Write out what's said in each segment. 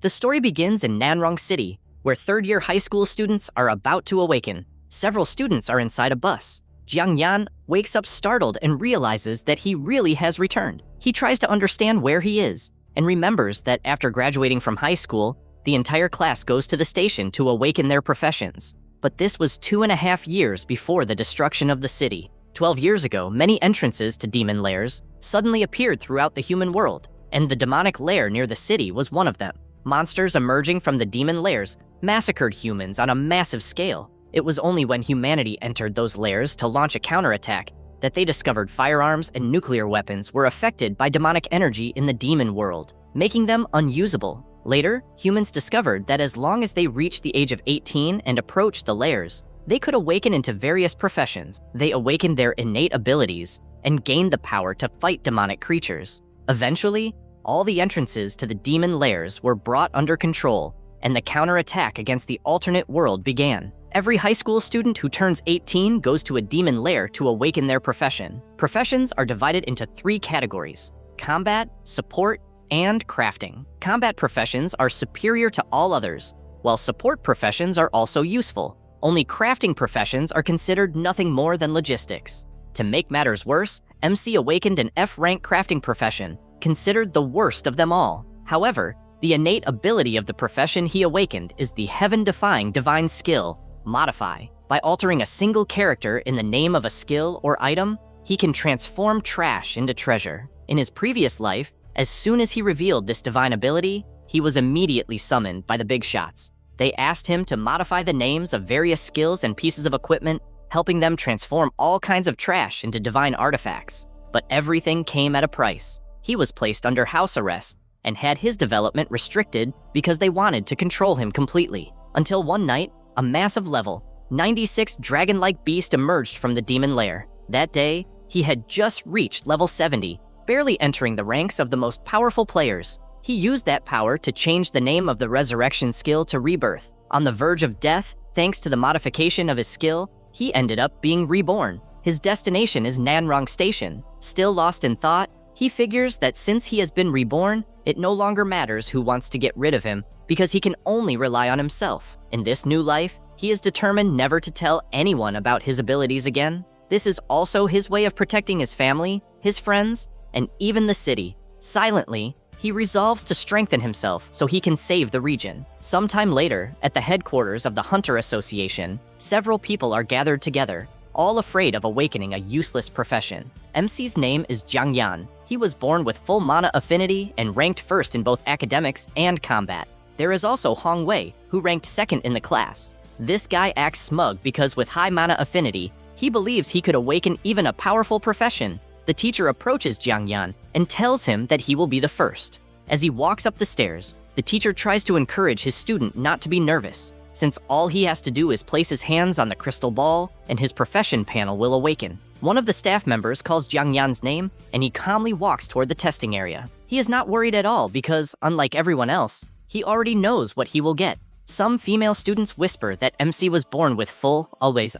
The story begins in Nanrong City, where third-year high school students are about to awaken. Several students are inside a bus. Jiang Yan wakes up startled and realizes that he really has returned. He tries to understand where he is and remembers that after graduating from high school, the entire class goes to the station to awaken their professions. But this was 2.5 years before the destruction of the city. 12 years ago, many entrances to demon lairs suddenly appeared throughout the human world, and the demonic lair near the city was one of them. Monsters emerging from the demon lairs massacred humans on a massive scale. It was only when humanity entered those lairs to launch a counterattack that they discovered firearms and nuclear weapons were affected by demonic energy in the demon world, making them unusable. Later, humans discovered that as long as they reached the age of 18 and approached the lairs, they could awaken into various professions. They awakened their innate abilities and gained the power to fight demonic creatures. Eventually, all the entrances to the demon lairs were brought under control, and the counterattack against the alternate world began. Every high school student who turns 18 goes to a demon lair to awaken their profession. Professions are divided into 3 categories: combat, support, and crafting. Combat professions are superior to all others, while support professions are also useful. Only crafting professions are considered nothing more than logistics. To make matters worse, MC awakened an F-rank crafting profession, considered the worst of them all. However, the innate ability of the profession he awakened is the heaven-defying divine skill, Modify. By altering a single character in the name of a skill or item, he can transform trash into treasure. In his previous life, as soon as he revealed this divine ability, he was immediately summoned by the big shots. They asked him to modify the names of various skills and pieces of equipment, helping them transform all kinds of trash into divine artifacts. But everything came at a price. He was placed under house arrest and had his development restricted because they wanted to control him completely. Until one night, a massive level 96 dragon-like beast emerged from the demon lair. That day, he had just reached level 70, barely entering the ranks of the most powerful players. He used that power to change the name of the resurrection skill to Rebirth. On the verge of death, thanks to the modification of his skill, he ended up being reborn. His destination is Nanrong Station. Still lost in thought, he figures that since he has been reborn, it no longer matters who wants to get rid of him, because he can only rely on himself. In this new life, he is determined never to tell anyone about his abilities again. This is also his way of protecting his family, his friends, and even the city. Silently, he resolves to strengthen himself so he can save the region. Sometime later, at the headquarters of the Hunter Association, several people are gathered together, all afraid of awakening a useless profession. MC's name is Jiang Yan. He was born with full mana affinity and ranked first in both academics and combat. There is also Hong Wei, who ranked second in the class. This guy acts smug because with high mana affinity, he believes he could awaken even a powerful profession. The teacher approaches Jiang Yan and tells him that he will be the first. As he walks up the stairs, the teacher tries to encourage his student not to be nervous, since all he has to do is place his hands on the crystal ball and his profession panel will awaken. One of the staff members calls Jiang Yan's name and he calmly walks toward the testing area. He is not worried at all because, unlike everyone else, he already knows what he will get. Some female students whisper that MC was born with full, always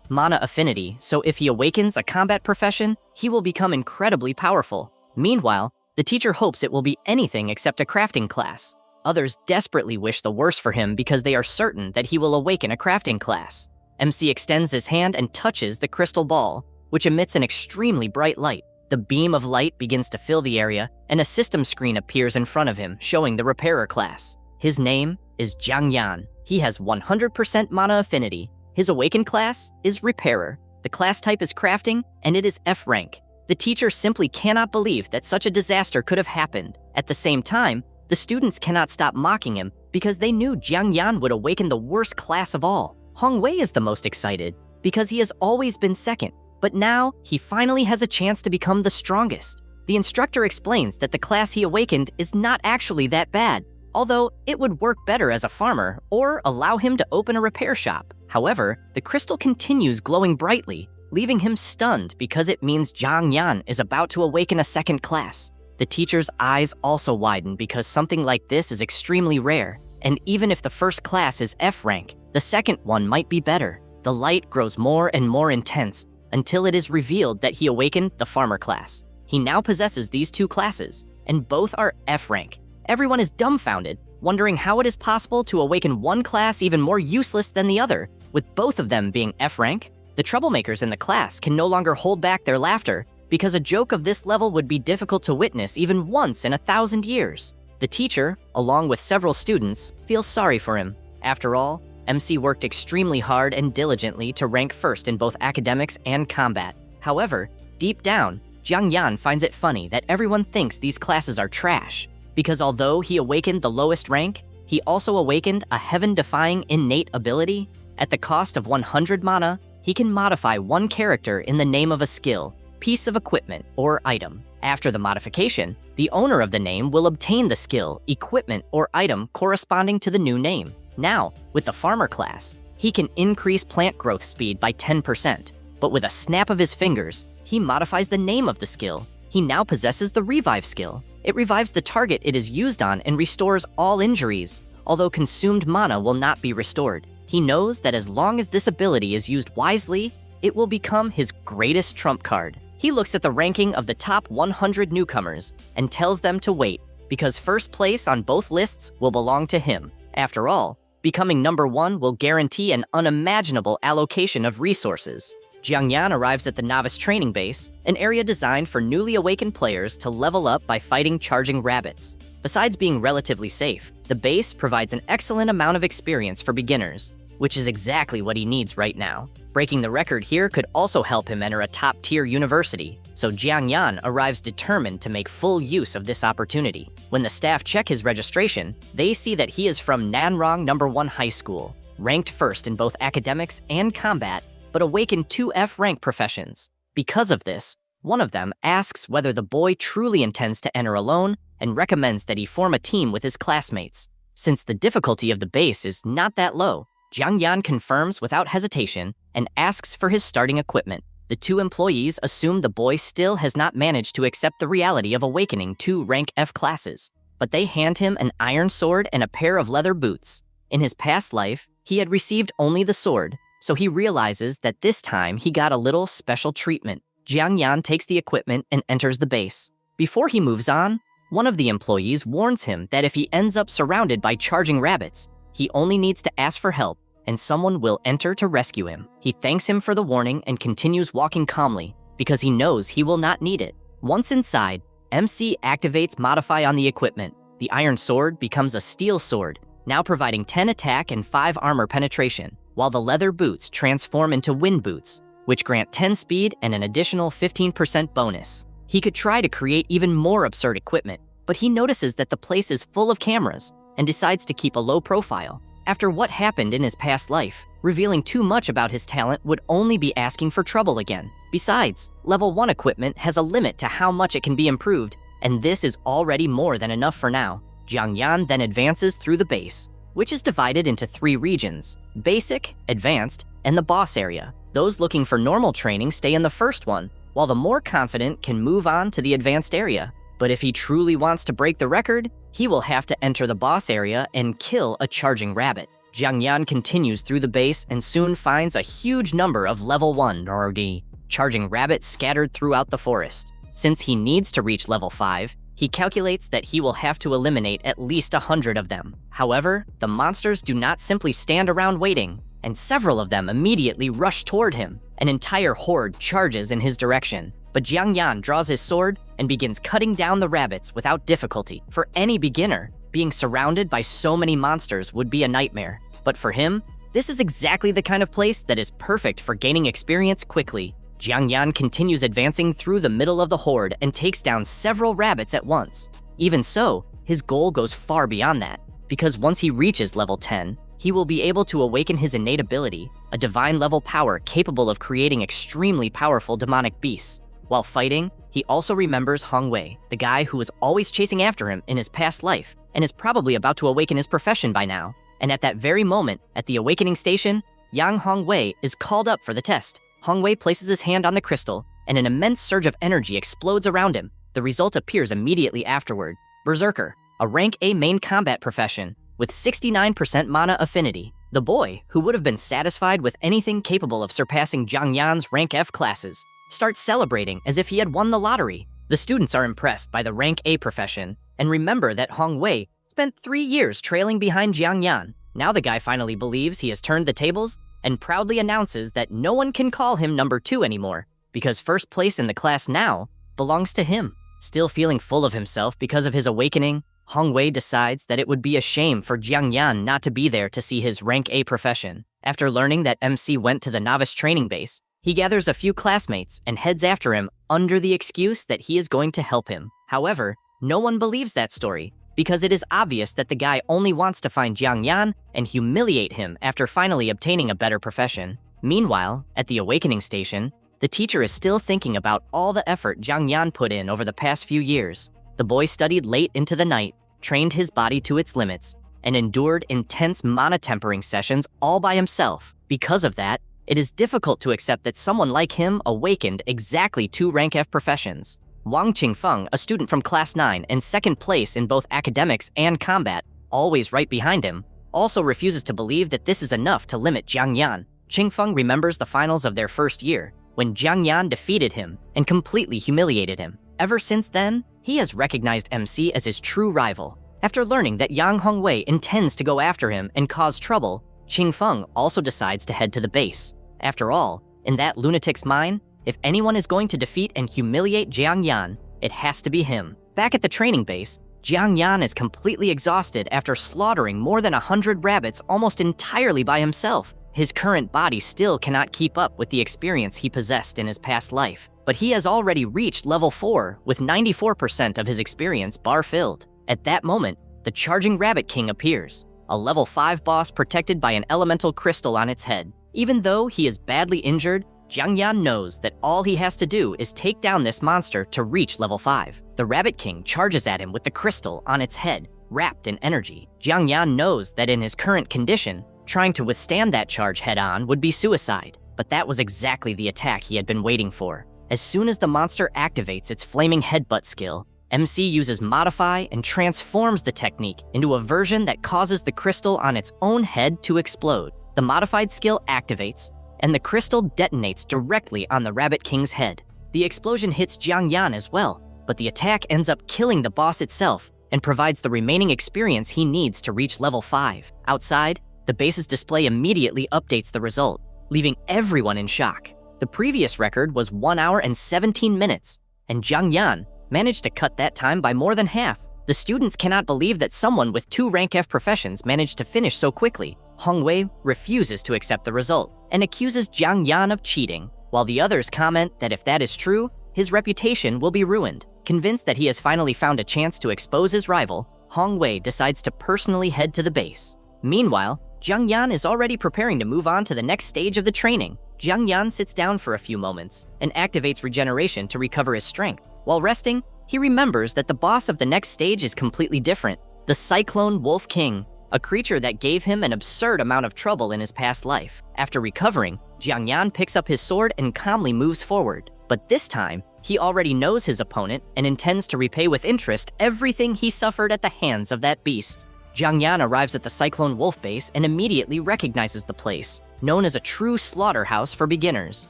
mana affinity, so if he awakens a combat profession, he will become incredibly powerful. Meanwhile, the teacher hopes it will be anything except a crafting class. Others desperately wish the worst for him because they are certain that he will awaken a crafting class. MC extends his hand and touches the crystal ball, which emits an extremely bright light. The beam of light begins to fill the area, and a system screen appears in front of him, showing the repairer class. His name is Jiang Yan. He has 100% mana affinity. His awakened class is repairer. The class type is crafting, and it is F rank. The teacher simply cannot believe that such a disaster could have happened. At the same time, the students cannot stop mocking him because they knew Jiang Yan would awaken the worst class of all. Hong Wei is the most excited because he has always been second. But now, he finally has a chance to become the strongest. The instructor explains that the class he awakened is not actually that bad, although it would work better as a farmer or allow him to open a repair shop. However, the crystal continues glowing brightly, leaving him stunned because it means Jiang Yan is about to awaken a second class. The teacher's eyes also widen because something like this is extremely rare, and even if the first class is F rank, the second one might be better. The light grows more and more intense, until it is revealed that he awakened the farmer class. He now possesses these two classes, and both are F rank. Everyone is dumbfounded wondering how it is possible to awaken one class even more useless than the other, with both of them being F rank. The troublemakers in the class can no longer hold back their laughter because a joke of this level would be difficult to witness even once in 1,000 years. The teacher, along with several students, feels sorry for him. After all, MC worked extremely hard and diligently to rank first in both academics and combat. However, deep down, Jiang Yan finds it funny that everyone thinks these classes are trash, because although he awakened the lowest rank, he also awakened a heaven-defying innate ability. At the cost of 100 mana, he can modify one character in the name of a skill, piece of equipment, or item. After the modification, the owner of the name will obtain the skill, equipment, or item corresponding to the new name. Now, with the farmer class, he can increase plant growth speed by 10%, but with a snap of his fingers, he modifies the name of the skill. He now possesses the revive skill. It revives the target it is used on and restores all injuries, although consumed mana will not be restored. He knows that as long as this ability is used wisely, it will become his greatest trump card. He looks at the ranking of the top 100 newcomers and tells them to wait, because first place on both lists will belong to him. After all, becoming number 1 will guarantee an unimaginable allocation of resources. Jiang Yan arrives at the novice training base, an area designed for newly awakened players to level up by fighting charging rabbits. Besides being relatively safe, the base provides an excellent amount of experience for beginners, which is exactly what he needs right now. Breaking the record here could also help him enter a top-tier university, so Jiang Yan arrives determined to make full use of this opportunity. When the staff check his registration, they see that he is from Nanrong No. 1 High School, ranked first in both academics and combat, but awakened 2 F-rank professions. Because of this, one of them asks whether the boy truly intends to enter alone and recommends that he form a team with his classmates. Since the difficulty of the base is not that low, Jiang Yan confirms without hesitation and asks for his starting equipment. The 2 employees assume the boy still has not managed to accept the reality of awakening 2 rank F classes, but they hand him an iron sword and a pair of leather boots. In his past life, he had received only the sword, so he realizes that this time he got a little special treatment. Jiang Yan takes the equipment and enters the base. Before he moves on, one of the employees warns him that if he ends up surrounded by charging rabbits, he only needs to ask for help, and someone will enter to rescue him. He thanks him for the warning and continues walking calmly, because he knows he will not need it. Once inside, MC activates Modify on the equipment. The iron sword becomes a steel sword, now providing 10 attack and 5 armor penetration, while the leather boots transform into wind boots, which grant 10 speed and an additional 15% bonus. He could try to create even more absurd equipment, but he notices that the place is full of cameras and decides to keep a low profile. After what happened in his past life, revealing too much about his talent would only be asking for trouble again. Besides, level 1 equipment has a limit to how much it can be improved, and this is already more than enough for now. Jiang Yan then advances through the base, which is divided into 3 regions: Basic, Advanced, and the Boss area. Those looking for normal training stay in the first one, while the more confident can move on to the Advanced area. But if he truly wants to break the record, he will have to enter the Boss area and kill a charging rabbit. Jiang Yan continues through the base and soon finds a huge number of level 1 or D charging rabbits scattered throughout the forest. Since he needs to reach level 5, he calculates that he will have to eliminate at least 100 of them. However, the monsters do not simply stand around waiting, and several of them immediately rush toward him. An entire horde charges in his direction, but Jiang Yan draws his sword and begins cutting down the rabbits without difficulty. For any beginner, being surrounded by so many monsters would be a nightmare. But for him, this is exactly the kind of place that is perfect for gaining experience quickly. Jiang Yan continues advancing through the middle of the horde and takes down several rabbits at once. Even so, his goal goes far beyond that, because once he reaches level 10, he will be able to awaken his innate ability, a divine level power capable of creating extremely powerful demonic beasts. While fighting, he also remembers Hong Wei, the guy who was always chasing after him in his past life, and is probably about to awaken his profession by now. And at that very moment, at the awakening station, Yang Hong Wei is called up for the test. Hong Wei places his hand on the crystal, and an immense surge of energy explodes around him. The result appears immediately afterward. Berserker, a rank A main combat profession, with 69% mana affinity. The boy, who would have been satisfied with anything capable of surpassing Jiang Yan's rank F classes, starts celebrating as if he had won the lottery. The students are impressed by the rank A profession, and remember that Hong Wei is spent 3 years trailing behind Jiang Yan. Now the guy finally believes he has turned the tables and proudly announces that no one can call him number 2 anymore because first place in the class now belongs to him. Still feeling full of himself because of his awakening, Hongwei decides that it would be a shame for Jiang Yan not to be there to see his rank A profession. After learning that MC went to the novice training base, he gathers a few classmates and heads after him under the excuse that he is going to help him. However, no one believes that story because it is obvious that the guy only wants to find Jiang Yan and humiliate him after finally obtaining a better profession. Meanwhile, at the awakening station, the teacher is still thinking about all the effort Jiang Yan put in over the past few years. The boy studied late into the night, trained his body to its limits, and endured intense mana-tempering sessions all by himself. Because of that, it is difficult to accept that someone like him awakened exactly 2 rank F professions. Wang Qingfeng, a student from Class 9 and second place in both academics and combat, always right behind him, also refuses to believe that this is enough to limit Jiang Yan. Qingfeng remembers the finals of their first year, when Jiang Yan defeated him and completely humiliated him. Ever since then, he has recognized MC as his true rival. After learning that Yang Hongwei intends to go after him and cause trouble, Qingfeng also decides to head to the base. After all, in that lunatic's mind, if anyone is going to defeat and humiliate Jiang Yan, it has to be him. Back at the training base, Jiang Yan is completely exhausted after slaughtering more than 100 rabbits almost entirely by himself. His current body still cannot keep up with the experience he possessed in his past life, but he has already reached level 4 with 94% of his experience bar filled. At that moment, the Charging Rabbit King appears, a level 5 boss protected by an elemental crystal on its head. Even though he is badly injured, Jiang Yan knows that all he has to do is take down this monster to reach level 5. The Rabbit King charges at him with the crystal on its head, wrapped in energy. Jiang Yan knows that in his current condition, trying to withstand that charge head-on would be suicide, but that was exactly the attack he had been waiting for. As soon as the monster activates its flaming headbutt skill, MC uses Modify and transforms the technique into a version that causes the crystal on its own head to explode. The modified skill activates, and the crystal detonates directly on the Rabbit King's head. The explosion hits Jiang Yan as well, but the attack ends up killing the boss itself and provides the remaining experience he needs to reach level 5. Outside, the base's display immediately updates the result, leaving everyone in shock. The previous record was 1 hour and 17 minutes, and Jiang Yan managed to cut that time by more than half. The students cannot believe that someone with 2 rank F professions managed to finish so quickly. Hongwei refuses to accept the result and accuses Jiang Yan of cheating, while the others comment that if that is true, his reputation will be ruined. Convinced that he has finally found a chance to expose his rival, Hongwei decides to personally head to the base. Meanwhile, Jiang Yan is already preparing to move on to the next stage of the training. Jiang Yan sits down for a few moments and activates regeneration to recover his strength. While resting, he remembers that the boss of the next stage is completely different, the Cyclone Wolf King, a creature that gave him an absurd amount of trouble in his past life. After recovering, Jiang Yan picks up his sword and calmly moves forward. But this time, he already knows his opponent and intends to repay with interest everything he suffered at the hands of that beast. Jiang Yan arrives at the Cyclone Wolf base and immediately recognizes the place, known as a true slaughterhouse for beginners.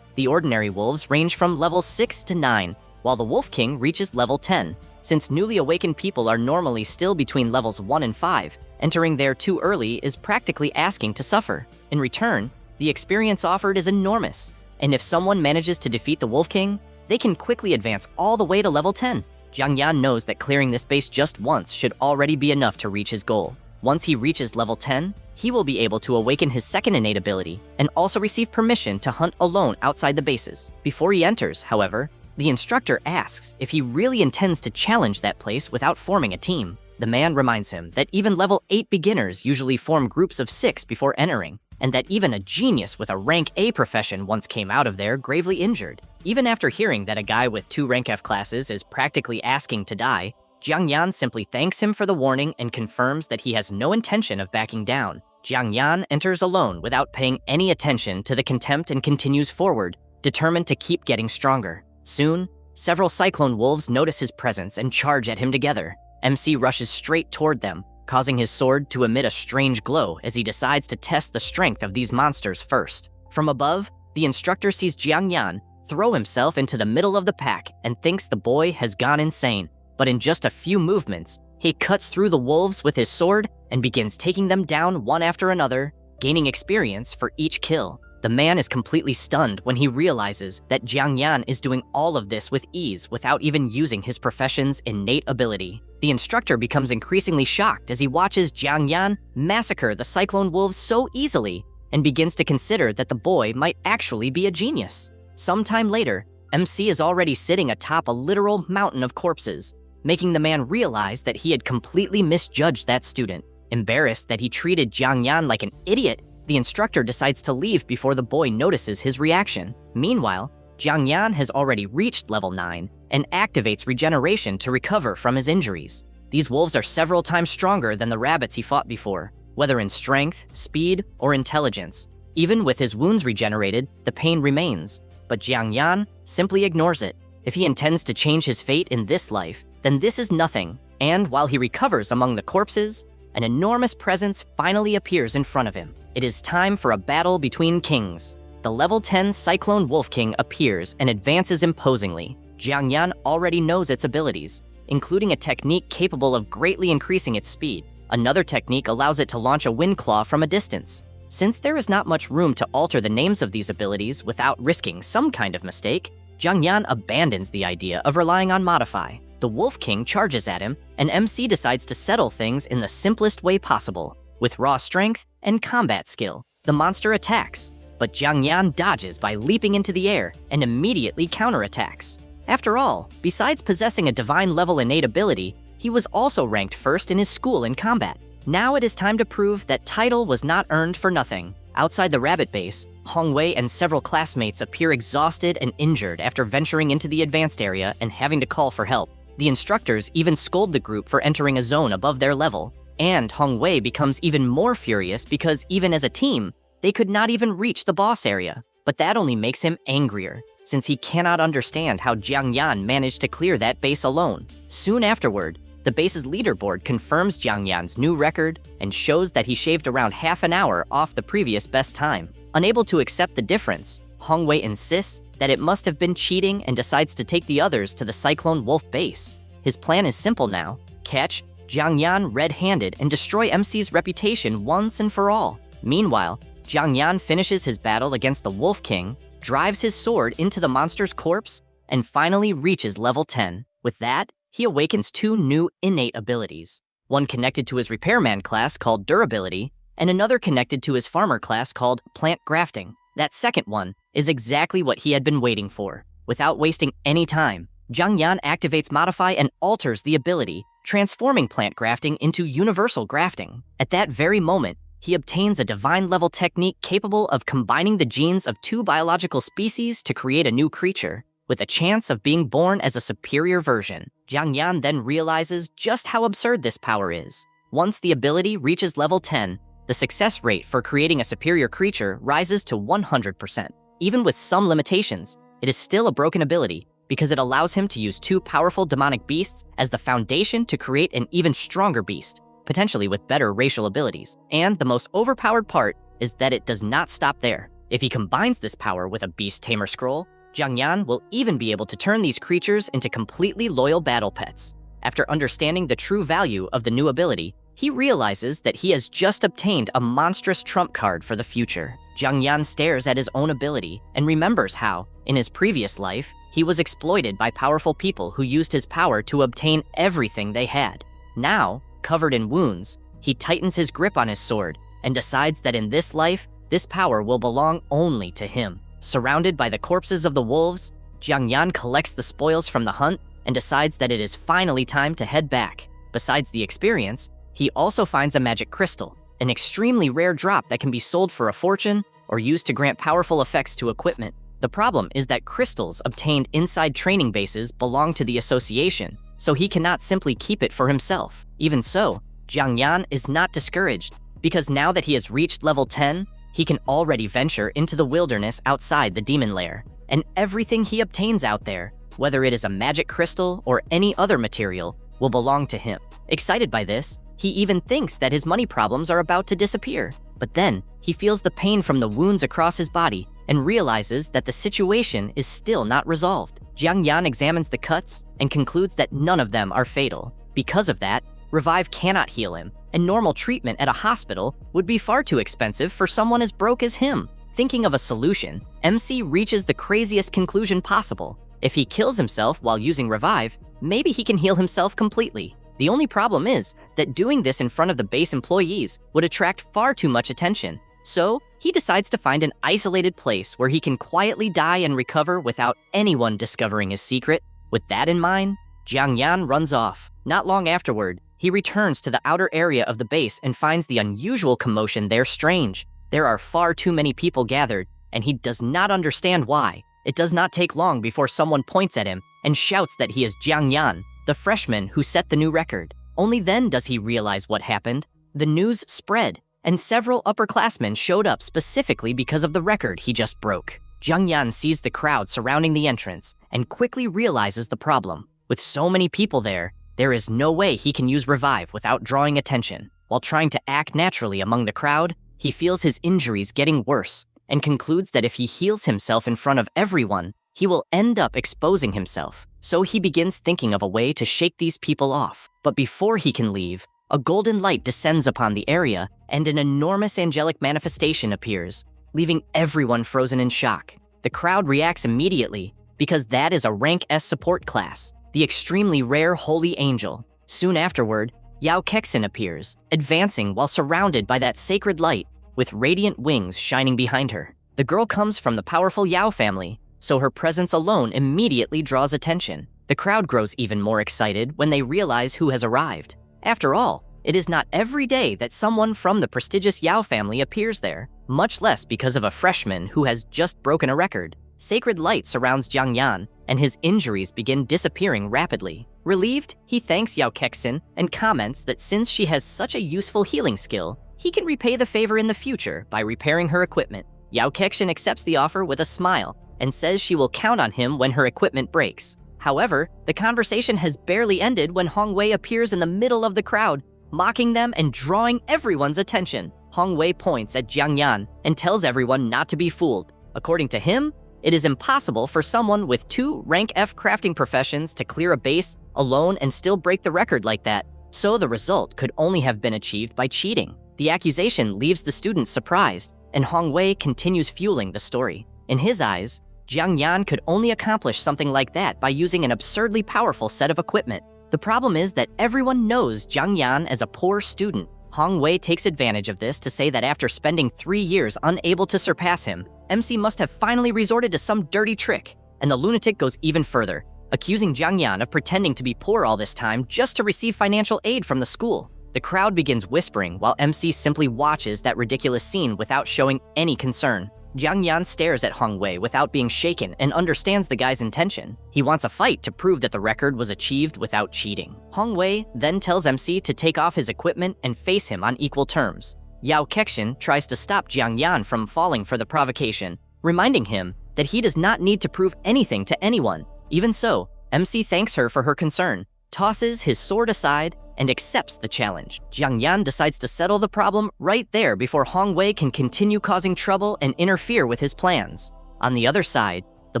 The ordinary wolves range from level 6 to 9, while the Wolf King reaches level 10. Since newly awakened people are normally still between levels 1 and 5, entering there too early is practically asking to suffer. In return, the experience offered is enormous, and if someone manages to defeat the Wolf King, they can quickly advance all the way to level 10. Jiang Yan knows that clearing this base just once should already be enough to reach his goal. Once he reaches level 10, he will be able to awaken his second innate ability and also receive permission to hunt alone outside the bases. Before he enters, however, the instructor asks if he really intends to challenge that place without forming a team. The man reminds him that even level 8 beginners usually form groups of 6 before entering, and that even a genius with a rank A profession once came out of there gravely injured. Even after hearing that a guy with 2 rank F classes is practically asking to die, Jiang Yan simply thanks him for the warning and confirms that he has no intention of backing down. Jiang Yan enters alone without paying any attention to the contempt and continues forward, determined to keep getting stronger. Soon, several Cyclone Wolves notice his presence and charge at him together. MC rushes straight toward them, causing his sword to emit a strange glow as he decides to test the strength of these monsters first. From above, the instructor sees Jiang Yan throw himself into the middle of the pack and thinks the boy has gone insane. But in just a few movements, He cuts through the wolves with his sword and begins taking them down one after another, gaining experience for each kill. The man is completely stunned when he realizes that Jiang Yan is doing all of this with ease without even using his profession's innate ability. The instructor becomes increasingly shocked as he watches Jiang Yan massacre the cyclone wolves so easily and begins to consider that the boy might actually be a genius. Sometime later, MC is already sitting atop a literal mountain of corpses, making the man realize that he had completely misjudged that student. Embarrassed that he treated Jiang Yan like an idiot, the instructor decides to leave before the boy notices his reaction. Meanwhile, Jiang Yan has already reached level 9 and activates regeneration to recover from his injuries. These wolves are several times stronger than the rabbits he fought before, whether in strength, speed, or intelligence. Even with his wounds regenerated, the pain remains, but Jiang Yan simply ignores it. If he intends to change his fate in this life, then this is nothing. And while he recovers among the corpses, an enormous presence finally appears in front of him. It is time for a battle between kings. The level 10 Cyclone Wolf King appears and advances imposingly. Jiang Yan already knows its abilities, including a technique capable of greatly increasing its speed. Another technique allows it to launch a wind claw from a distance. Since there is not much room to alter the names of these abilities without risking some kind of mistake, Jiang Yan abandons the idea of relying on Modify. The Wolf King charges at him, and MC decides to settle things in the simplest way possible. With raw strength and combat skill, the monster attacks, but Jiang Yan dodges by leaping into the air and immediately counterattacks. After all, besides possessing a divine level innate ability, he was also ranked first in his school in combat. Now it is time to prove that title was not earned for nothing. Outside the rabbit base, Hong Wei and several classmates appear exhausted and injured after venturing into the advanced area and having to call for help. The instructors even scold the group for entering a zone above their level, and Hong Wei becomes even more furious because even as a team, they could not even reach the boss area. But that only makes him angrier, since he cannot understand how Jiang Yan managed to clear that base alone. Soon afterward, the base's leaderboard confirms Jiang Yan's new record and shows that he shaved around half an hour off the previous best time. Unable to accept the difference, Hong Wei insists that it must have been cheating and decides to take the others to the Cyclone Wolf base. His plan is simple now: catch Jiang Yan red-handed and destroy MC's reputation once and for all. Meanwhile, Jiang Yan finishes his battle against the Wolf King, drives his sword into the monster's corpse, and finally reaches level 10. With that, he awakens 2 new innate abilities, one connected to his repairman class called Durability, and another connected to his farmer class called Plant Grafting. That second one is exactly what he had been waiting for. Without wasting any time, Jiang Yan activates Modify and alters the ability, transforming Plant Grafting into Universal Grafting. At that very moment, he obtains a divine-level technique capable of combining the genes of 2 biological species to create a new creature, with a chance of being born as a superior version. Jiang Yan then realizes just how absurd this power is. Once the ability reaches level 10, the success rate for creating a superior creature rises to 100%. Even with some limitations, it is still a broken ability because it allows him to use 2 powerful demonic beasts as the foundation to create an even stronger beast, potentially with better racial abilities. And the most overpowered part is that it does not stop there. If he combines this power with a Beast Tamer scroll, Jiang Yan will even be able to turn these creatures into completely loyal battle pets. After understanding the true value of the new ability, he realizes that he has just obtained a monstrous trump card for the future. Jiang Yan stares at his own ability and remembers how, in his previous life, he was exploited by powerful people who used his power to obtain everything they had. Now, covered in wounds, he tightens his grip on his sword and decides that in this life, this power will belong only to him. Surrounded by the corpses of the wolves, Jiang Yan collects the spoils from the hunt and decides that it is finally time to head back. Besides the experience, he also finds a magic crystal, an extremely rare drop that can be sold for a fortune or used to grant powerful effects to equipment. The problem is that crystals obtained inside training bases belong to the association, so he cannot simply keep it for himself. Even so, Jiang Yan is not discouraged, because now that he has reached level 10, he can already venture into the wilderness outside the demon lair, and everything he obtains out there, whether it is a magic crystal or any other material, will belong to him. Excited by this, he even thinks that his money problems are about to disappear. But then, he feels the pain from the wounds across his body and realizes that the situation is still not resolved. Jiang Yan examines the cuts and concludes that none of them are fatal. Because of that, Revive cannot heal him, and normal treatment at a hospital would be far too expensive for someone as broke as him. Thinking of a solution, MC reaches the craziest conclusion possible. If he kills himself while using Revive, maybe he can heal himself completely. The only problem is that doing this in front of the base employees would attract far too much attention. So, he decides to find an isolated place where he can quietly die and recover without anyone discovering his secret. With that in mind, Jiang Yan runs off. Not long afterward, he returns to the outer area of the base and finds the unusual commotion there strange. There are far too many people gathered, and he does not understand why. It does not take long before someone points at him and shouts that he is Jiang Yan, the freshman who set the new record. Only then does he realize what happened. The news spread, and several upperclassmen showed up specifically because of the record he just broke. Jiang Yan sees the crowd surrounding the entrance and quickly realizes the problem. With so many people there is no way he can use Revive without drawing attention. While trying to act naturally among the crowd, he feels his injuries getting worse and concludes that if he heals himself in front of everyone, he will end up exposing himself. So he begins thinking of a way to shake these people off. But before he can leave, a golden light descends upon the area and an enormous angelic manifestation appears, leaving everyone frozen in shock. The crowd reacts immediately because that is a rank S support class, the extremely rare Holy Angel. Soon afterward, Yao Kexin appears, advancing while surrounded by that sacred light with radiant wings shining behind her. The girl comes from the powerful Yao family, so her presence alone immediately draws attention. The crowd grows even more excited when they realize who has arrived. After all, it is not every day that someone from the prestigious Yao family appears there, much less because of a freshman who has just broken a record. Sacred light surrounds Jiang Yan, and his injuries begin disappearing rapidly. Relieved, he thanks Yao Kexin and comments that since she has such a useful healing skill, he can repay the favor in the future by repairing her equipment. Yao Kexin accepts the offer with a smile and says she will count on him when her equipment breaks. However, the conversation has barely ended when Hong Wei appears in the middle of the crowd, mocking them and drawing everyone's attention. Hong Wei points at Jiang Yan and tells everyone not to be fooled. According to him, it is impossible for someone with 2 rank F crafting professions to clear a base alone and still break the record like that, so the result could only have been achieved by cheating. The accusation leaves the students surprised, and Hong Wei continues fueling the story. In his eyes, Jiang Yan could only accomplish something like that by using an absurdly powerful set of equipment. The problem is that everyone knows Jiang Yan as a poor student. Hong Wei takes advantage of this to say that after spending 3 years unable to surpass him, MC must have finally resorted to some dirty trick. And the lunatic goes even further, accusing Jiang Yan of pretending to be poor all this time just to receive financial aid from the school. The crowd begins whispering while MC simply watches that ridiculous scene without showing any concern. Jiang Yan stares at Hong Wei without being shaken and understands the guy's intention. He wants a fight to prove that the record was achieved without cheating. Hong Wei then tells MC to take off his equipment and face him on equal terms. Yao Kexin tries to stop Jiang Yan from falling for the provocation, reminding him that he does not need to prove anything to anyone. Even so, MC thanks her for her concern, tosses his sword aside, and accepts the challenge. Jiang Yan decides to settle the problem right there before Hong Wei can continue causing trouble and interfere with his plans. On the other side, the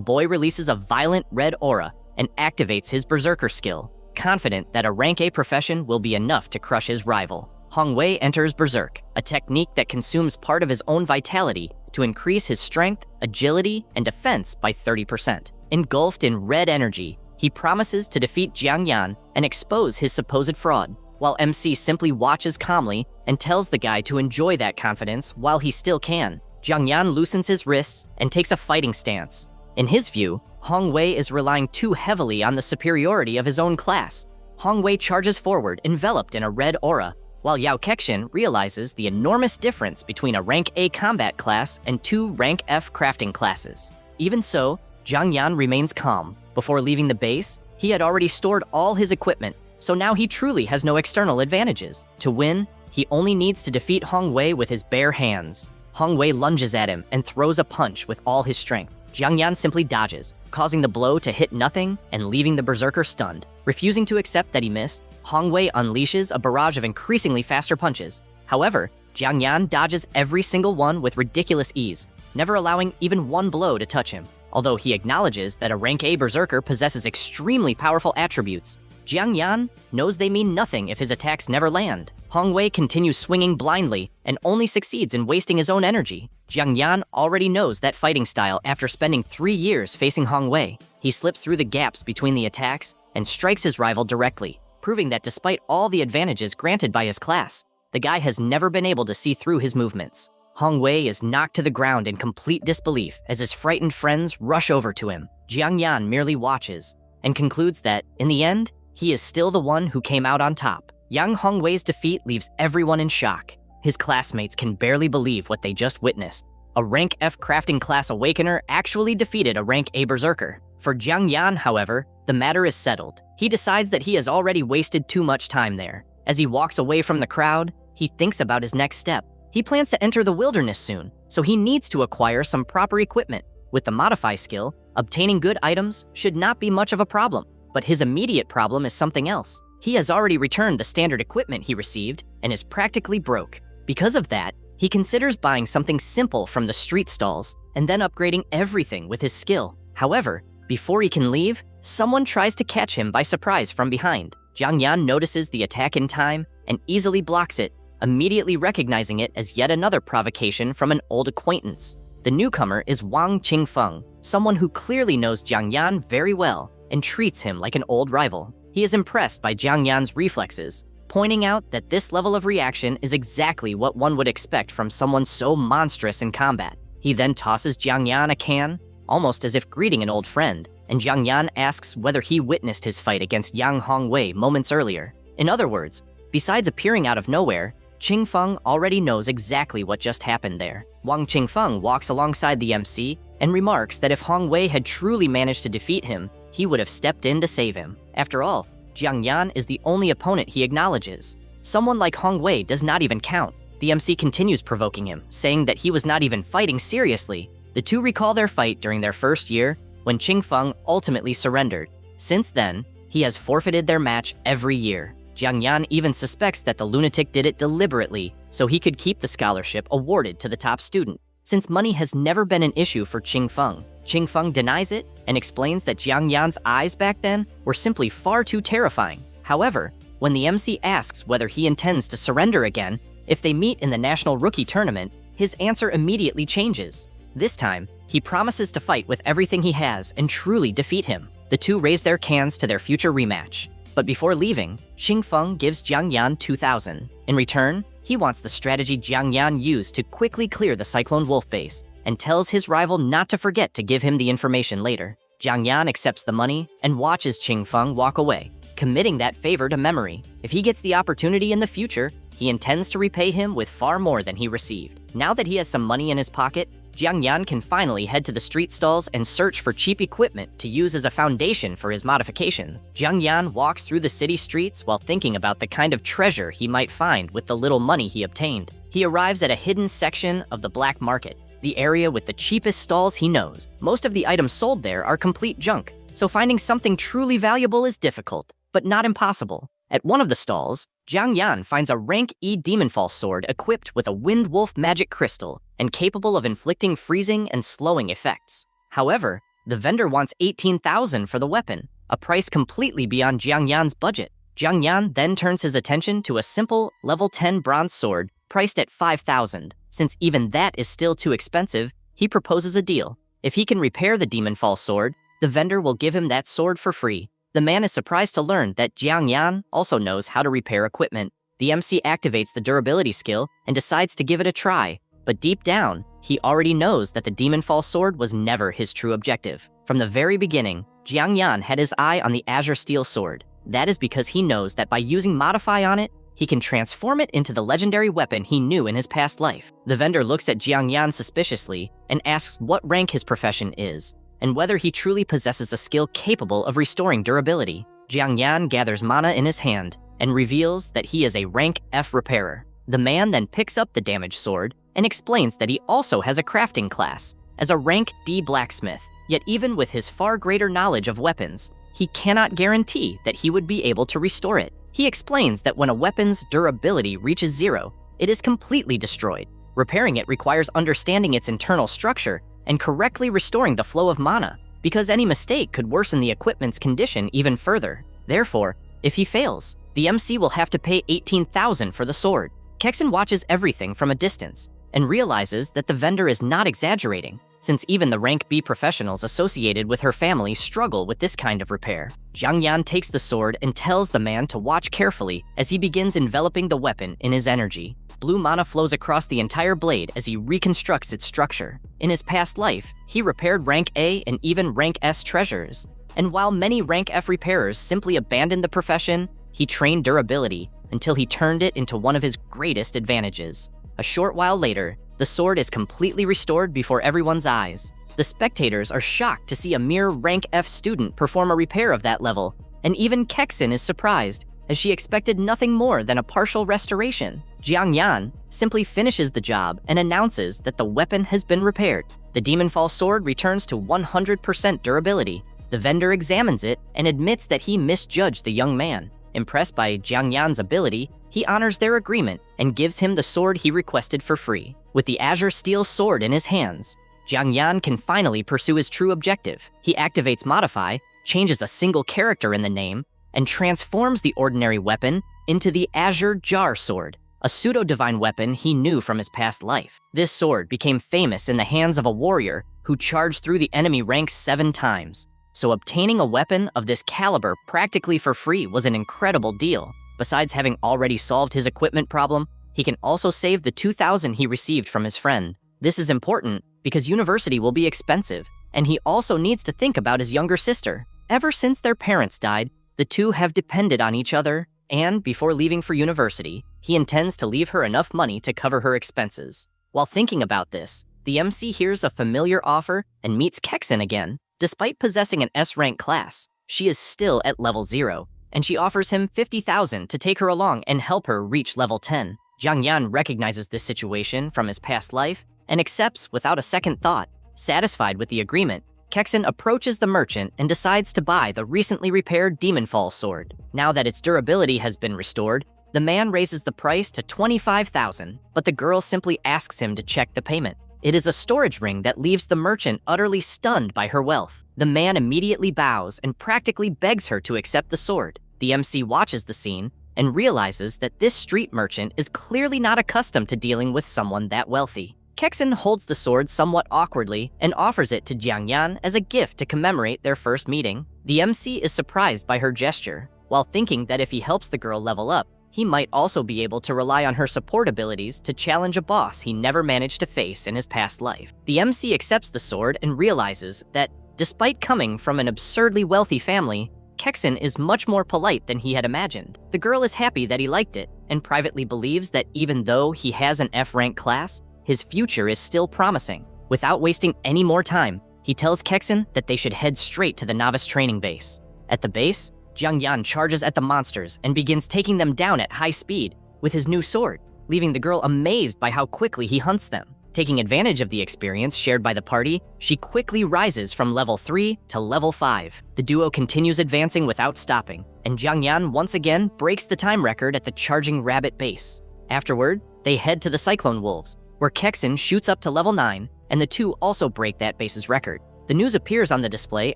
boy releases a violent red aura and activates his berserker skill, confident that a rank A profession will be enough to crush his rival. Hong Wei enters berserk, a technique that consumes part of his own vitality to increase his strength, agility, and defense by 30%. Engulfed in red energy, he promises to defeat Jiang Yan and expose his supposed fraud, while MC simply watches calmly and tells the guy to enjoy that confidence while he still can. Jiang Yan loosens his wrists and takes a fighting stance. In his view, Hong Wei is relying too heavily on the superiority of his own class. Hong Wei charges forward, enveloped in a red aura, while Yao Kexin realizes the enormous difference between a rank A combat class and 2 rank F crafting classes. Even so, Jiang Yan remains calm. Before leaving the base, he had already stored all his equipment, so now he truly has no external advantages. To win, he only needs to defeat Hong Wei with his bare hands. Hong Wei lunges at him and throws a punch with all his strength. Jiang Yan simply dodges, causing the blow to hit nothing and leaving the berserker stunned. Refusing to accept that he missed, Hong Wei unleashes a barrage of increasingly faster punches. However, Jiang Yan dodges every single one with ridiculous ease, never allowing even one blow to touch him. Although he acknowledges that a rank A berserker possesses extremely powerful attributes, Jiang Yan knows they mean nothing if his attacks never land. Hong Wei continues swinging blindly and only succeeds in wasting his own energy. Jiang Yan already knows that fighting style after spending 3 years facing Hong Wei. He slips through the gaps between the attacks and strikes his rival directly, proving that despite all the advantages granted by his class, the guy has never been able to see through his movements. Hong Wei is knocked to the ground in complete disbelief as his frightened friends rush over to him. Jiang Yan merely watches and concludes that, in the end, he is still the one who came out on top. Young Hong Wei's defeat leaves everyone in shock. His classmates can barely believe what they just witnessed. A rank F crafting class awakener actually defeated a rank A berserker. For Jiang Yan, however, the matter is settled. He decides that he has already wasted too much time there. As he walks away from the crowd, he thinks about his next step. He plans to enter the wilderness soon, so he needs to acquire some proper equipment. With the Modify skill, obtaining good items should not be much of a problem. But his immediate problem is something else. He has already returned the standard equipment he received and is practically broke. Because of that, he considers buying something simple from the street stalls and then upgrading everything with his skill. However, before he can leave, someone tries to catch him by surprise from behind. Jiang Yan notices the attack in time and easily blocks it, immediately recognizing it as yet another provocation from an old acquaintance. The newcomer is Wang Qingfeng, someone who clearly knows Jiang Yan very well and treats him like an old rival. He is impressed by Jiang Yan's reflexes, pointing out that this level of reaction is exactly what one would expect from someone so monstrous in combat. He then tosses Jiang Yan a can, almost as if greeting an old friend, and Jiang Yan asks whether he witnessed his fight against Yang Hong Wei moments earlier. In other words, besides appearing out of nowhere, Qingfeng already knows exactly what just happened there. Wang Qingfeng walks alongside the MC and remarks that if Hong Wei had truly managed to defeat him, he would have stepped in to save him. After all, Jiang Yan is the only opponent he acknowledges. Someone like Hong Wei does not even count. The MC continues provoking him, saying that he was not even fighting seriously. The two recall their fight during their first year, when Qingfeng ultimately surrendered. Since then, he has forfeited their match every year. Jiang Yan even suspects that the lunatic did it deliberately so he could keep the scholarship awarded to the top student. Since money has never been an issue for Qingfeng, Qingfeng denies it and explains that Jiang Yan's eyes back then were simply far too terrifying. However, when the MC asks whether he intends to surrender again if they meet in the National Rookie Tournament, his answer immediately changes. This time, he promises to fight with everything he has and truly defeat him. The two raise their cans to their future rematch. But before leaving, Qingfeng gives Jiang Yan 2,000. In return, he wants the strategy Jiang Yan used to quickly clear the Cyclone Wolf base and tells his rival not to forget to give him the information later. Jiang Yan accepts the money and watches Qingfeng walk away, committing that favor to memory. If he gets the opportunity in the future, he intends to repay him with far more than he received. Now that he has some money in his pocket, Jiang Yan can finally head to the street stalls and search for cheap equipment to use as a foundation for his modifications. Jiang Yan walks through the city streets while thinking about the kind of treasure he might find with the little money he obtained. He arrives at a hidden section of the black market, the area with the cheapest stalls he knows. Most of the items sold there are complete junk, so finding something truly valuable is difficult, but not impossible. At one of the stalls, Jiang Yan finds a rank E Demonfall sword equipped with a Wind Wolf magic crystal and capable of inflicting freezing and slowing effects. However, the vendor wants 18,000 for the weapon, a price completely beyond Jiang Yan's budget. Jiang Yan then turns his attention to a simple level 10 bronze sword priced at 5,000. Since even that is still too expensive, he proposes a deal. If he can repair the Demonfall sword, the vendor will give him that sword for free. The man is surprised to learn that Jiang Yan also knows how to repair equipment. The MC activates the durability skill and decides to give it a try, but deep down, he already knows that the Demonfall sword was never his true objective. From the very beginning, Jiang Yan had his eye on the Azure Steel sword. That is because he knows that by using Modify on it, he can transform it into the legendary weapon he knew in his past life. The vendor looks at Jiang Yan suspiciously and asks what rank his profession is, and whether he truly possesses a skill capable of restoring durability. Jiang Yan gathers mana in his hand and reveals that he is a rank F repairer. The man then picks up the damaged sword and explains that he also has a crafting class as a rank D blacksmith. Yet even with his far greater knowledge of weapons, he cannot guarantee that he would be able to restore it. He explains that when a weapon's durability reaches 0, it is completely destroyed. Repairing it requires understanding its internal structure and correctly restoring the flow of mana, because any mistake could worsen the equipment's condition even further. Therefore, If he fails, the MC will have to pay 18,000 for the sword. Kexin watches everything from a distance and realizes that the vendor is not exaggerating, since even the rank B professionals associated with her family struggle with this kind of repair. Jiang Yan takes the sword and tells the man to watch carefully as he begins enveloping the weapon in his energy. Blue mana flows across the entire blade as he reconstructs its structure. In his past life, he repaired rank A and even rank S treasures. And while many rank F repairers simply abandoned the profession, he trained durability until he turned it into one of his greatest advantages. A short while later, the sword is completely restored before everyone's eyes. The spectators are shocked to see a mere rank F student perform a repair of that level, and even Kexin is surprised, as she expected nothing more than a partial restoration. Jiang Yan simply finishes the job and announces that the weapon has been repaired. The Demonfall sword returns to 100% durability. The vendor examines it and admits that he misjudged the young man. Impressed by Jiang Yan's ability, he honors their agreement and gives him the sword he requested for free. With the Azure Steel sword in his hands, Jiang Yan can finally pursue his true objective. He activates Modify, changes a single character in the name, and transforms the ordinary weapon into the Azure Jar Sword, a pseudo-divine weapon he knew from his past life. This sword became famous in the hands of a warrior who charged through the enemy ranks 7 times. So obtaining a weapon of this caliber practically for free was an incredible deal. Besides having already solved his equipment problem, he can also save the 2,000 he received from his friend. This is important because university will be expensive, and he also needs to think about his younger sister. Ever since their parents died, the two have depended on each other, and before leaving for university, he intends to leave her enough money to cover her expenses. While thinking about this, the MC hears a familiar offer and meets Kexin again. Despite possessing an S-rank class, she is still at level 0, and she offers him 50,000 to take her along and help her reach level 10. Jiang Yan recognizes this situation from his past life and accepts without a second thought. Satisfied with the agreement, Kexin approaches the merchant and decides to buy the recently repaired Demonfall sword. Now that its durability has been restored, the man raises the price to 25,000, but the girl simply asks him to check the payment. It is a storage ring that leaves the merchant utterly stunned by her wealth. The man immediately bows and practically begs her to accept the sword. The MC watches the scene and realizes that this street merchant is clearly not accustomed to dealing with someone that wealthy. Kexin holds the sword somewhat awkwardly and offers it to Jiang Yan as a gift to commemorate their first meeting. The MC is surprised by her gesture, while thinking that if he helps the girl level up, he might also be able to rely on her support abilities to challenge a boss he never managed to face in his past life. The MC accepts the sword and realizes that, despite coming from an absurdly wealthy family, Kexin is much more polite than he had imagined. The girl is happy that he liked it, and privately believes that even though he has an F-rank class, his future is still promising. Without wasting any more time, he tells Kexin that they should head straight to the novice training base. At the base, Jiang Yan charges at the monsters and begins taking them down at high speed with his new sword, leaving the girl amazed by how quickly he hunts them. Taking advantage of the experience shared by the party, she quickly rises from level 3 to level 5. The duo continues advancing without stopping, and Jiang Yan once again breaks the time record at the Charging Rabbit base. Afterward, they head to the Cyclone Wolves, where Kexin shoots up to level 9, and the two also break that base's record. The news appears on the display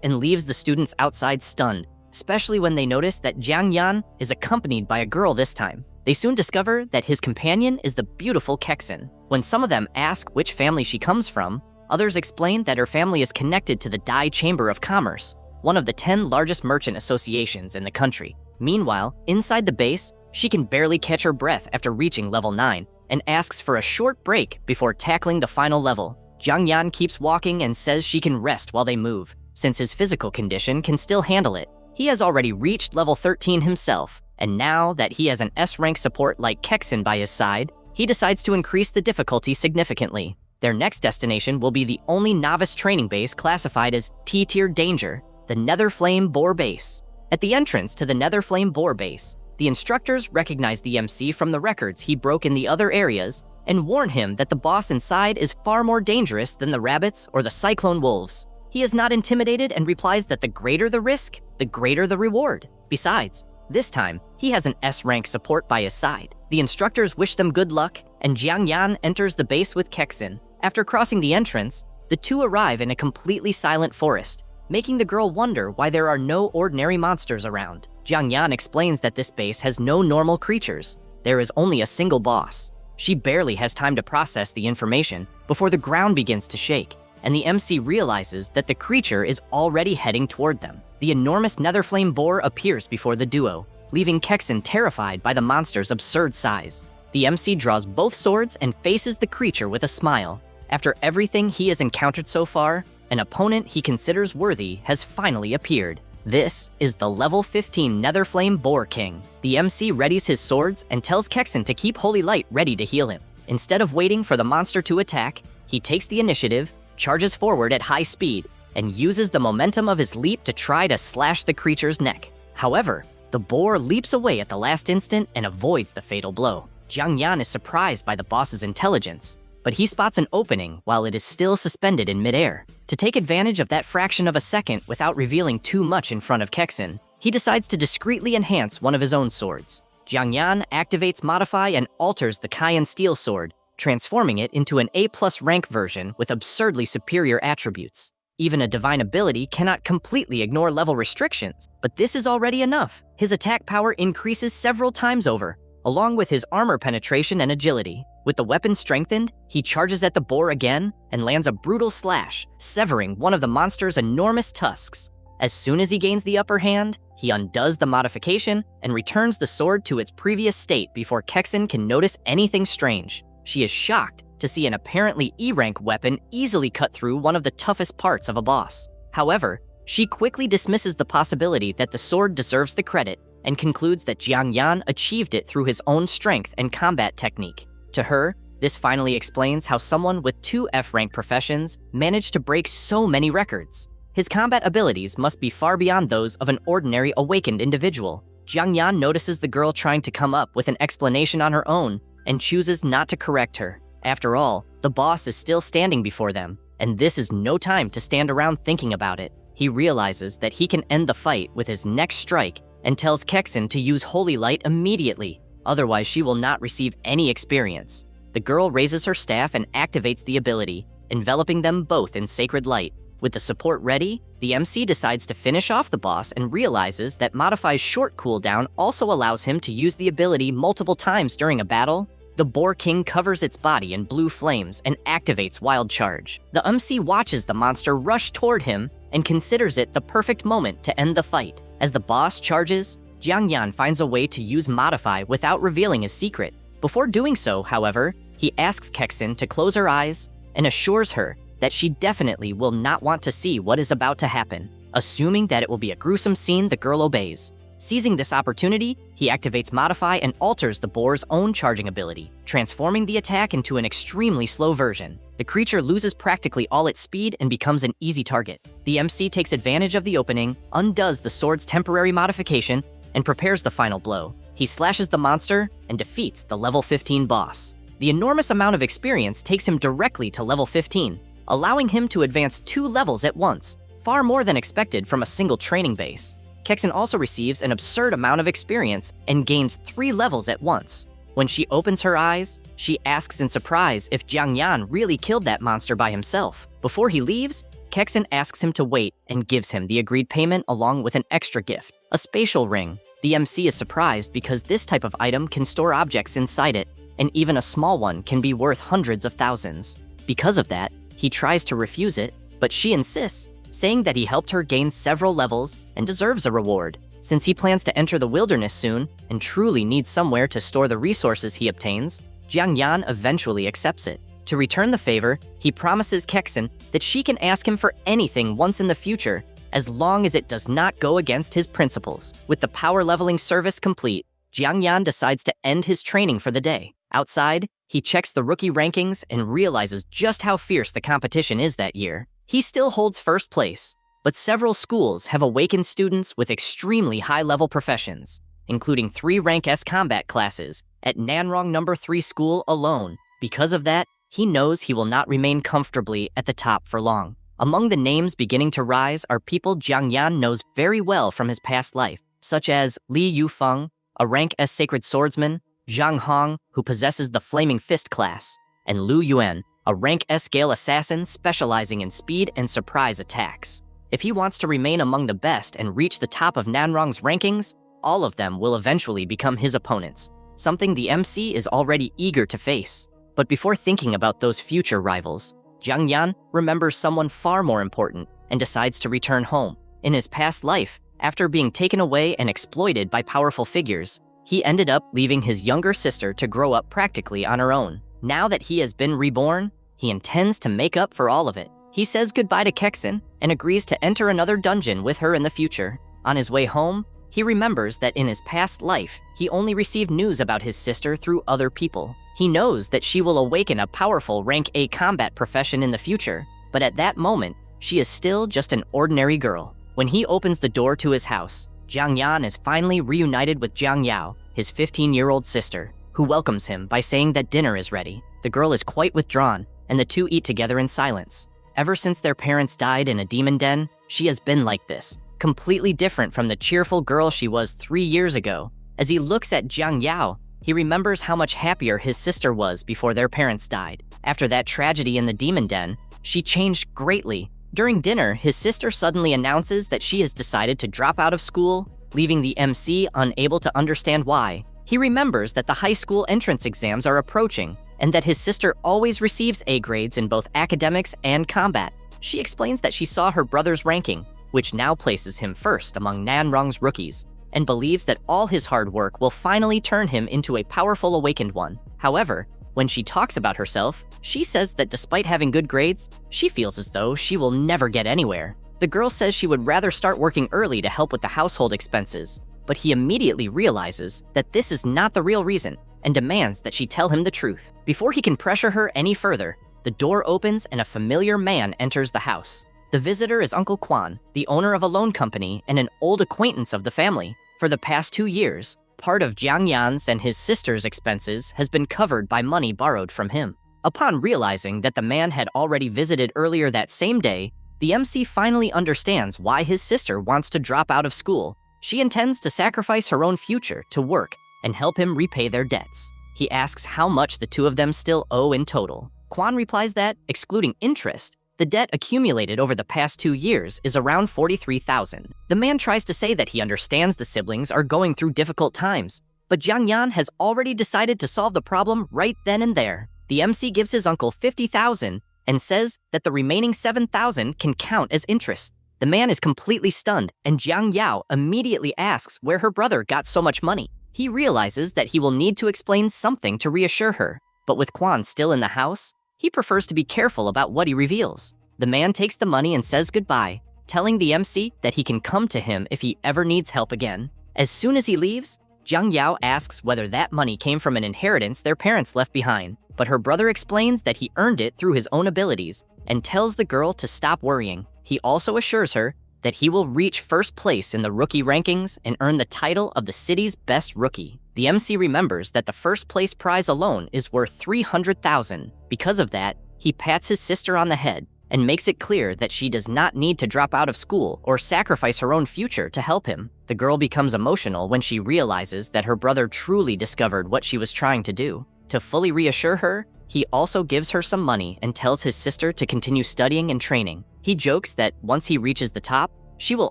and leaves the students outside stunned, especially when they notice that Jiang Yan is accompanied by a girl this time. They soon discover that his companion is the beautiful Kexin. When some of them ask which family she comes from, others explain that her family is connected to the Dai Chamber of Commerce, one of the 10 largest merchant associations in the country. Meanwhile, inside the base, she can barely catch her breath after reaching level 9 and asks for a short break before tackling the final level. Jiang Yan keeps walking and says she can rest while they move, since his physical condition can still handle it. He has already reached level 13 himself, and now that he has an S-rank support like Kexin by his side, he decides to increase the difficulty significantly. Their next destination will be the only novice training base classified as T-tier danger, the Netherflame Boar Base. At the entrance to the Netherflame Boar Base, the instructors recognize the MC from the records he broke in the other areas and warn him that the boss inside is far more dangerous than the rabbits or the Cyclone Wolves. He is not intimidated and replies that the greater the risk, the greater the reward. Besides, this time, he has an S-rank support by his side. The instructors wish them good luck, and Jiang Yan enters the base with Kexin. After crossing the entrance, the two arrive in a completely silent forest. making the girl wonder why there are no ordinary monsters around. Jiang Yan explains that this base has no normal creatures. There is only a single boss. She barely has time to process the information before the ground begins to shake, and the MC realizes that the creature is already heading toward them. The enormous netherflame boar appears before the duo, leaving Kexin terrified by the monster's absurd size. The MC draws both swords and faces the creature with a smile. After everything he has encountered so far, an opponent he considers worthy has finally appeared. This is the level 15 Netherflame Boar King. The MC readies his swords and tells Kexin to keep Holy Light ready to heal him. Instead of waiting for the monster to attack, he takes the initiative, charges forward at high speed, and uses the momentum of his leap to try to slash the creature's neck. However, the boar leaps away at the last instant and avoids the fatal blow. Jiang Yan is surprised by the boss's intelligence, but he spots an opening while it is still suspended in midair. To take advantage of that fraction of a second without revealing too much in front of Kexin, he decides to discreetly enhance one of his own swords. Jiang Yan activates Modify and alters the Cayenne Steel Sword, transforming it into an A+ rank version with absurdly superior attributes. Even a divine ability cannot completely ignore level restrictions, but this is already enough. His attack power increases several times over, along with his armor penetration and agility. With the weapon strengthened, he charges at the boar again and lands a brutal slash, severing one of the monster's enormous tusks. As soon as he gains the upper hand, he undoes the modification and returns the sword to its previous state before Kexin can notice anything strange. She is shocked to see an apparently E-rank weapon easily cut through one of the toughest parts of a boss. However, she quickly dismisses the possibility that the sword deserves the credit and concludes that Jiang Yan achieved it through his own strength and combat technique. To her, this finally explains how someone with 2 F-rank professions managed to break so many records. His combat abilities must be far beyond those of an ordinary awakened individual. Jiang Yan notices the girl trying to come up with an explanation on her own and chooses not to correct her. After all, the boss is still standing before them, and this is no time to stand around thinking about it. He realizes that he can end the fight with his next strike and tells Kexin to use Holy Light immediately, otherwise she will not receive any experience. The girl raises her staff and activates the ability, enveloping them both in sacred light. With the support ready, the MC decides to finish off the boss and realizes that Modify's short cooldown also allows him to use the ability multiple times during a battle. The Boar King covers its body in blue flames and activates Wild Charge. The MC watches the monster rush toward him and considers it the perfect moment to end the fight. As the boss charges, Jiang Yan finds a way to use Modify without revealing his secret. Before doing so, however, he asks Kexin to close her eyes and assures her that she definitely will not want to see what is about to happen. Assuming that it will be a gruesome scene, the girl obeys. Seizing this opportunity, he activates Modify and alters the boar's own charging ability, transforming the attack into an extremely slow version. The creature loses practically all its speed and becomes an easy target. The MC takes advantage of the opening, undoes the sword's temporary modification, and prepares the final blow. He slashes the monster and defeats the level 15 boss. The enormous amount of experience takes him directly to level 15, allowing him to advance 2 levels at once, far more than expected from a single training base. Kexin also receives an absurd amount of experience and gains 3 levels at once. When she opens her eyes, she asks in surprise if Jiang Yan really killed that monster by himself. Before he leaves, Kexin asks him to wait and gives him the agreed payment along with an extra gift, a spatial ring. The MC is surprised because this type of item can store objects inside it, and even a small one can be worth hundreds of thousands. Because of that, he tries to refuse it, but she insists, saying that he helped her gain several levels and deserves a reward. Since he plans to enter the wilderness soon and truly needs somewhere to store the resources he obtains, Jiang Yan eventually accepts it. To return the favor, he promises Kexin that she can ask him for anything once in the future, as long as it does not go against his principles. With the power leveling service complete, Jiang Yan decides to end his training for the day. Outside, he checks the rookie rankings and realizes just how fierce the competition is that year. He still holds first place, but several schools have awakened students with extremely high-level professions, including 3 Rank S combat classes at Nanrong No. 3 school alone. Because of that, he knows he will not remain comfortably at the top for long. Among the names beginning to rise are people Jiang Yan knows very well from his past life, such as Li Yufeng, a Rank S sacred swordsman, Zhang Hong, who possesses the Flaming Fist class, and Lu Yuan, a Rank S scale assassin specializing in speed and surprise attacks. If he wants to remain among the best and reach the top of Nanrong's rankings, all of them will eventually become his opponents, something the MC is already eager to face. But before thinking about those future rivals, Jiang Yan remembers someone far more important and decides to return home. In his past life, after being taken away and exploited by powerful figures, he ended up leaving his younger sister to grow up practically on her own. Now that he has been reborn, he intends to make up for all of it. He says goodbye to Kexin and agrees to enter another dungeon with her in the future. On his way home, he remembers that in his past life, he only received news about his sister through other people. He knows that she will awaken a powerful rank A combat profession in the future, but at that moment, she is still just an ordinary girl. When he opens the door to his house, Jiang Yan is finally reunited with Jiang Yao, his 15-year-old sister, who welcomes him by saying that dinner is ready. The girl is quite withdrawn, and the two eat together in silence. Ever since their parents died in a demon den, she has been like this, completely different from the cheerful girl she was 3 years ago. As he looks at Jiang Yao, he remembers how much happier his sister was before their parents died. After that tragedy in the demon den, she changed greatly. During dinner, his sister suddenly announces that she has decided to drop out of school, leaving the MC unable to understand why. He remembers that the high school entrance exams are approaching, and that his sister always receives A grades in both academics and combat. She explains that she saw her brother's ranking, which now places him first among Nanrong's rookies, and believes that all his hard work will finally turn him into a powerful awakened one. However, when she talks about herself, she says that despite having good grades, she feels as though she will never get anywhere. The girl says she would rather start working early to help with the household expenses, but he immediately realizes that this is not the real reason and demands that she tell him the truth. Before he can pressure her any further, the door opens and a familiar man enters the house. The visitor is Uncle Quan, the owner of a loan company and an old acquaintance of the family. For the past 2 years, part of Jiang Yan's and his sister's expenses has been covered by money borrowed from him. Upon realizing that the man had already visited earlier that same day, the MC finally understands why his sister wants to drop out of school. She intends to sacrifice her own future to work and help him repay their debts. He asks how much the two of them still owe in total. Quan replies that, excluding interest, the debt accumulated over the past 2 years is around 43,000. The man tries to say that he understands the siblings are going through difficult times, but Jiang Yan has already decided to solve the problem right then and there. The MC gives his uncle 50,000 and says that the remaining 7,000 can count as interest. The man is completely stunned, and Jiang Yao immediately asks where her brother got so much money. He realizes that he will need to explain something to reassure her, but with Quan still in the house, he prefers to be careful about what he reveals. The man takes the money and says goodbye, telling the MC that he can come to him if he ever needs help again. As soon as he leaves, Jiang Yao asks whether that money came from an inheritance their parents left behind, but her brother explains that he earned it through his own abilities and tells the girl to stop worrying. He also assures her that he will reach first place in the rookie rankings and earn the title of the city's best rookie. The MC remembers that the first place prize alone is worth 300,000. Because of that, he pats his sister on the head and makes it clear that she does not need to drop out of school or sacrifice her own future to help him. The girl becomes emotional when she realizes that her brother truly discovered what she was trying to do. To fully reassure her, he also gives her some money and tells his sister to continue studying and training. He jokes that once he reaches the top, she will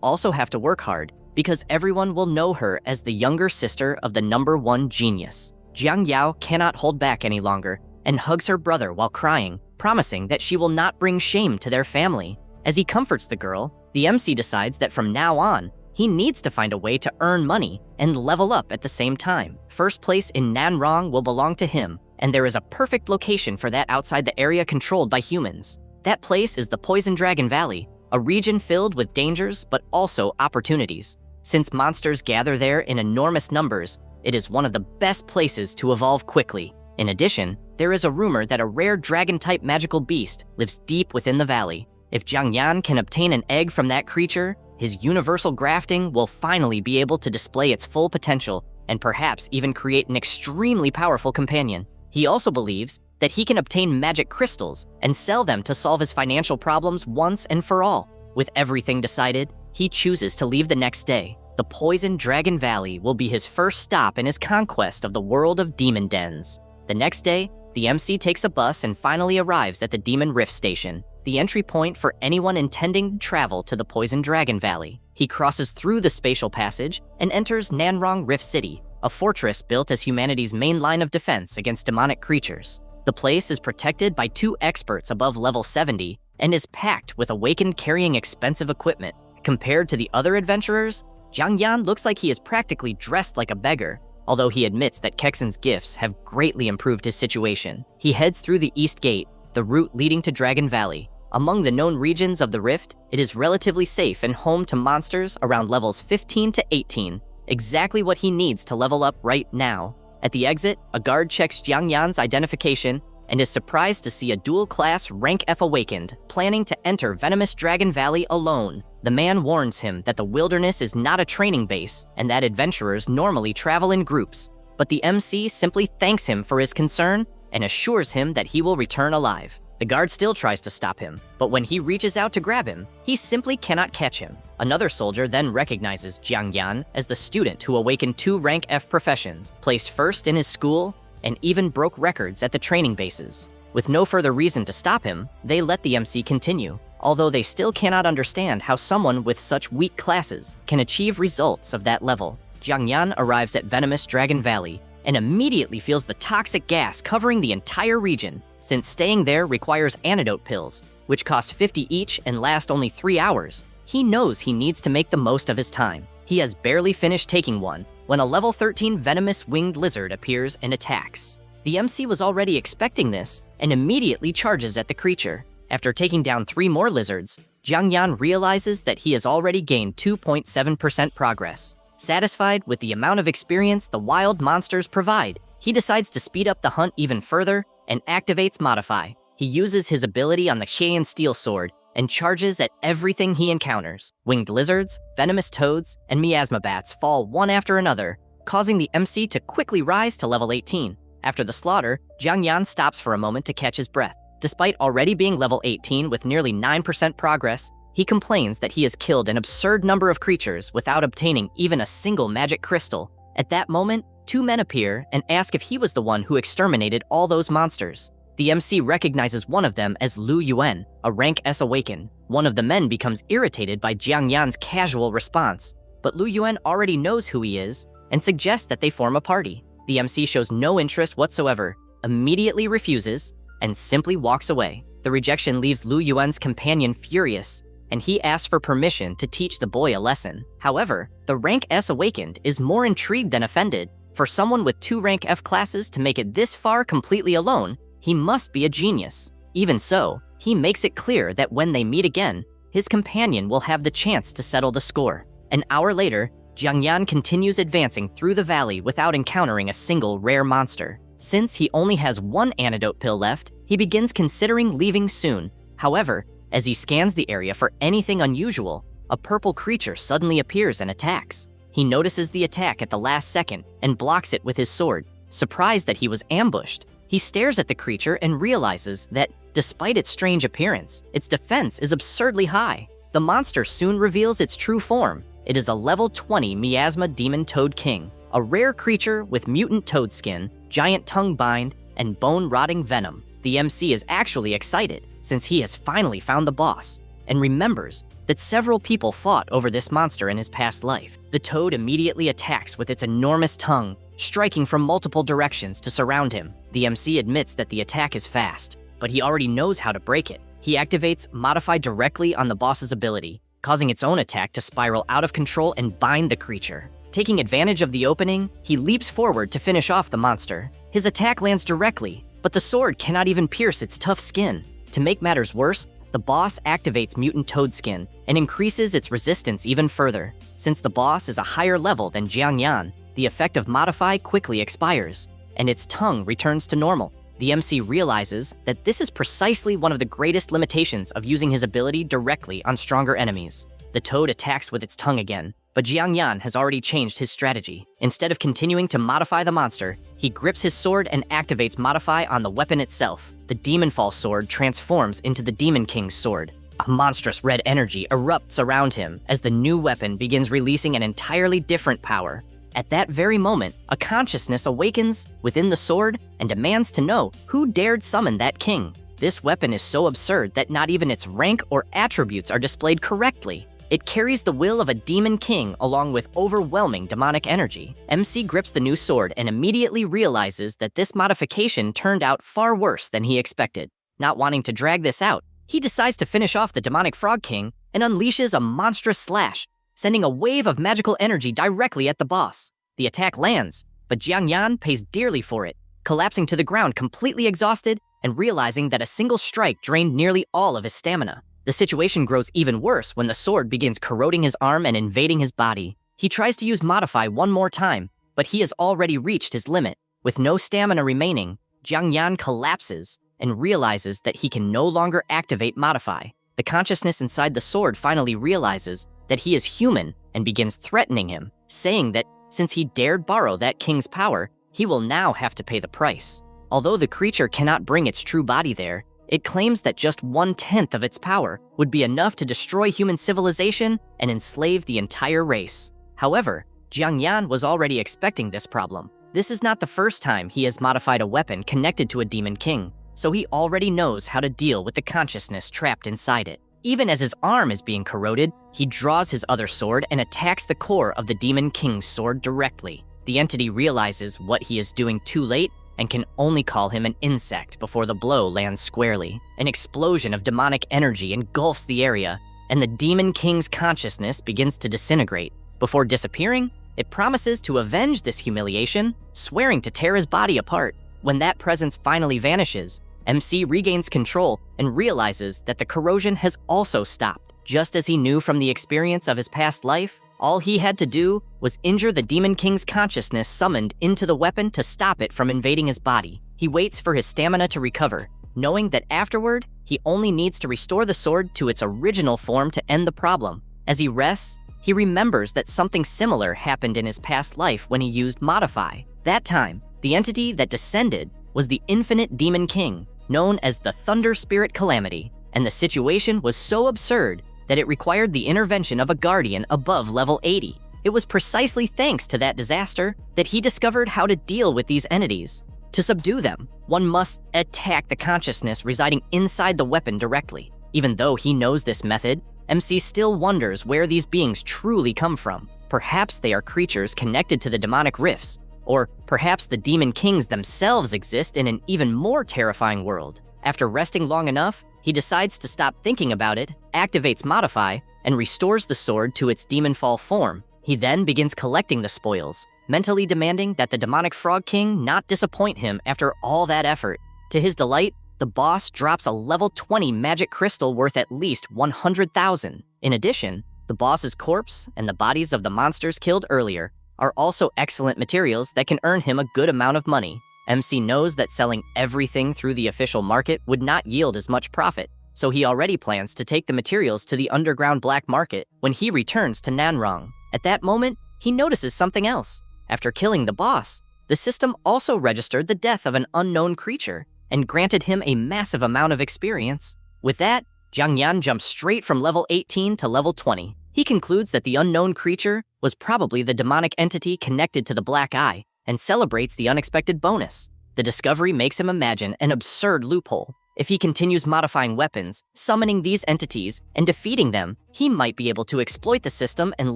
also have to work hard because everyone will know her as the younger sister of the #1 genius. Jiang Yao cannot hold back any longer and hugs her brother while crying, promising that she will not bring shame to their family. As he comforts the girl, the MC decides that from now on, he needs to find a way to earn money and level up at the same time. First place in Nanrong will belong to him, and there is a perfect location for that outside the area controlled by humans. That place is the Poison Dragon Valley, a region filled with dangers but also opportunities. Since monsters gather there in enormous numbers, it is one of the best places to evolve quickly. In addition, there is a rumor that a rare dragon-type magical beast lives deep within the valley. If Jiang Yan can obtain an egg from that creature, his universal grafting will finally be able to display its full potential and perhaps even create an extremely powerful companion. He also believes that he can obtain magic crystals and sell them to solve his financial problems once and for all. With everything decided, he chooses to leave the next day. The Poison Dragon Valley will be his first stop in his conquest of the world of demon dens. The next day, the MC takes a bus and finally arrives at the Demon Rift Station. the entry point for anyone intending to travel to the Poison Dragon Valley. He crosses through the spatial passage and enters Nanrong Rift City, a fortress built as humanity's main line of defense against demonic creatures. The place is protected by 2 experts above level 70 and is packed with awakened carrying expensive equipment. Compared to the other adventurers, Jiang Yan looks like he is practically dressed like a beggar, although he admits that Kexen's gifts have greatly improved his situation. He heads through the East Gate, the route leading to Dragon Valley. Among the known regions of the Rift, it is relatively safe and home to monsters around levels 15 to 18, exactly what he needs to level up right now. At the exit, a guard checks Jiang Yan's identification and is surprised to see a dual-class Rank F Awakened planning to enter Venomous Dragon Valley alone. The man warns him that the wilderness is not a training base and that adventurers normally travel in groups, but the MC simply thanks him for his concern and assures him that he will return alive. The guard still tries to stop him, but when he reaches out to grab him, he simply cannot catch him. Another soldier then recognizes Jiang Yan as the student who awakened 2 Rank F professions, placed first in his school, and even broke records at the training bases. With no further reason to stop him, they let the MC continue, although they still cannot understand how someone with such weak classes can achieve results of that level. Jiang Yan arrives at Venomous Dragon Valley and immediately feels the toxic gas covering the entire region, since staying there requires antidote pills, which cost 50 each and last only 3 hours. He knows he needs to make the most of his time. He has barely finished taking one when a level 13 venomous winged lizard appears and attacks. The MC was already expecting this and immediately charges at the creature. After taking down 3 more lizards, Jiang Yan realizes that he has already gained 2.7% progress. Satisfied with the amount of experience the wild monsters provide, he decides to speed up the hunt even further and activates Modify. He uses his ability on the Xian Steel Sword and charges at everything he encounters. Winged lizards, venomous toads, and miasma bats fall one after another, causing the MC to quickly rise to level 18. After the slaughter, Jiang Yan stops for a moment to catch his breath. Despite already being level 18 with nearly 9% progress, he complains that he has killed an absurd number of creatures without obtaining even a single magic crystal. At that moment, 2 men appear and ask if he was the one who exterminated all those monsters. The MC recognizes one of them as Lu Yuan, a Rank S Awakened. One of the men becomes irritated by Jiang Yan's casual response, but Lu Yuan already knows who he is and suggests that they form a party. The MC shows no interest whatsoever, immediately refuses, and simply walks away. The rejection leaves Lu Yuan's companion furious, and he asks for permission to teach the boy a lesson. However, the Rank S Awakened is more intrigued than offended. For someone with 2 Rank F classes to make it this far completely alone, he must be a genius. Even so, he makes it clear that when they meet again, his companion will have the chance to settle the score. An hour later, Jiang Yan continues advancing through the valley without encountering a single rare monster. Since he only has 1 antidote pill left, he begins considering leaving soon. However, as he scans the area for anything unusual, a purple creature suddenly appears and attacks. He notices the attack at the last second and blocks it with his sword. Surprised that he was ambushed, he stares at the creature and realizes that, despite its strange appearance, its defense is absurdly high. The monster soon reveals its true form. It is a level 20 Miasma Demon Toad King, a rare creature with mutant toad skin, giant tongue bind, and bone-rotting venom. The MC is actually excited, since he has finally found the boss, and remembers that several people fought over this monster in his past life. The toad immediately attacks with its enormous tongue, striking from multiple directions to surround him. The MC admits that the attack is fast, but he already knows how to break it. He activates Modify directly on the boss's ability, causing its own attack to spiral out of control and bind the creature. Taking advantage of the opening, he leaps forward to finish off the monster. His attack lands directly, but the sword cannot even pierce its tough skin. To make matters worse, the boss activates Mutant Toad Skin and increases its resistance even further. Since the boss is a higher level than Jiang Yan, the effect of Modify quickly expires, and its tongue returns to normal. The MC realizes that this is precisely one of the greatest limitations of using his ability directly on stronger enemies. The toad attacks with its tongue again, but Jiang Yan has already changed his strategy. Instead of continuing to modify the monster, he grips his sword and activates Modify on the weapon itself. The Demonfall sword transforms into the Demon King's sword. A monstrous red energy erupts around him as the new weapon begins releasing an entirely different power. At that very moment, a consciousness awakens within the sword and demands to know who dared summon that king. This weapon is so absurd that not even its rank or attributes are displayed correctly. It carries the will of a demon king along with overwhelming demonic energy. MC grips the new sword and immediately realizes that this modification turned out far worse than he expected. Not wanting to drag this out, he decides to finish off the demonic frog king and unleashes a monstrous slash, sending a wave of magical energy directly at the boss. The attack lands, but Jiang Yan pays dearly for it, collapsing to the ground completely exhausted and realizing that a single strike drained nearly all of his stamina. The situation grows even worse when the sword begins corroding his arm and invading his body. He tries to use Modify one more time, but he has already reached his limit. With no stamina remaining, Jiang Yan collapses and realizes that he can no longer activate Modify. The consciousness inside the sword finally realizes that he is human and begins threatening him, saying that since he dared borrow that king's power, he will now have to pay the price. Although the creature cannot bring its true body there, it claims that just 1/10 of its power would be enough to destroy human civilization and enslave the entire race. However, Jiang Yan was already expecting this problem. This is not the first time he has modified a weapon connected to a demon king, so he already knows how to deal with the consciousness trapped inside it. Even as his arm is being corroded, he draws his other sword and attacks the core of the demon king's sword directly. The entity realizes what he is doing too late and can only call him an insect before the blow lands squarely. An explosion of demonic energy engulfs the area, and the Demon King's consciousness begins to disintegrate. Before disappearing, it promises to avenge this humiliation, swearing to tear his body apart. When that presence finally vanishes, MC regains control and realizes that the corrosion has also stopped. Just as he knew from the experience of his past life, all he had to do was injure the Demon King's consciousness summoned into the weapon to stop it from invading his body. He waits for his stamina to recover, knowing that afterward, he only needs to restore the sword to its original form to end the problem. As he rests, he remembers that something similar happened in his past life when he used Modify. That time, the entity that descended was the Infinite Demon King, known as the Thunder Spirit Calamity, and the situation was so absurd that it required the intervention of a guardian above level 80. It was precisely thanks to that disaster that he discovered how to deal with these entities. To subdue them, one must attack the consciousness residing inside the weapon directly. Even though he knows this method, MC still wonders where these beings truly come from. Perhaps they are creatures connected to the demonic rifts, or perhaps the demon kings themselves exist in an even more terrifying world. After resting long enough, he decides to stop thinking about it, activates Modify, and restores the sword to its demon fall form. He then begins collecting the spoils, mentally demanding that the demonic frog king not disappoint him after all that effort. To his delight, the boss drops a level 20 magic crystal worth at least 100,000. In addition, the boss's corpse and the bodies of the monsters killed earlier are also excellent materials that can earn him a good amount of money. MC knows that selling everything through the official market would not yield as much profit, so he already plans to take the materials to the underground black market when he returns to Nanrong. At that moment, he notices something else. After killing the boss, the system also registered the death of an unknown creature and granted him a massive amount of experience. With that, Jiang Yan jumps straight from level 18 to level 20. He concludes that the unknown creature was probably the demonic entity connected to the Black Eye, and celebrates the unexpected bonus. The discovery makes him imagine an absurd loophole. If he continues modifying weapons, summoning these entities, and defeating them, he might be able to exploit the system and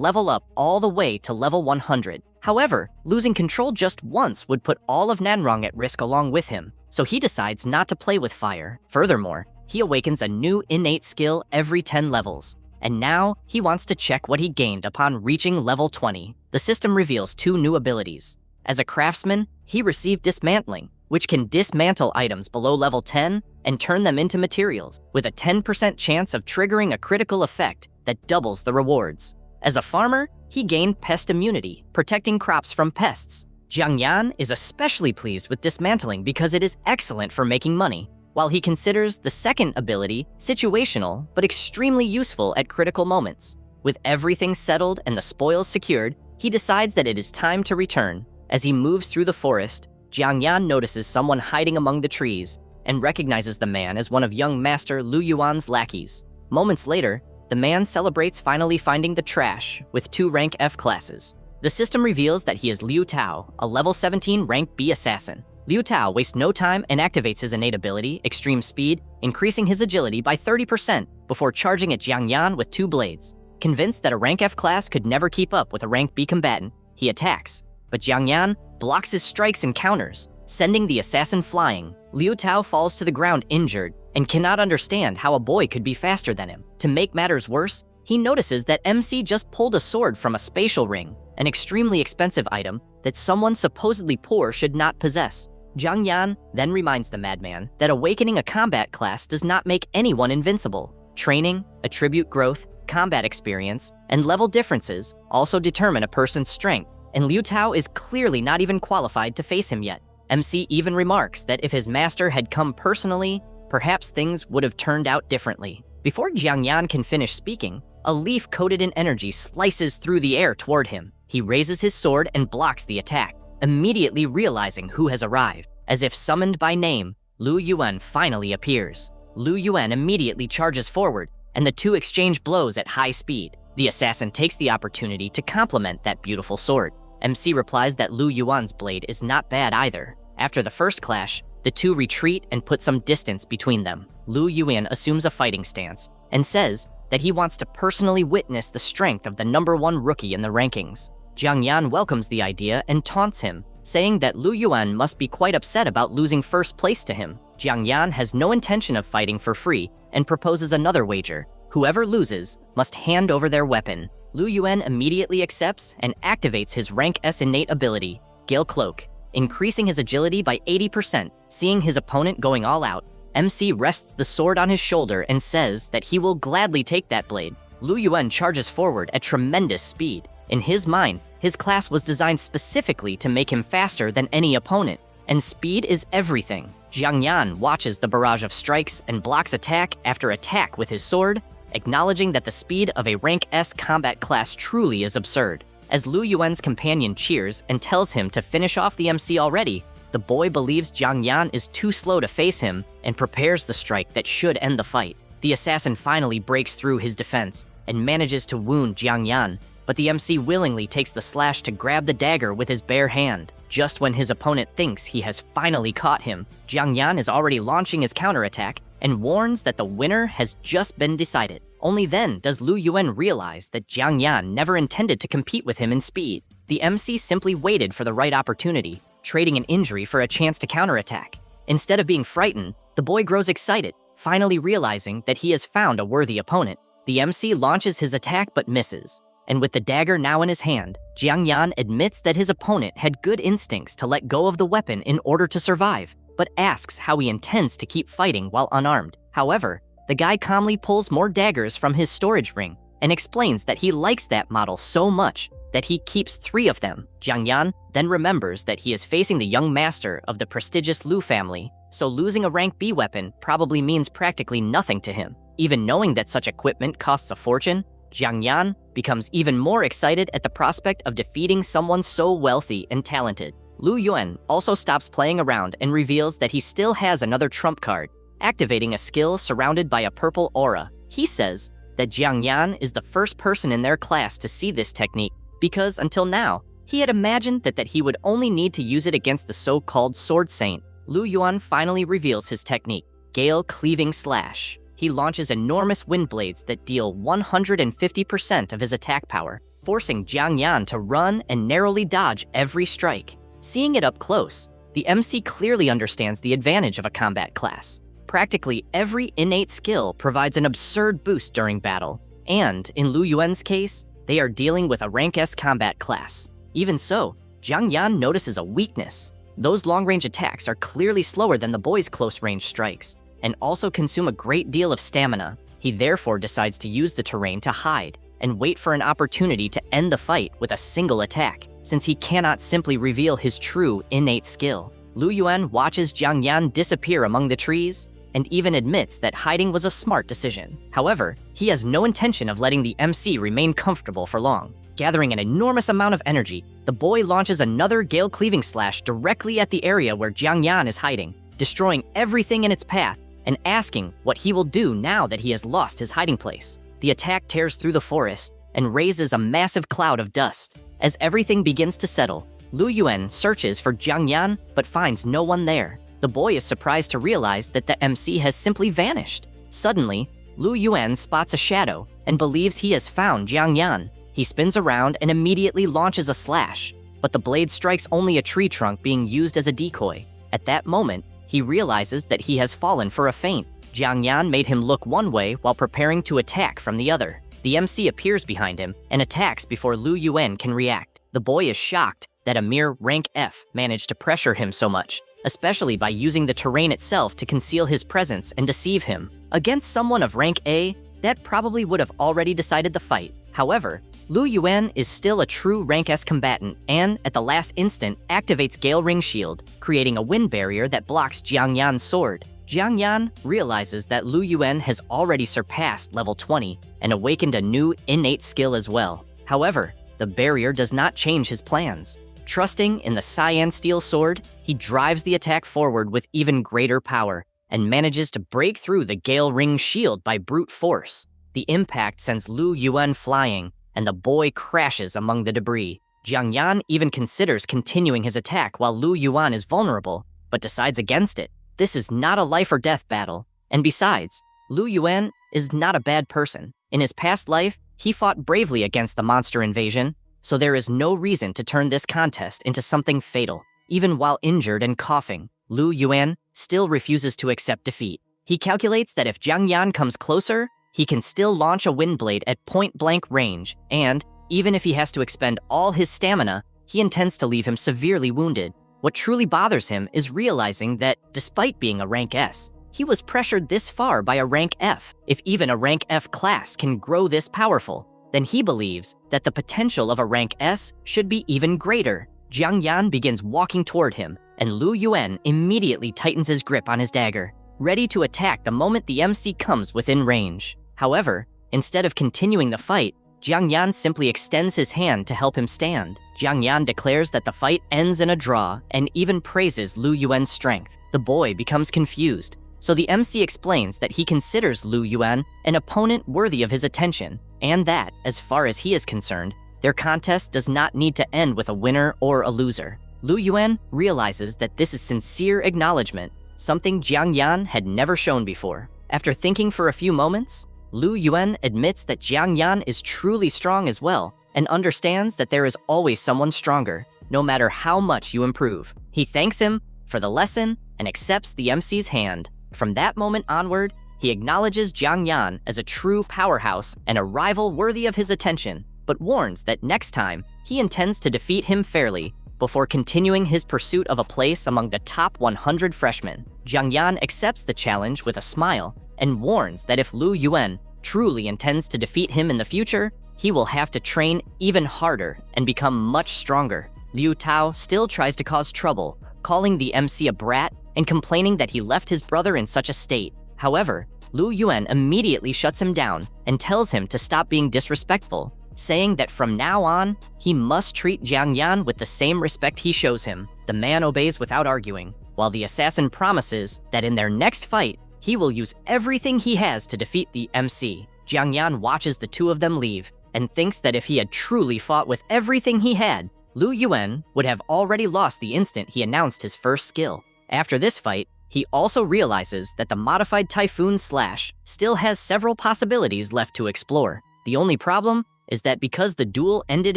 level up all the way to level 100. However, losing control just once would put all of Nanrong at risk along with him, so he decides not to play with fire. Furthermore, he awakens a new innate skill every 10 levels, and now he wants to check what he gained upon reaching level 20. The system reveals 2 new abilities. As a craftsman, he received Dismantling, which can dismantle items below level 10 and turn them into materials, with a 10% chance of triggering a critical effect that doubles the rewards. As a farmer, he gained Pest Immunity, protecting crops from pests. Jiang Yan is especially pleased with Dismantling because it is excellent for making money, while he considers the second ability situational but extremely useful at critical moments. With everything settled and the spoils secured, he decides that it is time to return. As he moves through the forest, Jiang Yan notices someone hiding among the trees and recognizes the man as one of young Master Lu Yuan's lackeys. Moments later, the man celebrates finally finding the trash with 2 rank F classes. The system reveals that he is Liu Tao, a level 17 rank B assassin. Liu Tao wastes no time and activates his innate ability, Extreme Speed, increasing his agility by 30% before charging at Jiang Yan with 2 blades. Convinced that a rank F class could never keep up with a rank B combatant, he attacks, but Jiang Yan blocks his strikes and counters, sending the assassin flying. Liu Tao falls to the ground injured and cannot understand how a boy could be faster than him. To make matters worse, he notices that MC just pulled a sword from a spatial ring, an extremely expensive item that someone supposedly poor should not possess. Jiang Yan then reminds the madman that awakening a combat class does not make anyone invincible. Training, attribute growth, combat experience, and level differences also determine a person's strength, and Liu Tao is clearly not even qualified to face him yet. MC even remarks that if his master had come personally, perhaps things would have turned out differently. Before Jiang Yan can finish speaking, a leaf coated in energy slices through the air toward him. He raises his sword and blocks the attack, immediately realizing who has arrived. As if summoned by name, Lu Yuan finally appears. Lu Yuan immediately charges forward, and the two exchange blows at high speed. The assassin takes the opportunity to compliment that beautiful sword. MC replies that Lu Yuan's blade is not bad either. After the first clash, the two retreat and put some distance between them. Lu Yuan assumes a fighting stance and says that he wants to personally witness the strength of the #1 rookie in the rankings. Jiang Yan welcomes the idea and taunts him, saying that Lu Yuan must be quite upset about losing first place to him. Jiang Yan has no intention of fighting for free and proposes another wager. Whoever loses must hand over their weapon. Lu Yuan immediately accepts and activates his rank S innate ability, Gale Cloak, increasing his agility by 80%. Seeing his opponent going all out, MC rests the sword on his shoulder and says that he will gladly take that blade. Lu Yuan charges forward at tremendous speed. In his mind, his class was designed specifically to make him faster than any opponent, and speed is everything. Jiang Yan watches the barrage of strikes and blocks attack after attack with his sword, acknowledging that the speed of a rank S combat class truly is absurd. As Lu Yuan's companion cheers and tells him to finish off the MC already, the boy believes Jiang Yan is too slow to face him and prepares the strike that should end the fight. The assassin finally breaks through his defense and manages to wound Jiang Yan, but the MC willingly takes the slash to grab the dagger with his bare hand. Just when his opponent thinks he has finally caught him, Jiang Yan is already launching his counterattack and warns that the winner has just been decided. Only then does Lu Yuan realize that Jiang Yan never intended to compete with him in speed. The MC simply waited for the right opportunity, trading an injury for a chance to counterattack. Instead of being frightened, the boy grows excited, finally realizing that he has found a worthy opponent. The MC launches his attack but misses, and with the dagger now in his hand, Jiang Yan admits that his opponent had good instincts to let go of the weapon in order to survive, but asks how he intends to keep fighting while unarmed. However, the guy calmly pulls more daggers from his storage ring and explains that he likes that model so much that he keeps 3 of them. Jiang Yan then remembers that he is facing the young master of the prestigious Lu family, so losing a rank B weapon probably means practically nothing to him. Even knowing that such equipment costs a fortune, Jiang Yan becomes even more excited at the prospect of defeating someone so wealthy and talented. Lu Yuan also stops playing around and reveals that he still has another trump card, activating a skill surrounded by a purple aura. He says that Jiang Yan is the first person in their class to see this technique because until now, he had imagined that he would only need to use it against the so-called Sword Saint. Lu Yuan finally reveals his technique, Gale Cleaving Slash. He launches enormous wind blades that deal 150% of his attack power, forcing Jiang Yan to run and narrowly dodge every strike. Seeing it up close, the MC clearly understands the advantage of a combat class. Practically every innate skill provides an absurd boost during battle, and in Lu Yuan's case, they are dealing with a rank S combat class. Even so, Jiang Yan notices a weakness. Those long-range attacks are clearly slower than the boy's close-range strikes, and also consume a great deal of stamina. He therefore decides to use the terrain to hide and wait for an opportunity to end the fight with a single attack, since he cannot simply reveal his true innate skill. Lu Yuan watches Jiang Yan disappear among the trees and even admits that hiding was a smart decision. However, he has no intention of letting the MC remain comfortable for long. Gathering an enormous amount of energy, the boy launches another Gale Cleaving Slash directly at the area where Jiang Yan is hiding, destroying everything in its path and asking what he will do now that he has lost his hiding place. The attack tears through the forest and raises a massive cloud of dust. As everything begins to settle, Lu Yuan searches for Jiang Yan but finds no one there. The boy is surprised to realize that the MC has simply vanished. Suddenly, Lu Yuan spots a shadow and believes he has found Jiang Yan. He spins around and immediately launches a slash, but the blade strikes only a tree trunk being used as a decoy. At that moment, he realizes that he has fallen for a feint. Jiang Yan made him look one way while preparing to attack from the other. The MC appears behind him and attacks before Lu Yuan can react. The boy is shocked that a mere rank F managed to pressure him so much, especially by using the terrain itself to conceal his presence and deceive him. Against someone of rank A, that probably would have already decided the fight. However, Lu Yuan is still a true rank S combatant and, at the last instant, activates Gale Ring Shield, creating a wind barrier that blocks Jiang Yan's sword. Jiang Yan realizes that Lu Yuan has already surpassed level 20 and awakened a new innate skill as well. However, the barrier does not change his plans. Trusting in the cyan steel sword, he drives the attack forward with even greater power and manages to break through the Gale Ring Shield by brute force. The impact sends Lu Yuan flying, and the boy crashes among the debris. Jiang Yan even considers continuing his attack while Lu Yuan is vulnerable, but decides against it. This is not a life or death battle, and besides, Lu Yuan is not a bad person. In his past life, he fought bravely against the monster invasion, so there is no reason to turn this contest into something fatal. Even while injured and coughing, Lu Yuan still refuses to accept defeat. He calculates that if Jiang Yan comes closer, he can still launch a wind blade at point-blank range, and, even if he has to expend all his stamina, he intends to leave him severely wounded. What truly bothers him is realizing that, despite being a rank S, he was pressured this far by a rank F. If even a rank F class can grow this powerful, then he believes that the potential of a rank S should be even greater. Jiang Yan begins walking toward him, and Lu Yuan immediately tightens his grip on his dagger, ready to attack the moment the MC comes within range. However, instead of continuing the fight, Jiang Yan simply extends his hand to help him stand. Jiang Yan declares that the fight ends in a draw and even praises Lu Yuan's strength. The boy becomes confused, so the MC explains that he considers Lu Yuan an opponent worthy of his attention, and that, as far as he is concerned, their contest does not need to end with a winner or a loser. Lu Yuan realizes that this is sincere acknowledgement, something Jiang Yan had never shown before. After thinking for a few moments, Lu Yuan admits that Jiang Yan is truly strong as well, and understands that there is always someone stronger, no matter how much you improve. He thanks him for the lesson and accepts the MC's hand. From that moment onward, he acknowledges Jiang Yan as a true powerhouse and a rival worthy of his attention, but warns that next time, he intends to defeat him fairly, before continuing his pursuit of a place among the top 100 freshmen. Jiang Yan accepts the challenge with a smile, and warns that if Lu Yuan truly intends to defeat him in the future, he will have to train even harder and become much stronger. Liu Tao still tries to cause trouble, calling the MC a brat and complaining that he left his brother in such a state. However, Lu Yuan immediately shuts him down and tells him to stop being disrespectful, saying that from now on, he must treat Jiang Yan with the same respect he shows him. The man obeys without arguing, while the assassin promises that in their next fight, he will use everything he has to defeat the MC. Jiang Yan watches the two of them leave and thinks that if he had truly fought with everything he had, Lu Yuan would have already lost the instant he announced his first skill. After this fight, he also realizes that the modified Typhoon Slash still has several possibilities left to explore. The only problem is that because the duel ended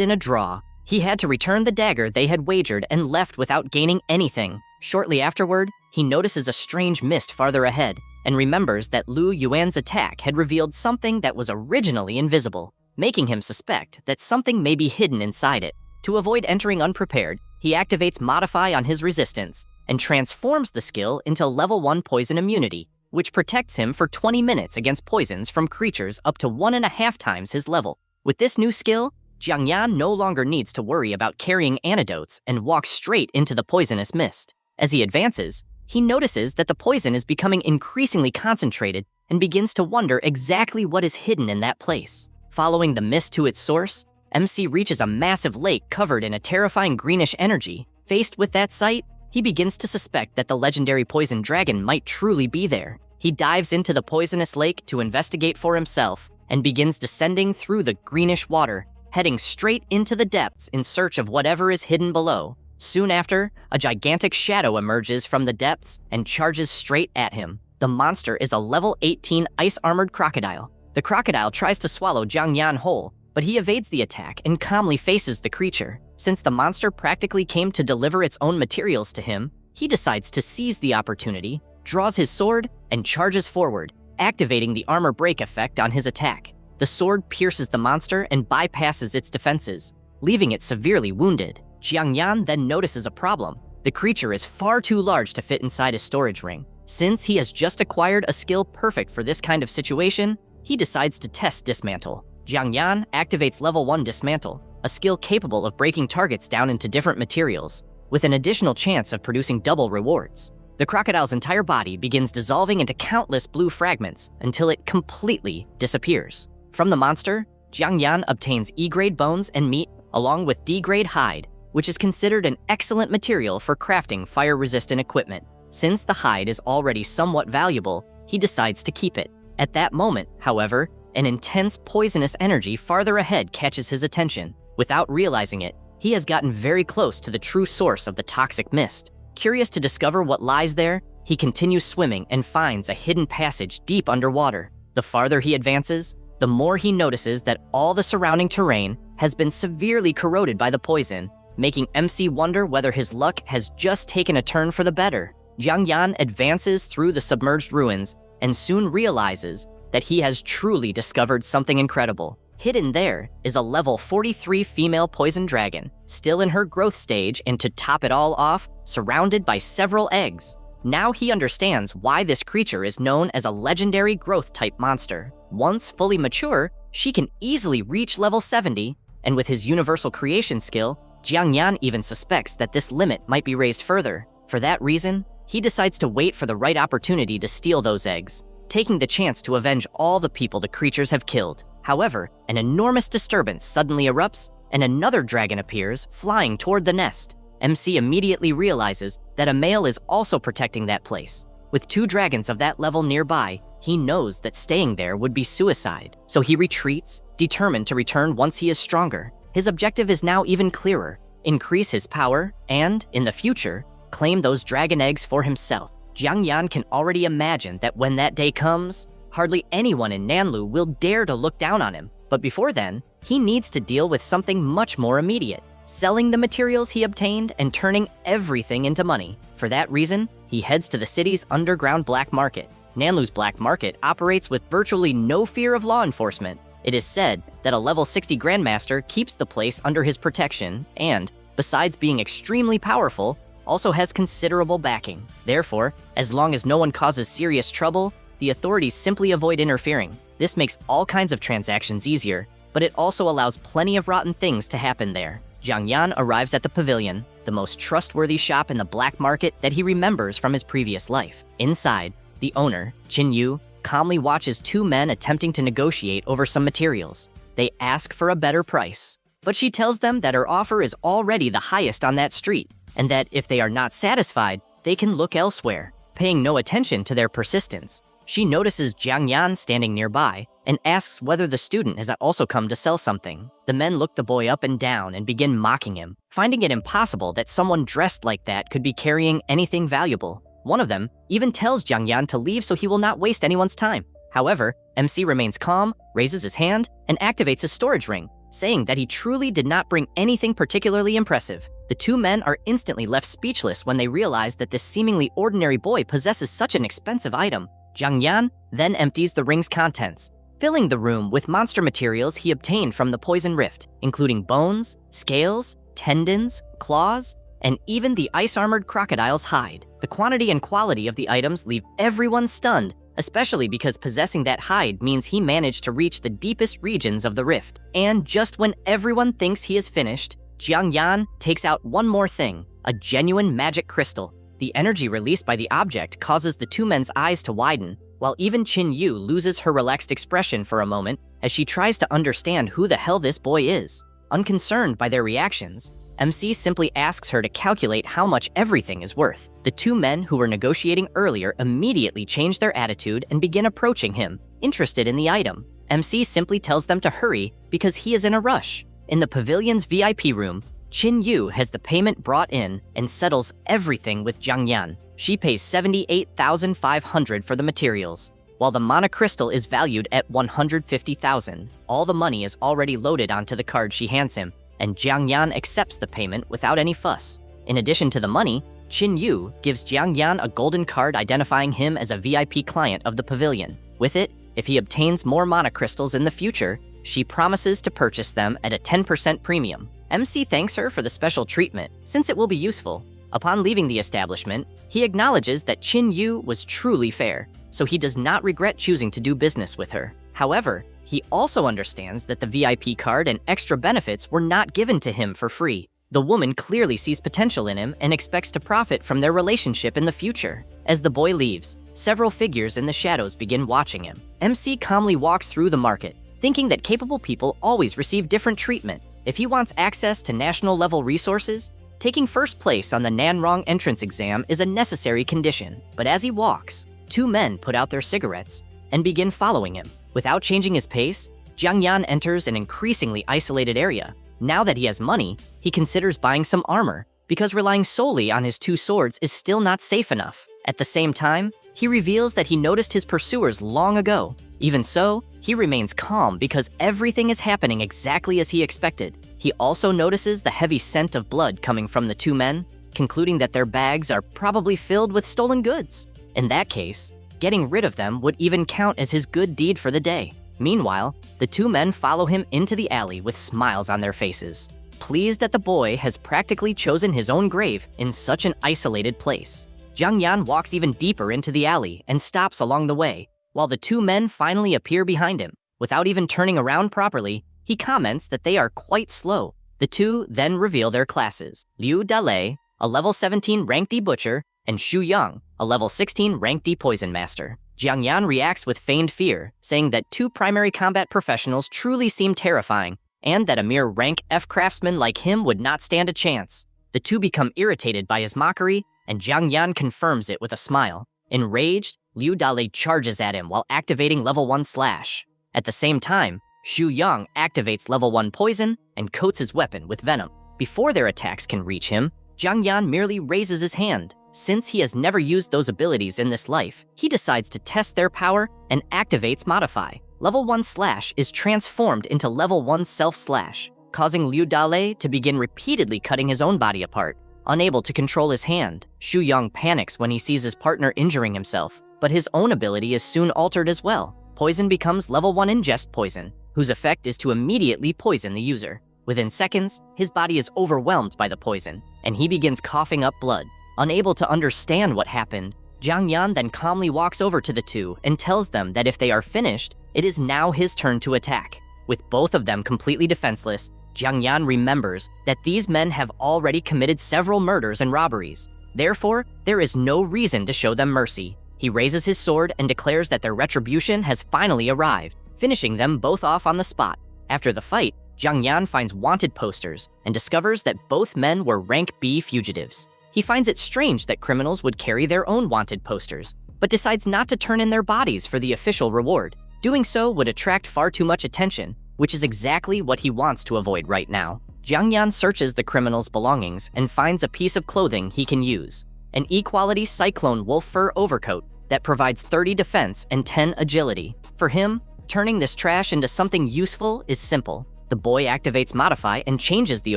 in a draw, he had to return the dagger they had wagered and left without gaining anything. Shortly afterward, he notices a strange mist farther ahead, and remembers that Lu Yuan's attack had revealed something that was originally invisible, making him suspect that something may be hidden inside it. To avoid entering unprepared, he activates Modify on his resistance, and transforms the skill into level 1 poison immunity, which protects him for 20 minutes against poisons from creatures up to 1.5 times his level. With this new skill, Jiang Yan no longer needs to worry about carrying antidotes and walks straight into the poisonous mist. As he advances, he notices that the poison is becoming increasingly concentrated and begins to wonder exactly what is hidden in that place. Following the mist to its source, MC reaches a massive lake covered in a terrifying greenish energy. Faced with that sight, he begins to suspect that the legendary poison dragon might truly be there. He dives into the poisonous lake to investigate for himself and begins descending through the greenish water, heading straight into the depths in search of whatever is hidden below. Soon after, a gigantic shadow emerges from the depths and charges straight at him. The monster is a level 18 ice-armored crocodile. The crocodile tries to swallow Jiang Yan whole, but he evades the attack and calmly faces the creature. Since the monster practically came to deliver its own materials to him, he decides to seize the opportunity, draws his sword, and charges forward, activating the armor break effect on his attack. The sword pierces the monster and bypasses its defenses, leaving it severely wounded. Jiang Yan then notices a problem. The creature is far too large to fit inside his storage ring. Since he has just acquired a skill perfect for this kind of situation, he decides to test Dismantle. Jiang Yan activates level 1 Dismantle, a skill capable of breaking targets down into different materials, with an additional chance of producing double rewards. The crocodile's entire body begins dissolving into countless blue fragments until it completely disappears. From the monster, Jiang Yan obtains E-grade bones and meat, along with D-grade hide, which is considered an excellent material for crafting fire-resistant equipment. Since the hide is already somewhat valuable, he decides to keep it. At that moment, however, an intense poisonous energy farther ahead catches his attention. Without realizing it, he has gotten very close to the true source of the toxic mist. Curious to discover what lies there, he continues swimming and finds a hidden passage deep underwater. The farther he advances, the more he notices that all the surrounding terrain has been severely corroded by the poison, making MC wonder whether his luck has just taken a turn for the better. Jiang Yan advances through the submerged ruins and soon realizes that he has truly discovered something incredible. Hidden there is a level 43 female poison dragon, still in her growth stage, and to top it all off, surrounded by several eggs. Now he understands why this creature is known as a legendary growth-type monster. Once fully mature, she can easily reach level 70, and with his universal creation skill, Jiang Yan even suspects that this limit might be raised further. For that reason, he decides to wait for the right opportunity to steal those eggs, taking the chance to avenge all the people the creatures have killed. However, an enormous disturbance suddenly erupts, and another dragon appears, flying toward the nest. MC immediately realizes that a male is also protecting that place. With 2 dragons of that level nearby, he knows that staying there would be suicide, so he retreats, determined to return once he is stronger. His objective is now even clearer: increase his power and, in the future, claim those dragon eggs for himself. Jiang Yan can already imagine that when that day comes, hardly anyone in Nanlu will dare to look down on him. But before then, he needs to deal with something much more immediate: selling the materials he obtained and turning everything into money. For that reason, he heads to the city's underground black market. Nanlu's black market operates with virtually no fear of law enforcement. It is said that a level 60 Grandmaster keeps the place under his protection and, besides being extremely powerful, also has considerable backing. Therefore, as long as no one causes serious trouble, the authorities simply avoid interfering. This makes all kinds of transactions easier, but it also allows plenty of rotten things to happen there. Jiang Yan arrives at the pavilion, the most trustworthy shop in the black market that he remembers from his previous life. Inside, the owner, Qin Yu, calmly watches 2 men attempting to negotiate over some materials. They ask for a better price, but she tells them that her offer is already the highest on that street, and that if they are not satisfied, they can look elsewhere. Paying no attention to their persistence, she notices Jiang Yan standing nearby and asks whether the student has also come to sell something. The men look the boy up and down and begin mocking him, finding it impossible that someone dressed like that could be carrying anything valuable. One of them even tells Jiang Yan to leave so he will not waste anyone's time. However, MC remains calm, raises his hand, and activates his storage ring, saying that he truly did not bring anything particularly impressive. The 2 men are instantly left speechless when they realize that this seemingly ordinary boy possesses such an expensive item. Jiang Yan then empties the ring's contents, filling the room with monster materials he obtained from the poison rift, including bones, scales, tendons, claws, and even the ice-armored crocodile's hide. The quantity and quality of the items leave everyone stunned, especially because possessing that hide means he managed to reach the deepest regions of the rift. And just when everyone thinks he is finished, Jiang Yan takes out one more thing: a genuine magic crystal. The energy released by the object causes the 2 men's eyes to widen, while even Qin Yu loses her relaxed expression for a moment as she tries to understand who the hell this boy is. Unconcerned by their reactions, MC simply asks her to calculate how much everything is worth. The 2 men who were negotiating earlier immediately change their attitude and begin approaching him, interested in the item. MC simply tells them to hurry because he is in a rush. In the pavilion's VIP room, Qin Yu has the payment brought in and settles everything with Jiang Yan. She pays 78,500 for the materials, while the monocrystal is valued at 150,000. All the money is already loaded onto the card she hands him, and Jiang Yan accepts the payment without any fuss. In addition to the money, Qin Yu gives Jiang Yan a golden card identifying him as a VIP client of the pavilion. With it, if he obtains more monocrystals in the future, she promises to purchase them at a 10% premium. MC thanks her for the special treatment, since it will be useful. Upon leaving the establishment, he acknowledges that Qin Yu was truly fair, so he does not regret choosing to do business with her. However, he also understands that the VIP card and extra benefits were not given to him for free. The woman clearly sees potential in him and expects to profit from their relationship in the future. As the boy leaves, several figures in the shadows begin watching him. MC calmly walks through the market, thinking that capable people always receive different treatment. If he wants access to national-level resources, taking first place on the Nanrong entrance exam is a necessary condition. But as he walks, two men put out their cigarettes and begin following him. Without changing his pace, Jiang Yan enters an increasingly isolated area. Now that he has money, he considers buying some armor, because relying solely on his two swords is still not safe enough. At the same time, he reveals that he noticed his pursuers long ago. Even so, he remains calm because everything is happening exactly as he expected. He also notices the heavy scent of blood coming from the two men, concluding that their bags are probably filled with stolen goods. In that case, getting rid of them would even count as his good deed for the day. Meanwhile, the two men follow him into the alley with smiles on their faces, pleased that the boy has practically chosen his own grave in such an isolated place. Jiang Yan walks even deeper into the alley and stops along the way, while the two men finally appear behind him. Without even turning around properly, he comments that they are quite slow. The two then reveal their classes: Liu Dalei, a level 17 rank D butcher, and Xu Yang, a level 16 rank D poison master. Jiang Yan reacts with feigned fear, saying that two primary combat professionals truly seem terrifying, and that a mere rank F craftsman like him would not stand a chance. The two become irritated by his mockery, and Jiang Yan confirms it with a smile. Enraged, Liu Dalei charges at him while activating level 1 slash. At the same time, Xu Yang activates level 1 poison and coats his weapon with venom. Before their attacks can reach him, Jiang Yan merely raises his hand. Since he has never used those abilities in this life, he decides to test their power and activates Modify. Level 1 slash is transformed into level 1 self slash, causing Liu Dalei to begin repeatedly cutting his own body apart. Unable to control his hand, Xu Yang panics when he sees his partner injuring himself, but his own ability is soon altered as well. Poison becomes level 1 ingest poison, whose effect is to immediately poison the user. Within seconds, his body is overwhelmed by the poison, and he begins coughing up blood. Unable to understand what happened, Jiang Yan then calmly walks over to the two and tells them that if they are finished, it is now his turn to attack. With both of them completely defenseless, Jiang Yan remembers that these men have already committed several murders and robberies. Therefore, there is no reason to show them mercy. He raises his sword and declares that their retribution has finally arrived, finishing them both off on the spot. After the fight, Jiang Yan finds wanted posters and discovers that both men were rank B fugitives. He finds it strange that criminals would carry their own wanted posters, but decides not to turn in their bodies for the official reward. Doing so would attract far too much attention, which is exactly what he wants to avoid right now. Jiang Yan searches the criminal's belongings and finds a piece of clothing he can use: an E-quality cyclone wolf fur overcoat that provides 30 defense and 10 agility. For him, turning this trash into something useful is simple. The boy activates Modify and changes the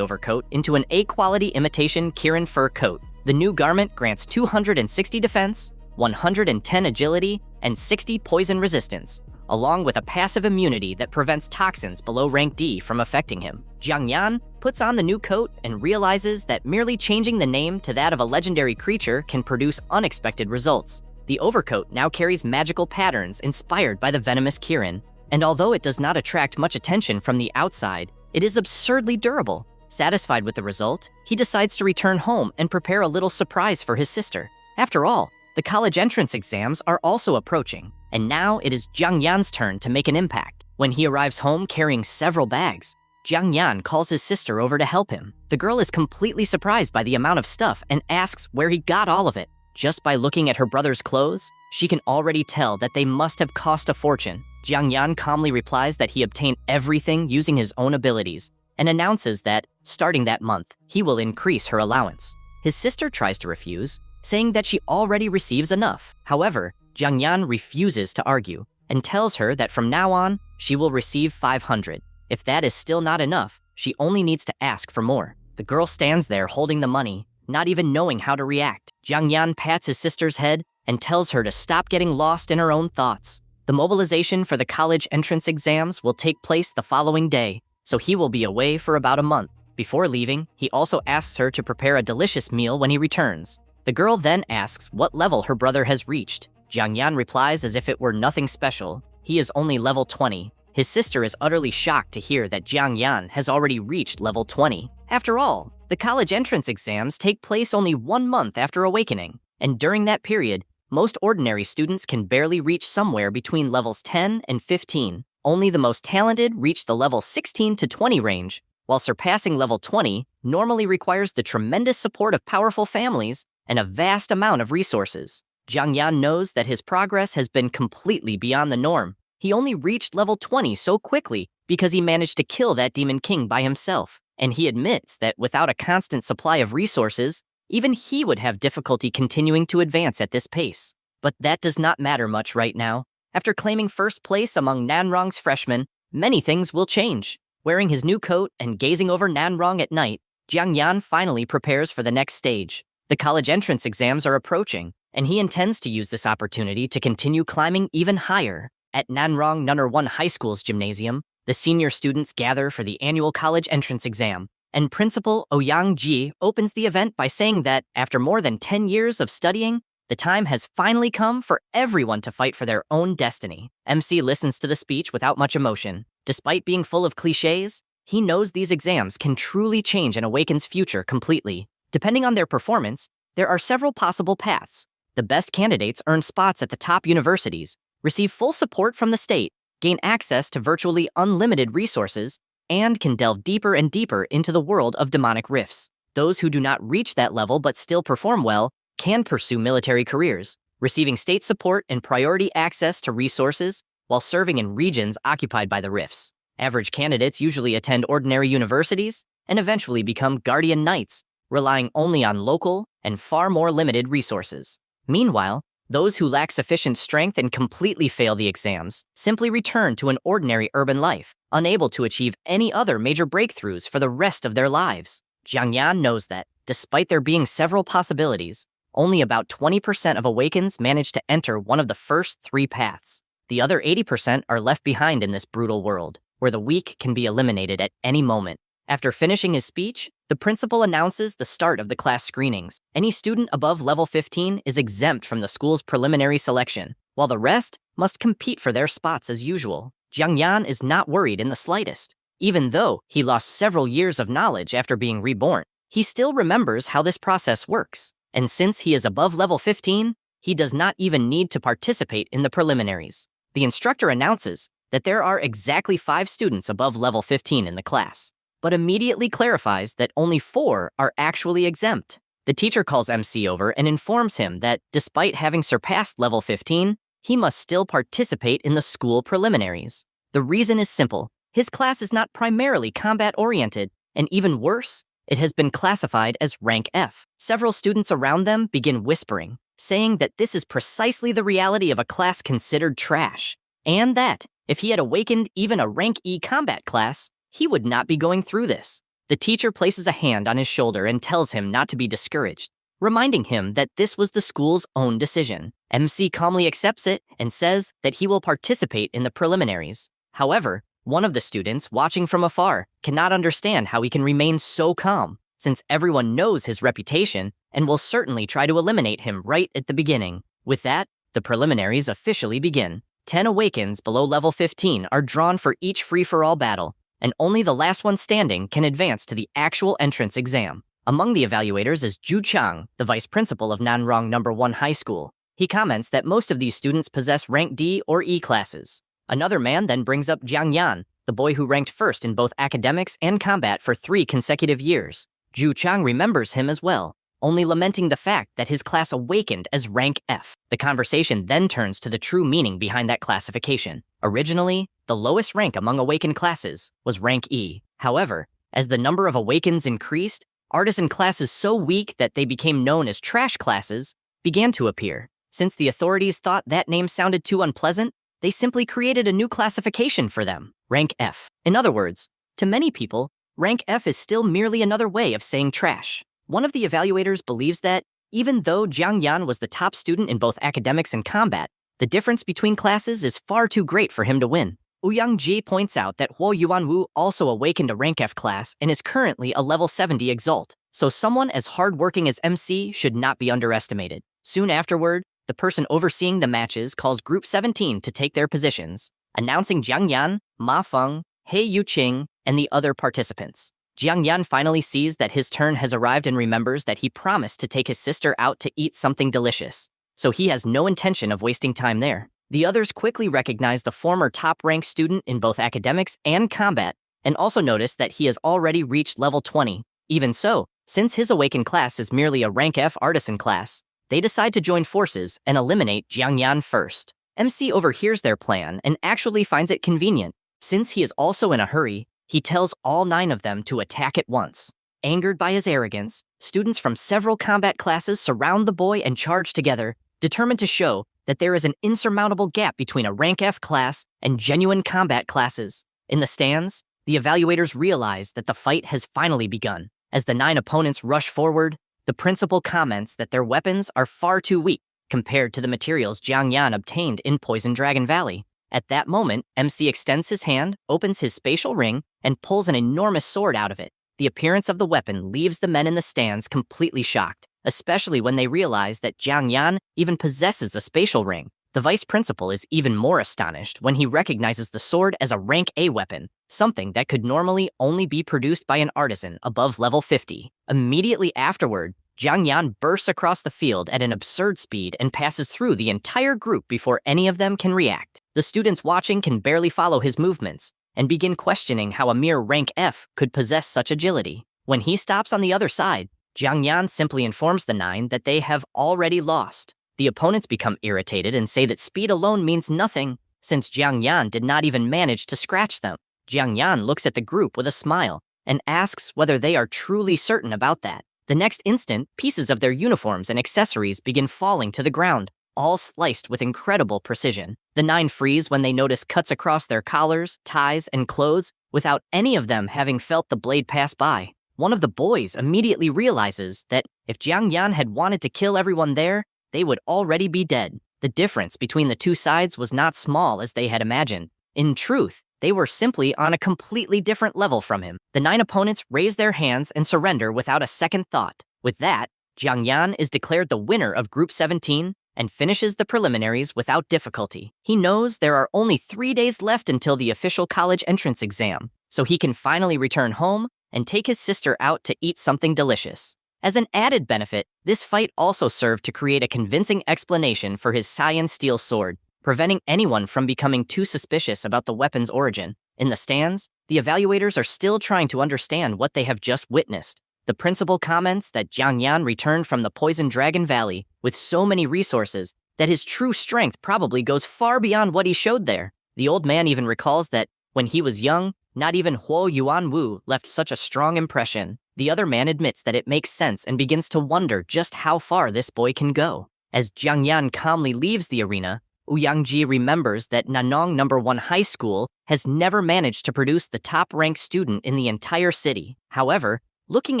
overcoat into an A-quality imitation Kirin fur coat. The new garment grants 260 defense, 110 agility, and 60 poison resistance, along with a passive immunity that prevents toxins below rank D from affecting him. Jiang Yan puts on the new coat and realizes that merely changing the name to that of a legendary creature can produce unexpected results. The overcoat now carries magical patterns inspired by the venomous Kirin, and although it does not attract much attention from the outside, it is absurdly durable. Satisfied with the result, he decides to return home and prepare a little surprise for his sister. After all, the college entrance exams are also approaching, and now it is Jiang Yan's turn to make an impact. When he arrives home carrying several bags, Jiang Yan calls his sister over to help him. The girl is completely surprised by the amount of stuff and asks where he got all of it. Just by looking at her brother's clothes, she can already tell that they must have cost a fortune. Jiang Yan calmly replies that he obtained everything using his own abilities, and announces that, starting that month, he will increase her allowance. His sister tries to refuse, saying that she already receives enough. However, Jiang Yan refuses to argue and tells her that from now on, she will receive 500. If that is still not enough, she only needs to ask for more. The girl stands there holding the money, not even knowing how to react. Jiang Yan pats his sister's head and tells her to stop getting lost in her own thoughts. The mobilization for the college entrance exams will take place the following day, so he will be away for about a month. Before leaving, he also asks her to prepare a delicious meal when he returns. The girl then asks what level her brother has reached. Jiang Yan replies as if it were nothing special. He is only level 20. His sister is utterly shocked to hear that Jiang Yan has already reached level 20. After all, the college entrance exams take place only 1 month after awakening, and during that period, most ordinary students can barely reach somewhere between levels 10 and 15. Only the most talented reach the level 16 to 20 range, while surpassing level 20 normally requires the tremendous support of powerful families and a vast amount of resources. Jiang Yan knows that his progress has been completely beyond the norm. He only reached level 20 so quickly because he managed to kill that demon king by himself, and he admits that without a constant supply of resources, even he would have difficulty continuing to advance at this pace. But that does not matter much right now. After claiming first place among Nanrong's freshmen, many things will change. Wearing his new coat and gazing over Nanrong at night, Jiang Yan finally prepares for the next stage. The college entrance exams are approaching, and he intends to use this opportunity to continue climbing even higher. At Nanrong No. 1 High School's gymnasium, the senior students gather for the annual college entrance exam, and Principal Ouyang Ji opens the event by saying that after more than 10 years of studying, the time has finally come for everyone to fight for their own destiny. MC listens to the speech without much emotion. Despite being full of cliches, he knows these exams can truly change an Awaken's future completely. Depending on their performance, there are several possible paths. The best candidates earn spots at the top universities, receive full support from the state, gain access to virtually unlimited resources, and can delve deeper and deeper into the world of demonic rifts. Those who do not reach that level but still perform well can pursue military careers, receiving state support and priority access to resources while serving in regions occupied by the rifts. Average candidates usually attend ordinary universities and eventually become guardian knights, relying only on local and far more limited resources. Meanwhile, those who lack sufficient strength and completely fail the exams simply return to an ordinary urban life, unable to achieve any other major breakthroughs for the rest of their lives. Jiang Yan knows that, despite there being several possibilities, only about 20% of Awakens manage to enter one of the first 3 paths. The other 80% are left behind in this brutal world, where the weak can be eliminated at any moment. After finishing his speech, the principal announces the start of the class screenings. Any student above level 15 is exempt from the school's preliminary selection, while the rest must compete for their spots as usual. Jiang Yan is not worried in the slightest. Even though he lost several years of knowledge after being reborn, he still remembers how this process works. And since he is above level 15, he does not even need to participate in the preliminaries. The instructor announces that there are exactly 5 students above level 15 in the class, but immediately clarifies that only 4 are actually exempt. The teacher calls MC over and informs him that despite having surpassed level 15, he must still participate in the school preliminaries. The reason is simple. His class is not primarily combat-oriented, and even worse, it has been classified as rank F. Several students around them begin whispering, saying that this is precisely the reality of a class considered trash, and that, if he had awakened even a rank E combat class, he would not be going through this. The teacher places a hand on his shoulder and tells him not to be discouraged, reminding him that this was the school's own decision. MC calmly accepts it and says that he will participate in the preliminaries. However, one of the students, watching from afar, cannot understand how he can remain so calm, since everyone knows his reputation and will certainly try to eliminate him right at the beginning. With that, the preliminaries officially begin. 10 Awakens below level 15 are drawn for each free-for-all battle, and only the last one standing can advance to the actual entrance exam. Among the evaluators is Zhu Chang, the vice principal of Nanrong No. 1 High School. He comments that most of these students possess rank D or E classes. Another man then brings up Jiang Yan, the boy who ranked first in both academics and combat for 3 consecutive years. Zhu Chang remembers him as well, only lamenting the fact that his class awakened as rank F. The conversation then turns to the true meaning behind that classification. Originally, the lowest rank among awakened classes was rank E. However, As the number of awakens increased, artisan classes so weak that they became known as trash classes began to appear. Since the authorities thought that name sounded too unpleasant, they simply created a new classification for them, rank F. In other words, to many people, rank F is still merely another way of saying trash. One of the evaluators believes that, even though Jiang Yan was the top student in both academics and combat, the difference between classes is far too great for him to win. Ouyang Ji points out that Huo Yuanwu also awakened a rank F class and is currently a level 70 exalt, so someone as hardworking as MC should not be underestimated. Soon afterward, the person overseeing the matches calls Group 17 to take their positions, announcing Jiang Yan, Ma Feng, He Yuqing, and the other participants. Jiang Yan finally sees that his turn has arrived and remembers that he promised to take his sister out to eat something delicious, so he has no intention of wasting time there. The others quickly recognize the former top-ranked student in both academics and combat, and also notice that he has already reached level 20. Even so, since his awakened class is merely a rank F artisan class, they decide to join forces and eliminate Jiang Yan first. MC overhears their plan and actually finds it convenient. Since he is also in a hurry, he tells all 9 of them to attack at once. Angered by his arrogance, students from several combat classes surround the boy and charge together, determined to show that there is an insurmountable gap between a rank F class and genuine combat classes. In the stands, the evaluators realize that the fight has finally begun. As the 9 opponents rush forward, the principal comments that their weapons are far too weak compared to the materials Jiang Yan obtained in Poison Dragon Valley. At that moment, MC extends his hand, opens his spatial ring, and pulls an enormous sword out of it. The appearance of the weapon leaves the men in the stands completely shocked, especially when they realize that Jiang Yan even possesses a spatial ring. The vice principal is even more astonished when he recognizes the sword as a rank A weapon, something that could normally only be produced by an artisan above level 50. Immediately afterward, Jiang Yan bursts across the field at an absurd speed and passes through the entire group before any of them can react. The students watching can barely follow his movements and begin questioning how a mere rank F could possess such agility. When he stops on the other side, Jiang Yan simply informs the 9 that they have already lost. The opponents become irritated and say that speed alone means nothing, since Jiang Yan did not even manage to scratch them. Jiang Yan looks at the group with a smile and asks whether they are truly certain about that. The next instant, pieces of their uniforms and accessories begin falling to the ground, all sliced with incredible precision. The 9 freeze when they notice cuts across their collars, ties, and clothes without any of them having felt the blade pass by. One of the boys immediately realizes that if Jiang Yan had wanted to kill everyone there, they would already be dead. The difference between the 2 sides was not small as they had imagined. In truth, they were simply on a completely different level from him. The 9 opponents raise their hands and surrender without a second thought. With that, Jiang Yan is declared the winner of Group 17 and finishes the preliminaries without difficulty. He knows there are only 3 days left until the official college entrance exam, so he can finally return home and take his sister out to eat something delicious. As an added benefit, this fight also served to create a convincing explanation for his cyan steel sword, preventing anyone from becoming too suspicious about the weapon's origin. In the stands, the evaluators are still trying to understand what they have just witnessed. The principal comments that Jiang Yan returned from the Poison Dragon Valley with so many resources that his true strength probably goes far beyond what he showed there. The old man even recalls that, when he was young, not even Huo Yuanwu left such a strong impression. The other man admits that it makes sense and begins to wonder just how far this boy can go. As Jiang Yan calmly leaves the arena, Ouyang Ji remembers that Nanong No. 1 High School has never managed to produce the top-ranked student in the entire city. However, looking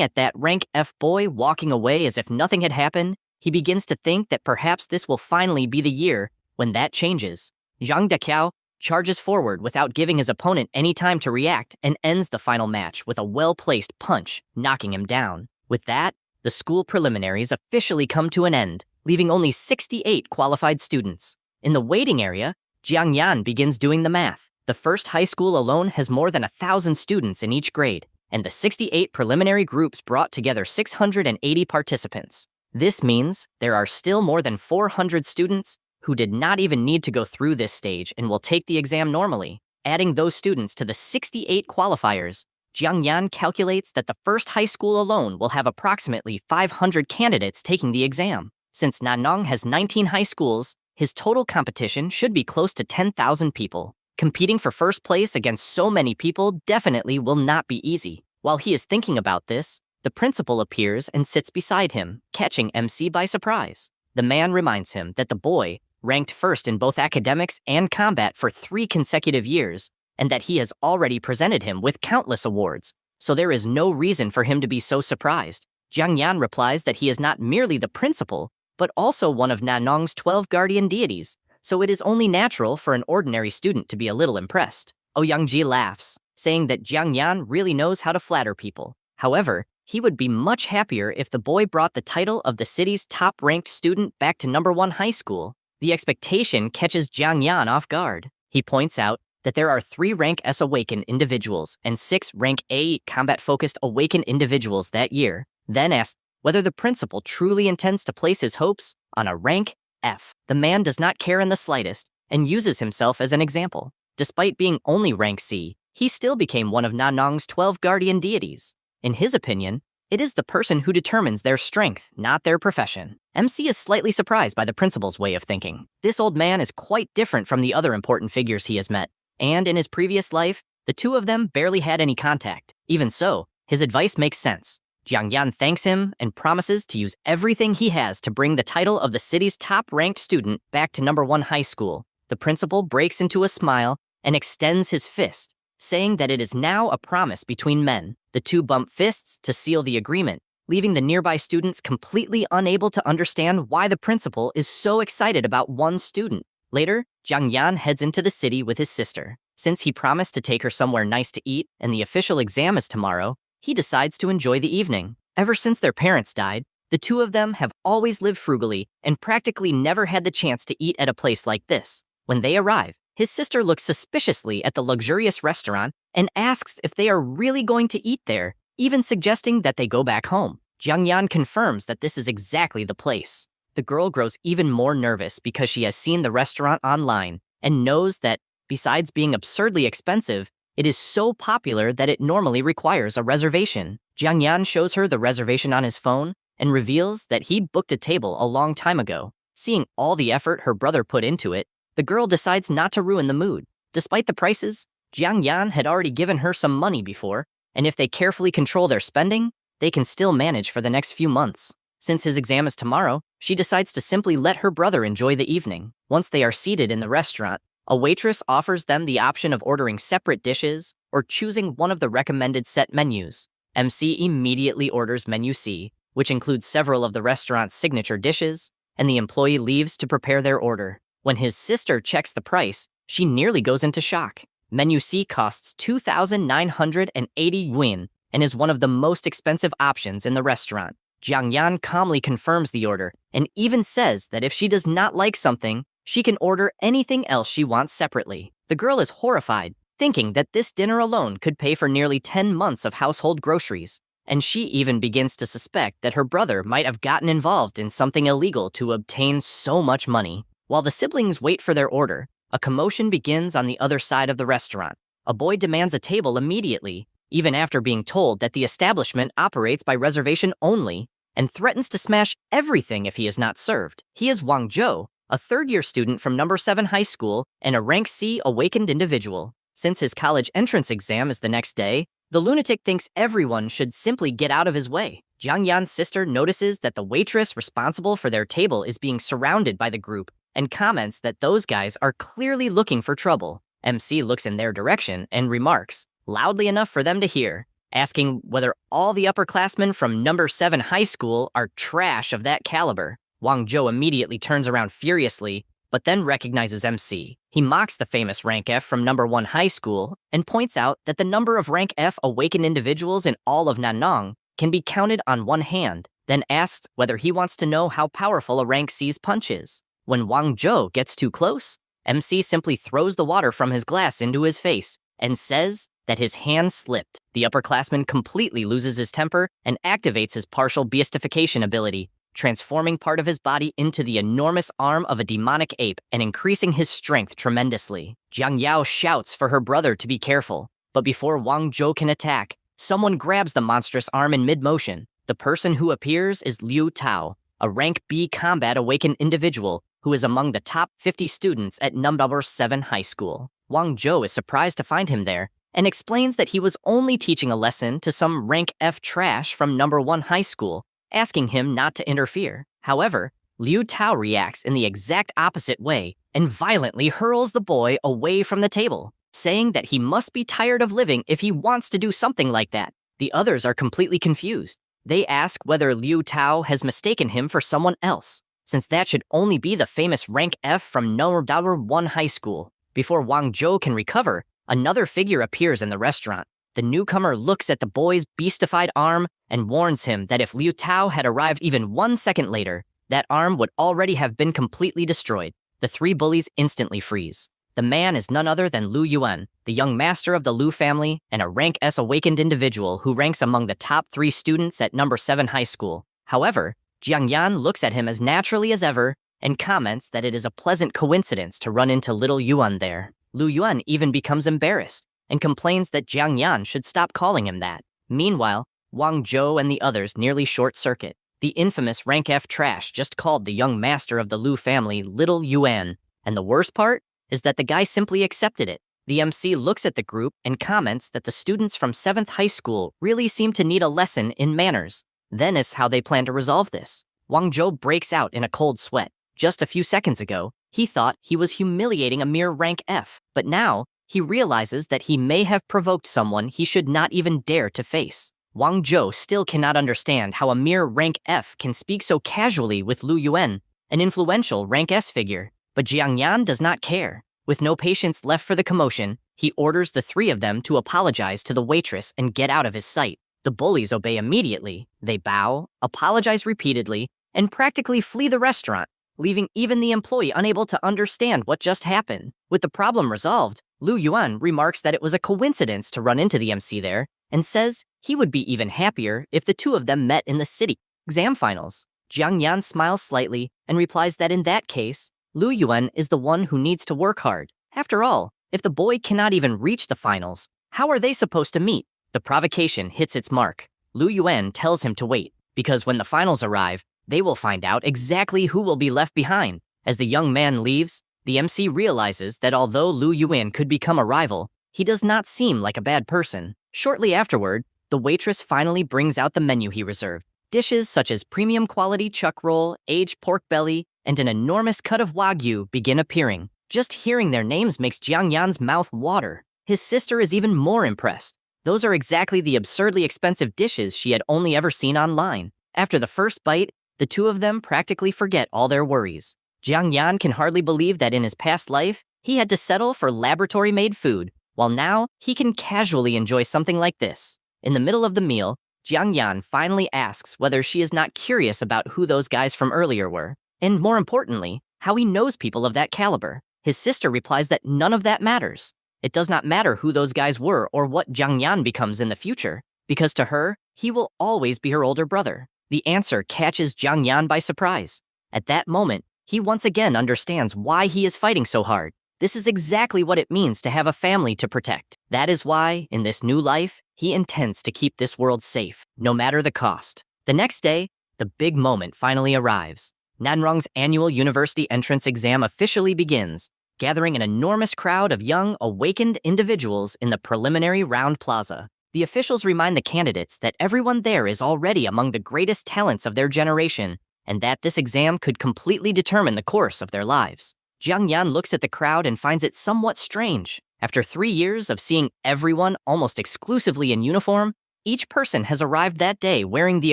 at that rank F boy walking away as if nothing had happened, he begins to think that perhaps this will finally be the year when that changes. Zhang Deqiao charges forward without giving his opponent any time to react and ends the final match with a well-placed punch, knocking him down. With that, the school preliminaries officially come to an end, leaving only 68 qualified students. In the waiting area, Jiang Yan begins doing the math. The first high school alone has more than 1,000 students in each grade, and the 68 preliminary groups brought together 680 participants. This means there are still more than 400 students who did not even need to go through this stage and will take the exam normally. Adding those students to the 68 qualifiers, Jiang Yan calculates that the first high school alone will have approximately 500 candidates taking the exam. Since Nanong has 19 high schools, his total competition should be close to 10,000 people. Competing for first place against so many people definitely will not be easy. While he is thinking about this, the principal appears and sits beside him, catching MC by surprise. The man reminds him that the boy ranked first in both academics and combat for 3 consecutive years, and that he has already presented him with countless awards, so there is no reason for him to be so surprised. Jiang Yan replies that he is not merely the principal, but also one of Nanong's 12 guardian deities, so it is only natural for an ordinary student to be a little impressed. Ouyangji laughs, saying that Jiang Yan really knows how to flatter people. However, he would be much happier if the boy brought the title of the city's top-ranked student back to number 1 high school. The expectation catches Jiang Yan off guard. He points out that there are 3 rank S awakened individuals and 6 rank A combat-focused awakened individuals that year, then asks whether the principal truly intends to place his hopes on a rank F. The man does not care in the slightest and uses himself as an example. Despite being only rank C, he still became one of Nanong's 12 guardian deities. In his opinion, it is the person who determines their strength, not their profession. MC is slightly surprised by the principal's way of thinking. This old man is quite different from the other important figures he has met, and in his previous life, the two of them barely had any contact. Even so, his advice makes sense. Jiang Yan thanks him and promises to use everything he has to bring the title of the city's top-ranked student back to number 1 high school. The principal breaks into a smile and extends his fist, saying that it is now a promise between men. The two bump fists to seal the agreement, leaving the nearby students completely unable to understand why the principal is so excited about one student. Later, Jiang Yan heads into the city with his sister. Since he promised to take her somewhere nice to eat and the official exam is tomorrow, he decides to enjoy the evening. Ever since their parents died, the two of them have always lived frugally and practically never had the chance to eat at a place like this. When they arrive, his sister looks suspiciously at the luxurious restaurant and asks if they are really going to eat there, even suggesting that they go back home. Jiang Yan confirms that this is exactly the place. The girl grows even more nervous because she has seen the restaurant online and knows that, besides being absurdly expensive, it is so popular that it normally requires a reservation. Jiang Yan shows her the reservation on his phone and reveals that he booked a table a long time ago. Seeing all the effort her brother put into it, the girl decides not to ruin the mood. Despite the prices, Jiang Yan had already given her some money before, and if they carefully control their spending, they can still manage for the next few months. Since his exam is tomorrow, she decides to simply let her brother enjoy the evening. Once they are seated in the restaurant, a waitress offers them the option of ordering separate dishes or choosing one of the recommended set menus. MC immediately orders menu C, which includes several of the restaurant's signature dishes, and the employee leaves to prepare their order. When his sister checks the price, she nearly goes into shock. Menu C costs 2,980 yuan and is one of the most expensive options in the restaurant. Jiang Yan calmly confirms the order and even says that if she does not like something, she can order anything else she wants separately. The girl is horrified, thinking that this dinner alone could pay for nearly 10 months of household groceries, and she even begins to suspect that her brother might have gotten involved in something illegal to obtain so much money. While the siblings wait for their order, a commotion begins on the other side of the restaurant. A boy demands a table immediately, even after being told that the establishment operates by reservation only, and threatens to smash everything if he is not served. He is Wang Zhou, a third-year student from number 7 high school and a rank C awakened individual. Since his college entrance exam is the next day, the lunatic thinks everyone should simply get out of his way. Jiang Yan's sister notices that the waitress responsible for their table is being surrounded by the group and comments that those guys are clearly looking for trouble. MC looks in their direction and remarks, loudly enough for them to hear, asking whether all the upperclassmen from number 7 high school are trash of that caliber. Wang Zhou immediately turns around furiously, but then recognizes MC. He mocks the famous rank F from number 1 high school and points out that the number of rank F awakened individuals in all of Nanong can be counted on one hand, then asks whether he wants to know how powerful a rank C's punch is. When Wang Zhou gets too close, MC simply throws the water from his glass into his face and says that his hand slipped. The upperclassman completely loses his temper and activates his partial beastification ability, transforming part of his body into the enormous arm of a demonic ape and increasing his strength tremendously. Jiang Yao shouts for her brother to be careful, but before Wang Zhou can attack, someone grabs the monstrous arm in mid-motion. The person who appears is Liu Tao, a rank B combat awakened individual who is among the top 50 students at number 7 high school. Wang Zhou is surprised to find him there and explains that he was only teaching a lesson to some rank F trash from number 1 high school, asking him not to interfere. However, Liu Tao reacts in the exact opposite way and violently hurls the boy away from the table, saying that he must be tired of living if he wants to do something like that. The others are completely confused. They ask whether Liu Tao has mistaken him for someone else, since that should only be the famous rank F from number 1 high school. Before Wang Zhou can recover, another figure appears in the restaurant. The newcomer looks at the boy's beastified arm and warns him that if Liu Tao had arrived even 1 second later, that arm would already have been completely destroyed. The 3 bullies instantly freeze. The man is none other than Lu Yuan, the young master of the Lu family and a rank S awakened individual who ranks among the top 3 students at number 7 high school. However, Jiang Yan looks at him as naturally as ever and comments that it is a pleasant coincidence to run into little Yuan there. Lu Yuan even becomes embarrassed and complains that Jiang Yan should stop calling him that. Meanwhile, Wang Zhou and the others nearly short-circuit. The infamous rank F trash just called the young master of the Lu family Little Yuan, and the worst part is that the guy simply accepted it. The MC looks at the group and comments that the students from 7th high school really seem to need a lesson in manners. Then is how they plan to resolve this. Wang Zhou breaks out in a cold sweat. Just a few seconds ago, he thought he was humiliating a mere rank F, but now he realizes that he may have provoked someone he should not even dare to face. Wang Zhou still cannot understand how a mere rank F can speak so casually with Lu Yuan, an influential rank S figure. But Jiang Yan does not care. With no patience left for the commotion, he orders the 3 of them to apologize to the waitress and get out of his sight. The bullies obey immediately. They bow, apologize repeatedly, and practically flee the restaurant, leaving even the employee unable to understand what just happened. With the problem resolved, Lu Yuan remarks that it was a coincidence to run into the MC there and says he would be even happier if the 2 of them met in the city exam finals. Jiang Yan smiles slightly and replies that in that case, Lu Yuan is the one who needs to work hard. After all, if the boy cannot even reach the finals, how are they supposed to meet? The provocation hits its mark. Lu Yuan tells him to wait, because when the finals arrive, they will find out exactly who will be left behind. As the young man leaves, the MC realizes that although Lu Yuan could become a rival, he does not seem like a bad person. Shortly afterward, the waitress finally brings out the menu he reserved. Dishes such as premium quality chuck roll, aged pork belly, and an enormous cut of wagyu begin appearing. Just hearing their names makes Jiang Yan's mouth water. His sister is even more impressed. Those are exactly the absurdly expensive dishes she had only ever seen online. After the first bite, the 2 of them practically forget all their worries. Jiang Yan can hardly believe that in his past life, he had to settle for laboratory-made food, while now he can casually enjoy something like this. In the middle of the meal, Jiang Yan finally asks whether she is not curious about who those guys from earlier were, and more importantly, how he knows people of that caliber. His sister replies that none of that matters. It does not matter who those guys were or what Jiang Yan becomes in the future, because to her, he will always be her older brother. The answer catches Jiang Yan by surprise. At that moment, he once again understands why he is fighting so hard. This is exactly what it means to have a family to protect. That is why, in this new life, he intends to keep this world safe, no matter the cost. The next day, the big moment finally arrives. Nanrong's annual university entrance exam officially begins, gathering an enormous crowd of young, awakened individuals in the preliminary round plaza. The officials remind the candidates that everyone there is already among the greatest talents of their generation, and that this exam could completely determine the course of their lives. Jiang Yan looks at the crowd and finds it somewhat strange. After 3 years of seeing everyone almost exclusively in uniform, each person has arrived that day wearing the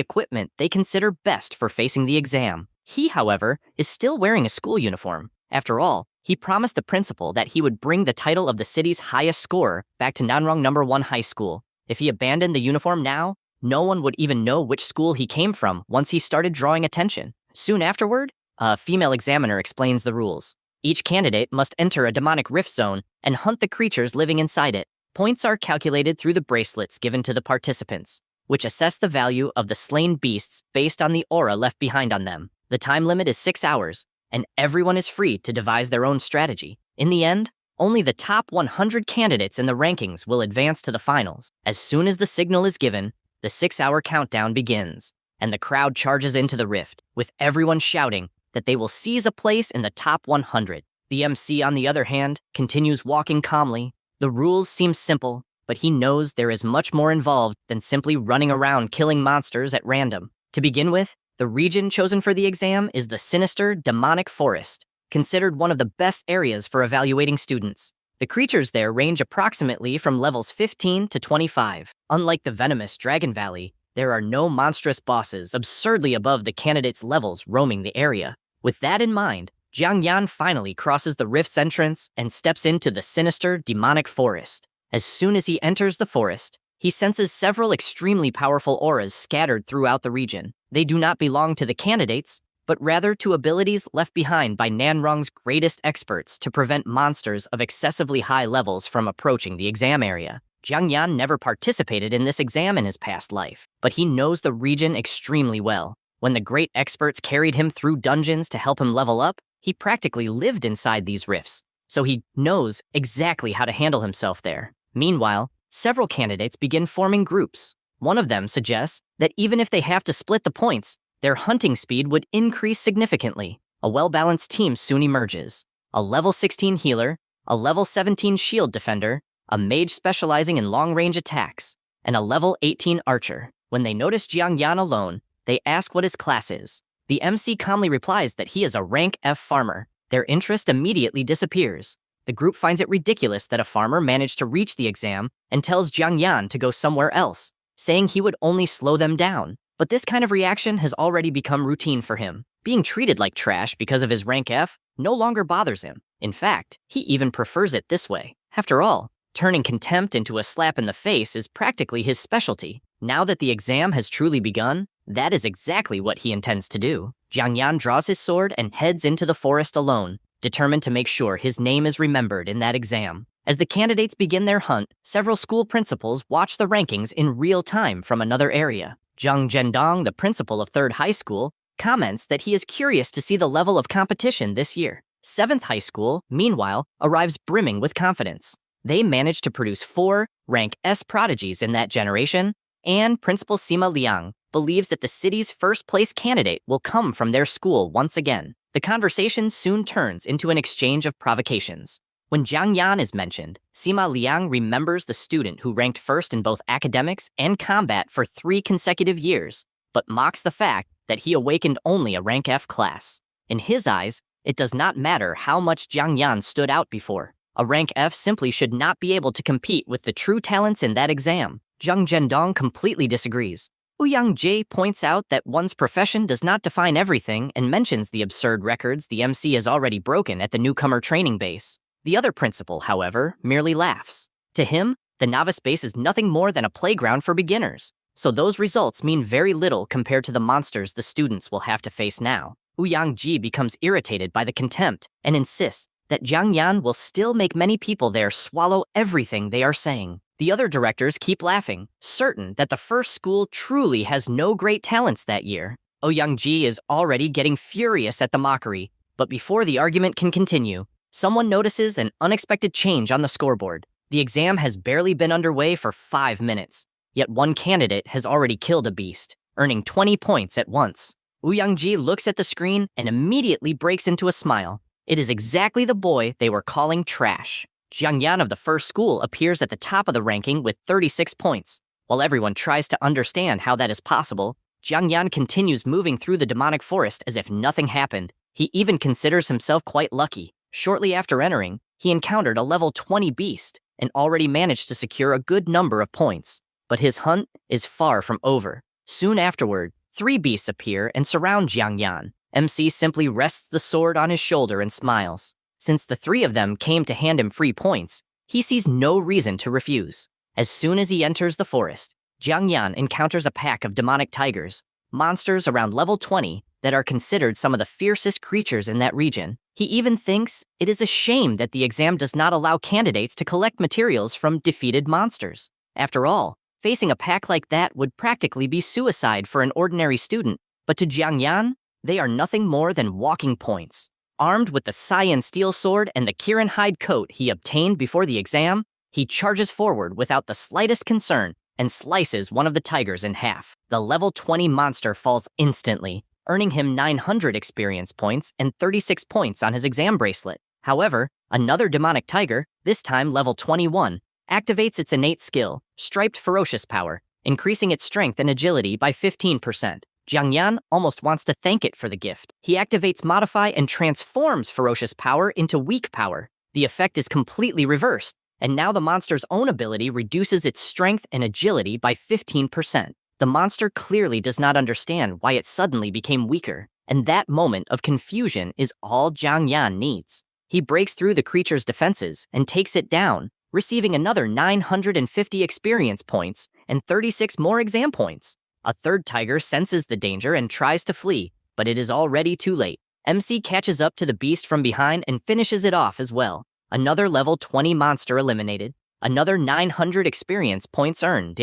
equipment they consider best for facing the exam. He, however, is still wearing a school uniform. After all, he promised the principal that he would bring the title of the city's highest scorer back to Nanrong number 1 high school. If he abandoned the uniform now, no one would even know which school he came from once he started drawing attention. Soon afterward, a female examiner explains the rules. Each candidate must enter a demonic rift zone and hunt the creatures living inside it. Points are calculated through the bracelets given to the participants, which assess the value of the slain beasts based on the aura left behind on them. The time limit is 6 hours, and everyone is free to devise their own strategy. In the end, only the top 100 candidates in the rankings will advance to the finals. As soon as the signal is given, the 6-hour countdown begins, and the crowd charges into the rift, with everyone shouting that they will seize a place in the top 100. The MC, on the other hand, continues walking calmly. The rules seem simple, but he knows there is much more involved than simply running around killing monsters at random. To begin with, the region chosen for the exam is the sinister, demonic forest, considered one of the best areas for evaluating students. The creatures there range approximately from levels 15 to 25. Unlike the venomous Dragon Valley, there are no monstrous bosses absurdly above the candidates' levels roaming the area. With that in mind, Jiang Yan finally crosses the rift's entrance and steps into the sinister, demonic forest. As soon as he enters the forest, he senses several extremely powerful auras scattered throughout the region. They do not belong to the candidates, but rather to abilities left behind by Nanrong's greatest experts to prevent monsters of excessively high levels from approaching the exam area. Jiang Yan never participated in this exam in his past life, but he knows the region extremely well. When the great experts carried him through dungeons to help him level up, he practically lived inside these rifts, so he knows exactly how to handle himself there. Meanwhile, several candidates begin forming groups. One of them suggests that even if they have to split the points, their hunting speed would increase significantly. A well-balanced team soon emerges. A level 16 healer, a level 17 shield defender, a mage specializing in long-range attacks, and a level 18 archer. When they notice Jiang Yan alone, they ask what his class is. The MC calmly replies that he is a rank F farmer. Their interest immediately disappears. The group finds it ridiculous that a farmer managed to reach the exam and tells Jiang Yan to go somewhere else, saying he would only slow them down. But this kind of reaction has already become routine for him. Being treated like trash because of his rank F no longer bothers him. In fact, he even prefers it this way. After all, turning contempt into a slap in the face is practically his specialty. Now that the exam has truly begun, that is exactly what he intends to do. Jiang Yan draws his sword and heads into the forest alone, determined to make sure his name is remembered in that exam. As the candidates begin their hunt, several school principals watch the rankings in real time from another area. Zhang Zhendong, the principal of 3rd High School, comments that he is curious to see the level of competition this year. 7th High School, meanwhile, arrives brimming with confidence. They managed to produce 4 rank S prodigies in that generation, and Principal Sima Liang believes that the city's first-place candidate will come from their school once again. The conversation soon turns into an exchange of provocations. When Jiang Yan is mentioned, Sima Liang remembers the student who ranked first in both academics and combat for 3 consecutive years, but mocks the fact that he awakened only a rank F class. In his eyes, it does not matter how much Jiang Yan stood out before. A rank F simply should not be able to compete with the true talents in that exam. Zhang Zhendong completely disagrees. Ouyang Jie points out that one's profession does not define everything and mentions the absurd records the MC has already broken at the newcomer training base. The other principal, however, merely laughs. To him, the novice base is nothing more than a playground for beginners, so those results mean very little compared to the monsters the students will have to face now. Ouyang Jie becomes irritated by the contempt and insists that Jiang Yan will still make many people there swallow everything they are saying. The other directors keep laughing, certain that the first school truly has no great talents that year. Ouyang Jie is already getting furious at the mockery, but before the argument can continue, someone notices an unexpected change on the scoreboard. The exam has barely been underway for 5 minutes, yet one candidate has already killed a beast, earning 20 points at once. Ouyang Jie looks at the screen and immediately breaks into a smile. It is exactly the boy they were calling trash. Jiang Yan of the first school appears at the top of the ranking with 36 points. While everyone tries to understand how that is possible, Jiang Yan continues moving through the demonic forest as if nothing happened. He even considers himself quite lucky. Shortly after entering, he encountered a level 20 beast and already managed to secure a good number of points. But his hunt is far from over. Soon afterward, 3 beasts appear and surround Jiang Yan. MC simply rests the sword on his shoulder and smiles. Since the 3 of them came to hand him free points, he sees no reason to refuse. As soon as he enters the forest, Jiang Yan encounters a pack of demonic tigers, monsters around level 20 that are considered some of the fiercest creatures in that region. He even thinks it is a shame that the exam does not allow candidates to collect materials from defeated monsters. After all, facing a pack like that would practically be suicide for an ordinary student, but to Jiang Yan, they are nothing more than walking points. Armed with the cyan steel sword and the Kirin hide coat he obtained before the exam, he charges forward without the slightest concern and slices one of the tigers in half. The level 20 monster falls instantly, earning him 900 experience points and 36 points on his exam bracelet. However, another demonic tiger, this time level 21, activates its innate skill, Striped Ferocious Power, increasing its strength and agility by 15%. Jiang Yan almost wants to thank it for the gift. He activates Modify and transforms Ferocious Power into Weak Power. The effect is completely reversed, and now the monster's own ability reduces its strength and agility by 15%. The monster clearly does not understand why it suddenly became weaker, and that moment of confusion is all Jiang Yan needs. He breaks through the creature's defenses and takes it down, receiving another 950 experience points and 36 more exam points. A third tiger senses the danger and tries to flee, but it is already too late. MC catches up to the beast from behind and finishes it off as well. Another level 20 monster eliminated, another 900 experience points earned,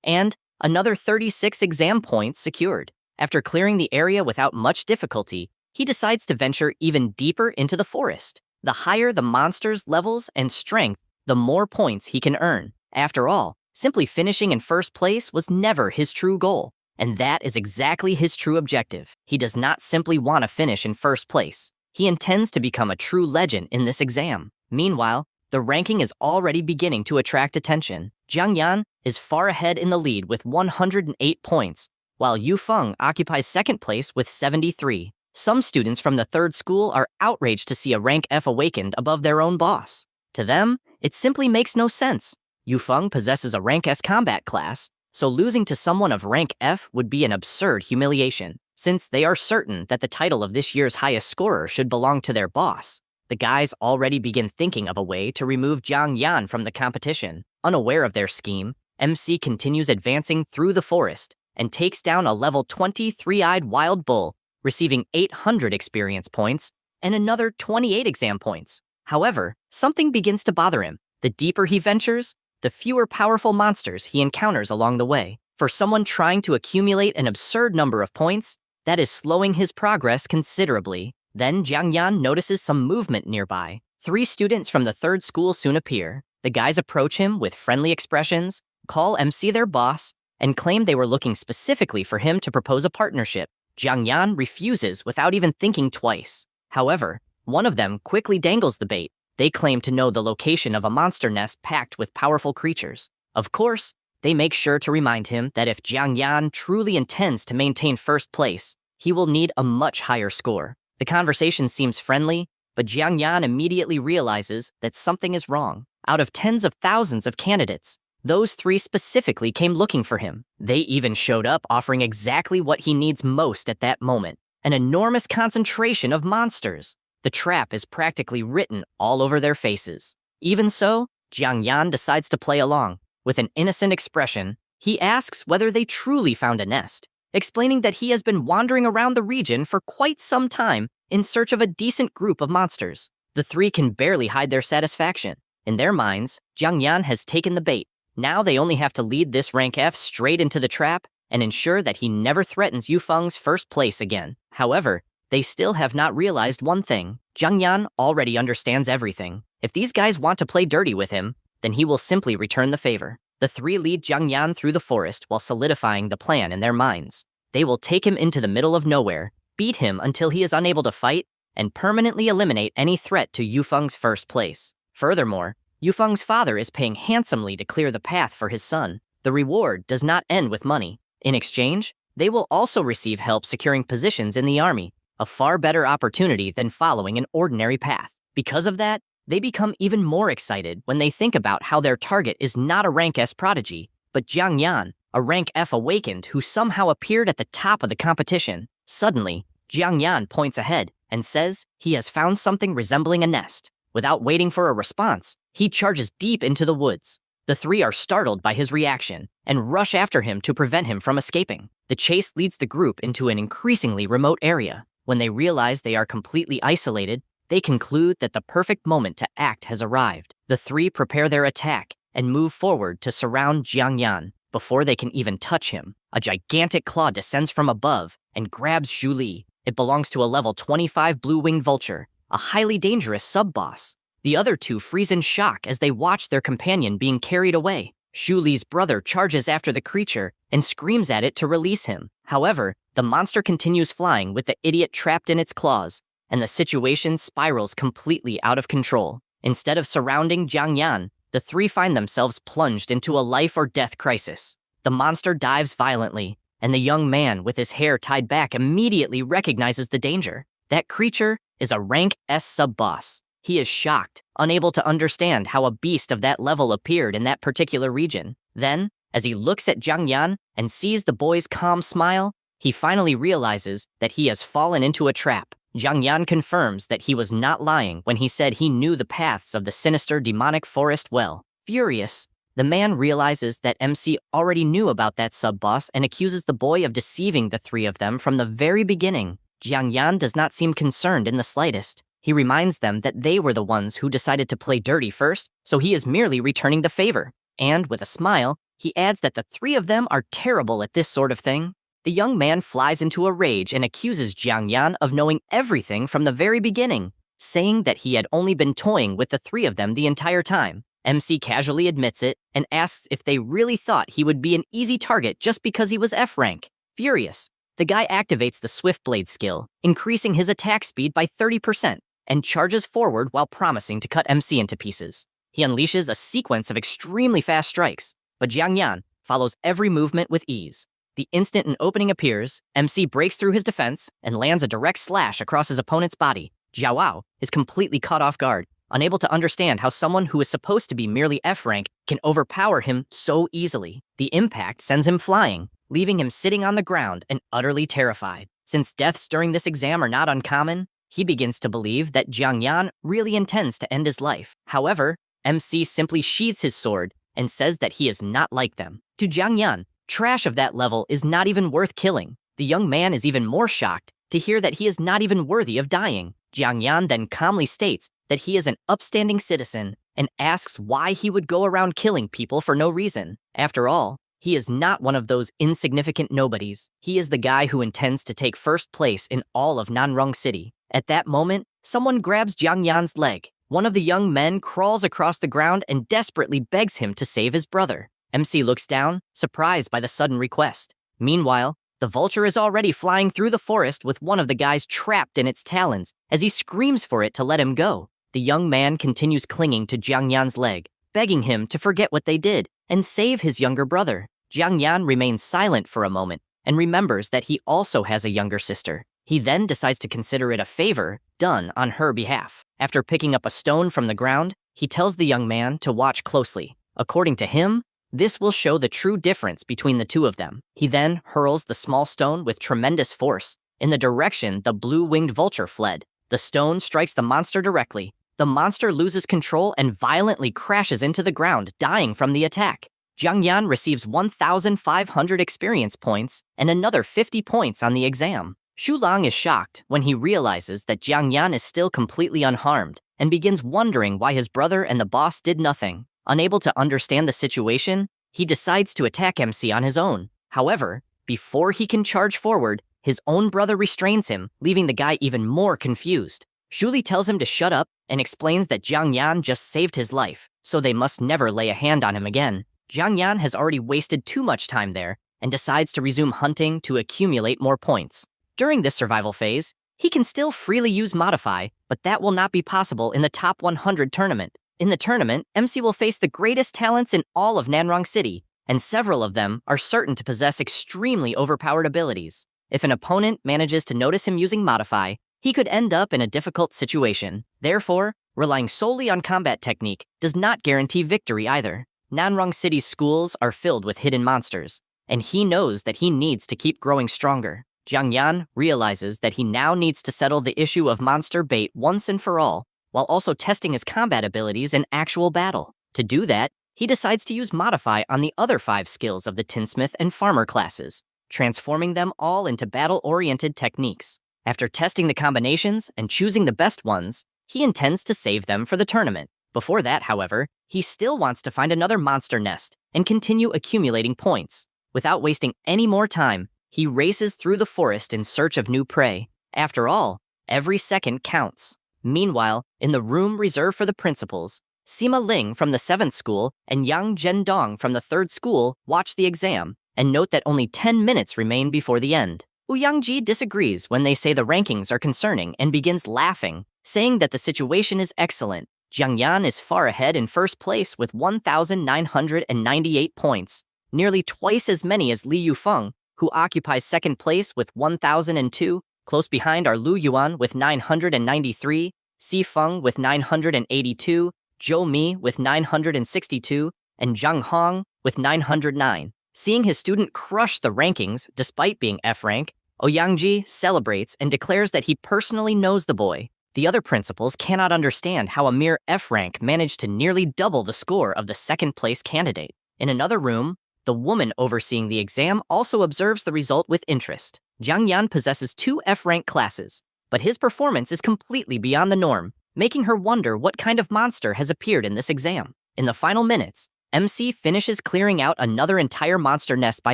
and another 36 exam points secured. After clearing the area without much difficulty, he decides to venture even deeper into the forest. The higher the monster's levels and strength, the more points he can earn. After all, simply finishing in first place was never his true goal, and that is exactly his true objective. He does not simply want to finish in first place. He intends to become a true legend in this exam. Meanwhile, the ranking is already beginning to attract attention. Jiang Yan is far ahead in the lead with 108 points, while Yu Feng occupies second place with 73. Some students from the third school are outraged to see a rank F awakened above their own boss. To them, it simply makes no sense. Yu Feng possesses a rank S combat class, so losing to someone of rank F would be an absurd humiliation. Since they are certain that the title of this year's highest scorer should belong to their boss, the guys already begin thinking of a way to remove Jiang Yan from the competition. Unaware of their scheme, MC continues advancing through the forest and takes down a level 20 three-eyed wild bull, receiving 800 experience points and another 28 exam points. However, something begins to bother him. The deeper he ventures, the fewer powerful monsters he encounters along the way. For someone trying to accumulate an absurd number of points, that is slowing his progress considerably. Then Jiang Yan notices some movement nearby. 3 students from the third school soon appear. The guys approach him with friendly expressions, call MC their boss, and claim they were looking specifically for him to propose a partnership. Jiang Yan refuses without even thinking twice. However, one of them quickly dangles the bait. They claim to know the location of a monster nest packed with powerful creatures. Of course, they make sure to remind him that if Jiang Yan truly intends to maintain first place, he will need a much higher score. The conversation seems friendly, but Jiang Yan immediately realizes that something is wrong. Out of tens of thousands of candidates, those 3 specifically came looking for him. They even showed up offering exactly what he needs most at that moment, an enormous concentration of monsters. The trap is practically written all over their faces. Even so, Jiang Yan decides to play along. With an innocent expression, he asks whether they truly found a nest, explaining that he has been wandering around the region for quite some time in search of a decent group of monsters. The 3 can barely hide their satisfaction. In their minds, Jiang Yan has taken the bait. Now they only have to lead this rank F straight into the trap and ensure that he never threatens Yu Feng's first place again. However, they still have not realized one thing. Jiang Yan already understands everything. If these guys want to play dirty with him, then he will simply return the favor. The 3 lead Jiang Yan through the forest while solidifying the plan in their minds. They will take him into the middle of nowhere, beat him until he is unable to fight, and permanently eliminate any threat to Yu Feng's first place. Furthermore, Yu Feng's father is paying handsomely to clear the path for his son. The reward does not end with money. In exchange, they will also receive help securing positions in the army, a far better opportunity than following an ordinary path. Because of that, they become even more excited when they think about how their target is not a rank S prodigy, but Jiang Yan, a rank F awakened who somehow appeared at the top of the competition. Suddenly, Jiang Yan points ahead and says he has found something resembling a nest. Without waiting for a response, he charges deep into the woods. The 3 are startled by his reaction and rush after him to prevent him from escaping. The chase leads the group into an increasingly remote area. When they realize they are completely isolated, they conclude that the perfect moment to act has arrived. The 3 prepare their attack and move forward to surround Jiang Yan. Before they can even touch him, a gigantic claw descends from above and grabs Zhu Li. It belongs to a level 25 blue-winged vulture, a highly dangerous sub-boss. The other 2 freeze in shock as they watch their companion being carried away. Zhu Li's brother charges after the creature and screams at it to release him. However, the monster continues flying with the idiot trapped in its claws, and the situation spirals completely out of control. Instead of surrounding Jiang Yan, the the three find themselves plunged into a life-or-death crisis. The monster dives violently, and the young man with his hair tied back immediately recognizes the danger. That creature is a rank S sub-boss. He is shocked, unable to understand how a beast of that level appeared in that particular region. Then, as he looks at Jiang Yan and sees the boy's calm smile, he finally realizes that he has fallen into a trap. Jiang Yan confirms that he was not lying when he said he knew the paths of the sinister demonic forest well. Furious, the man realizes that MC already knew about that sub-boss and accuses the boy of deceiving the three of them from the very beginning. Jiang Yan does not seem concerned in the slightest. He reminds them that they were the ones who decided to play dirty first, so he is merely returning the favor. And, with a smile, he adds that the three of them are terrible at this sort of thing. The young man flies into a rage and accuses Jiang Yan of knowing everything from the very beginning, saying that he had only been toying with the three of them the entire time. MC casually admits it and asks if they really thought he would be an easy target just because he was F rank. Furious, the guy activates the Swift Blade skill, increasing his attack speed by 30%, and charges forward while promising to cut MC into pieces. He unleashes a sequence of extremely fast strikes, but Jiang Yan follows every movement with ease. The instant an opening appears, MC breaks through his defense and lands a direct slash across his opponent's body. Jiao is completely caught off guard, unable to understand how someone who is supposed to be merely F rank can overpower him so easily. The impact sends him flying, leaving him sitting on the ground and utterly terrified. Since deaths during this exam are not uncommon, he begins to believe that Jiang Yan really intends to end his life. However, MC simply sheathes his sword and says that he is not like them. To Jiang Yan, trash of that level is not even worth killing. The young man is even more shocked to hear that he is not even worthy of dying. Jiang Yan then calmly states that he is an upstanding citizen and asks why he would go around killing people for no reason. After all, he is not one of those insignificant nobodies. He is the guy who intends to take first place in all of Nanrong City. At that moment, someone grabs Jiang Yan's leg. One of the young men crawls across the ground and desperately begs him to save his brother. MC looks down, surprised by the sudden request. Meanwhile, the vulture is already flying through the forest with one of the guys trapped in its talons as he screams for it to let him go. The young man continues clinging to Jiang Yan's leg, begging him to forget what they did and save his younger brother. Jiang Yan remains silent for a moment and remembers that he also has a younger sister. He then decides to consider it a favor done on her behalf. After picking up a stone from the ground, he tells the young man to watch closely. According to him, this will show the true difference between the two of them. He then hurls the small stone with tremendous force in the direction the blue-winged vulture fled. The stone strikes the monster directly. The monster loses control and violently crashes into the ground, dying from the attack. Jiang Yan receives 1,500 experience points and another 50 points on the exam. Shu Long is shocked when he realizes that Jiang Yan is still completely unharmed and begins wondering why his brother and the boss did nothing. Unable to understand the situation, he decides to attack MC on his own. However, before he can charge forward, his own brother restrains him, leaving the guy even more confused. Shuli tells him to shut up and explains that Jiang Yan just saved his life, so they must never lay a hand on him again. Jiang Yan has already wasted too much time there and decides to resume hunting to accumulate more points. During this survival phase, he can still freely use Modify, but that will not be possible in the top 100 tournament. In the tournament, MC will face the greatest talents in all of Nanrong City, and several of them are certain to possess extremely overpowered abilities. If an opponent manages to notice him using Modify, he could end up in a difficult situation. Therefore, relying solely on combat technique does not guarantee victory either. Nanrong City's schools are filled with hidden monsters, and he knows that he needs to keep growing stronger. Jiang Yan realizes that he now needs to settle the issue of monster bait once and for all, while also testing his combat abilities in actual battle. To do that, he decides to use Modify on the other 5 skills of the Tinsmith and Farmer classes, transforming them all into battle-oriented techniques. After testing the combinations and choosing the best ones, he intends to save them for the tournament. Before that, however, he still wants to find another monster nest and continue accumulating points. Without wasting any more time, he races through the forest in search of new prey. After all, every second counts. Meanwhile, in the room reserved for the principals, Sima Ling from the 7th school and Yang Zhendong from the 3rd school watch the exam and note that only 10 minutes remain before the end. Ouyangji disagrees when they say the rankings are concerning and begins laughing, saying that the situation is excellent. Jiang Yan is far ahead in first place with 1,998 points, nearly twice as many as Li Yufeng, who occupies second place with 1,002. Close behind are Lu Yuan with 993, Si Feng with 982, Zhou Mi with 962, and Zhang Hong with 909. Seeing his student crush the rankings despite being F rank, Ouyangji celebrates and declares that he personally knows the boy. The other principals cannot understand how a mere F rank managed to nearly double the score of the second-place candidate. In another room, the woman overseeing the exam also observes the result with interest. Jiang Yan possesses 2 F-rank classes, but his performance is completely beyond the norm, making her wonder what kind of monster has appeared in this exam. In the final minutes, MC finishes clearing out another entire monster nest by